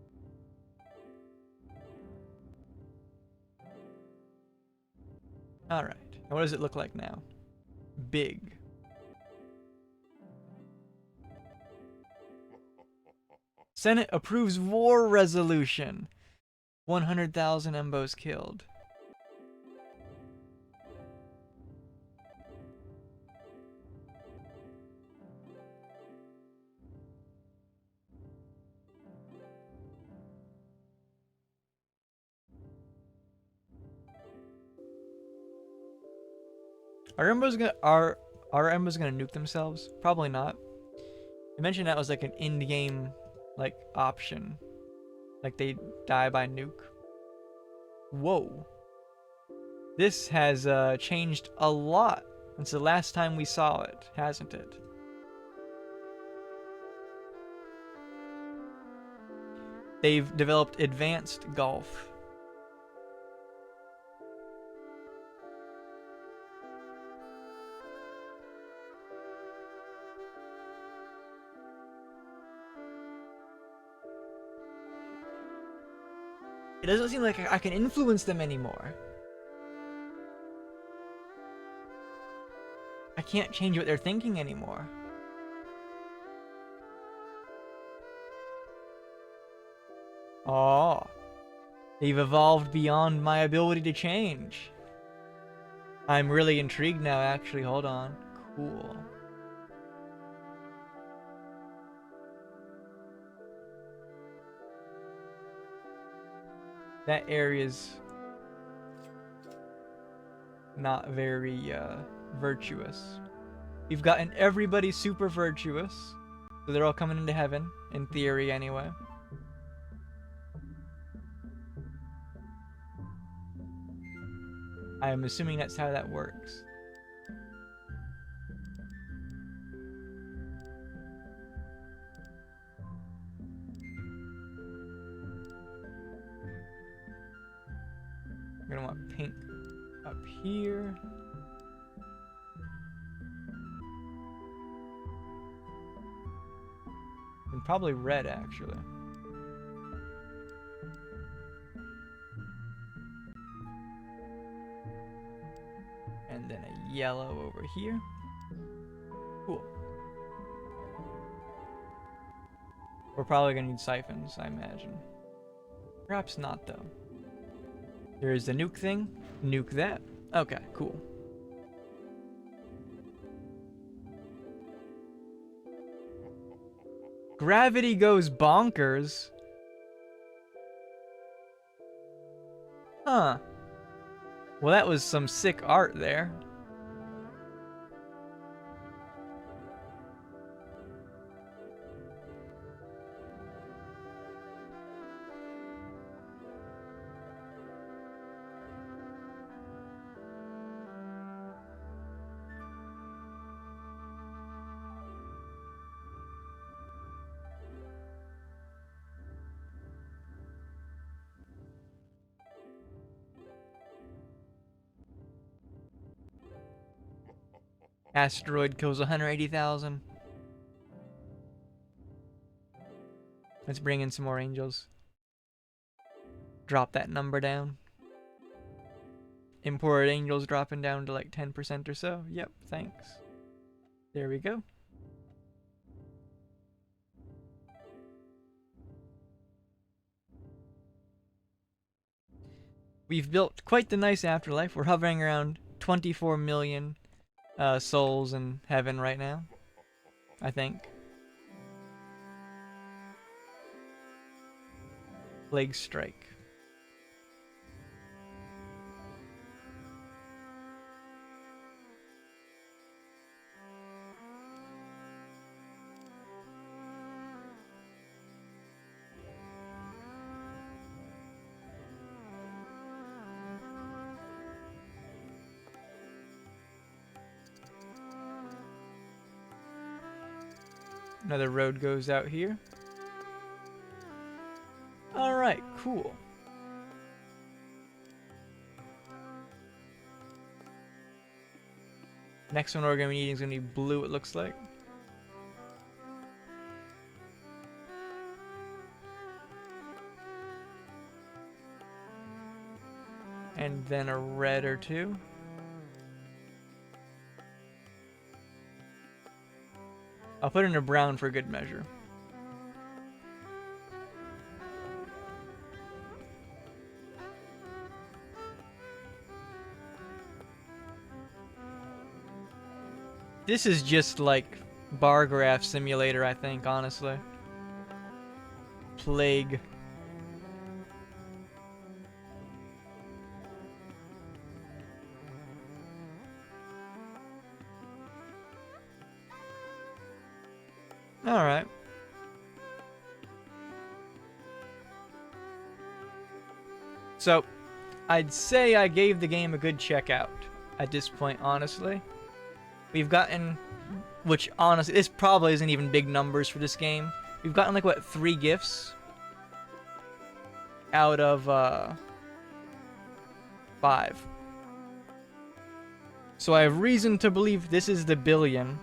Alright. And what does it look like now? Big. Senate approves war resolution. 100,000 Embos killed. Are Embos gonna nuke themselves? Probably not. They mentioned that was like an in-game like option. Like they die by nuke. Whoa. This has changed a lot since the last time we saw it, hasn't it? They've developed advanced golf. It doesn't seem like I can influence them anymore. I can't change what they're thinking anymore. Oh, they've evolved beyond my ability to change. I'm really intrigued now, actually. Hold on. Cool. That area's not very virtuous. We've gotten everybody super virtuous, so they're all coming into heaven, in theory anyway. I'm assuming that's how that works. I'm gonna want pink up here. And probably red, actually. And then a yellow over here. Cool. We're probably gonna need siphons, I imagine. Perhaps not, though. There's the nuke thing. Nuke that. Okay, cool. Gravity goes bonkers. Huh. Well, that was some sick art there. Asteroid kills 180,000. Let's bring in some more angels. Drop that number down. Imported angels dropping down to like 10% or so. Yep, thanks. There we go. We've built quite the nice afterlife. We're hovering around 24 million souls in heaven right now, I think. Plague strike. Another road goes out here. Alright, cool. Next one we're going to be needing is going to be blue, it looks like. And then a red or two. I'll put in a brown for good measure. This is just like bar graph simulator, I think, honestly. Plague. Alright. So, I'd say I gave the game a good checkout at this point, honestly. We've gotten, which honestly, this probably isn't even big numbers for this game. We've gotten like, what, 3 gifts? Out of, 5. So I have reason to believe this is the billion.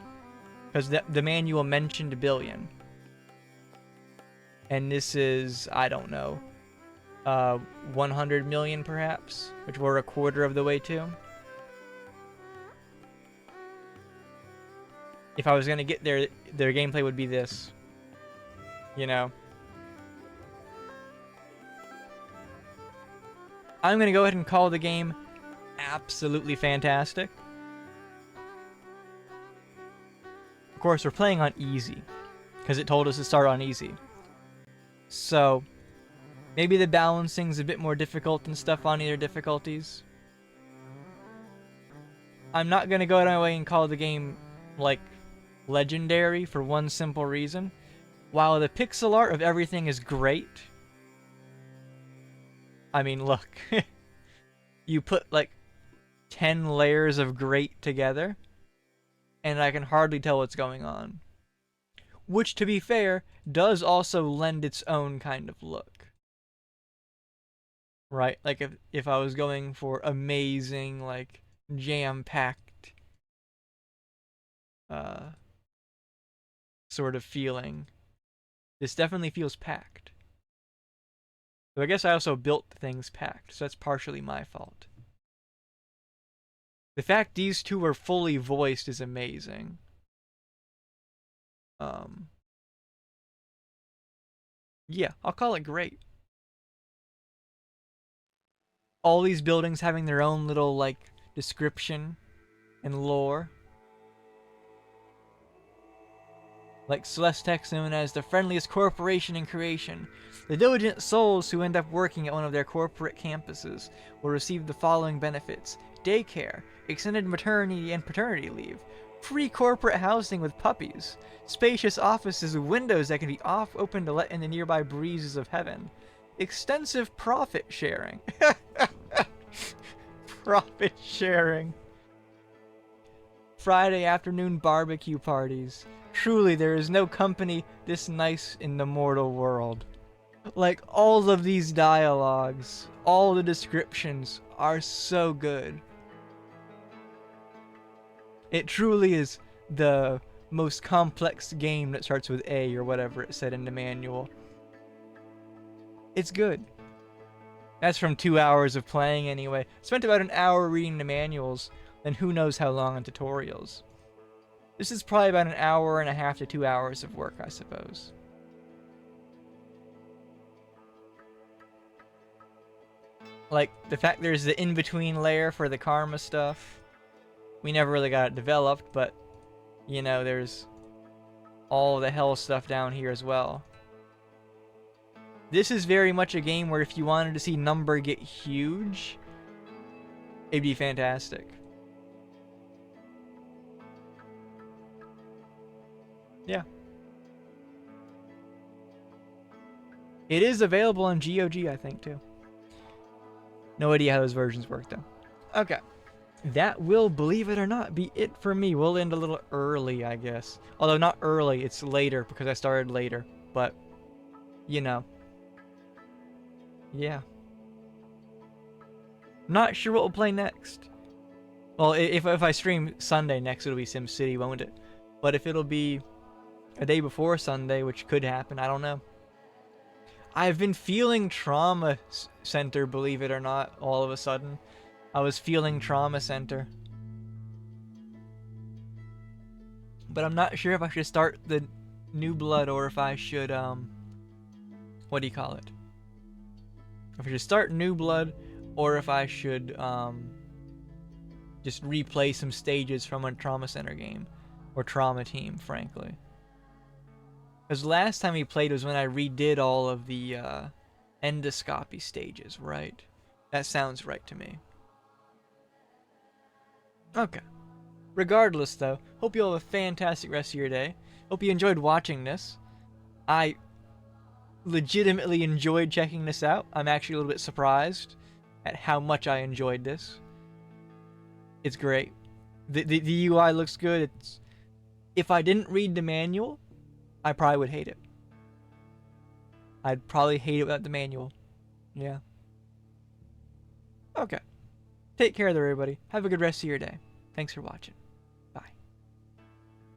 Because the manual mentioned a billion. And this is, I don't know, 100 million perhaps, which we're a quarter of the way to. If I was gonna get there, their gameplay would be this. You know. I'm gonna go ahead and call the game absolutely fantastic. Of course, we're playing on easy, because it told us to start on easy. So, maybe the balancing's a bit more difficult and stuff on either difficulties. I'm not gonna go out of my way and call the game, like, legendary for one simple reason. While the pixel art of everything is great, I mean, look, you put like 10 layers of great together, and I can hardly tell what's going on. Which, to be fair, does also lend its own kind of look. Right? Like, if I was going for amazing, like, jam-packed, sort of feeling, this definitely feels packed. So I guess I also built things packed, so that's partially my fault. The fact these two are fully voiced is amazing. Yeah, I'll call it great. All these buildings having their own little, like, description and lore. Like Celestex, known as the friendliest corporation in creation. The diligent souls who end up working at one of their corporate campuses will receive the following benefits: daycare, extended maternity and paternity leave, free corporate housing with puppies, spacious offices with windows that can be open to let in the nearby breezes of heaven, extensive profit sharing. Profit sharing. Friday afternoon barbecue parties. Truly, there is no company this nice in the mortal world. Like, all of these dialogues, all the descriptions are so good. It truly is the most complex game that starts with A or whatever it said in the manual. It's good. That's from 2 hours of playing anyway. Spent about an hour reading the manuals, and who knows how long on tutorials. This is probably about an hour and a half to 2 hours of work, I suppose. Like, the fact there's the in-between layer for the karma stuff. We never really got it developed, but, you know, there's all the hell stuff down here as well. This is very much a game where if you wanted to see number get huge, it'd be fantastic. Yeah. It is available on GOG, I think, too. No idea how those versions work, though. Okay. That will, believe it or not, be it for me. We'll end a little early, I guess. Although not early, it's later, because I started later. But, you know. Yeah. Not sure what we'll play next. Well, if I stream Sunday next, it'll be SimCity, won't it? But if it'll be a day before Sunday, which could happen, I don't know. I've been feeling Trauma Center, believe it or not, all of a sudden. I was feeling Trauma Center. But I'm not sure if I should start the New Blood or if I should, what do you call it? If I should start New Blood or if I should, just replay some stages from a Trauma Center game. Or Trauma Team, frankly. Because last time we played was when I redid all of the endoscopy stages, right? That sounds right to me. Okay. Regardless, though, hope you all have a fantastic rest of your day. Hope you enjoyed watching this. I legitimately enjoyed checking this out. I'm actually a little bit surprised at how much I enjoyed this. It's great. The UI looks good. If I didn't read the manual, I probably would hate it. I'd probably hate it without the manual. Yeah. Okay. Take care there, everybody. Have a good rest of your day. Thanks for watching.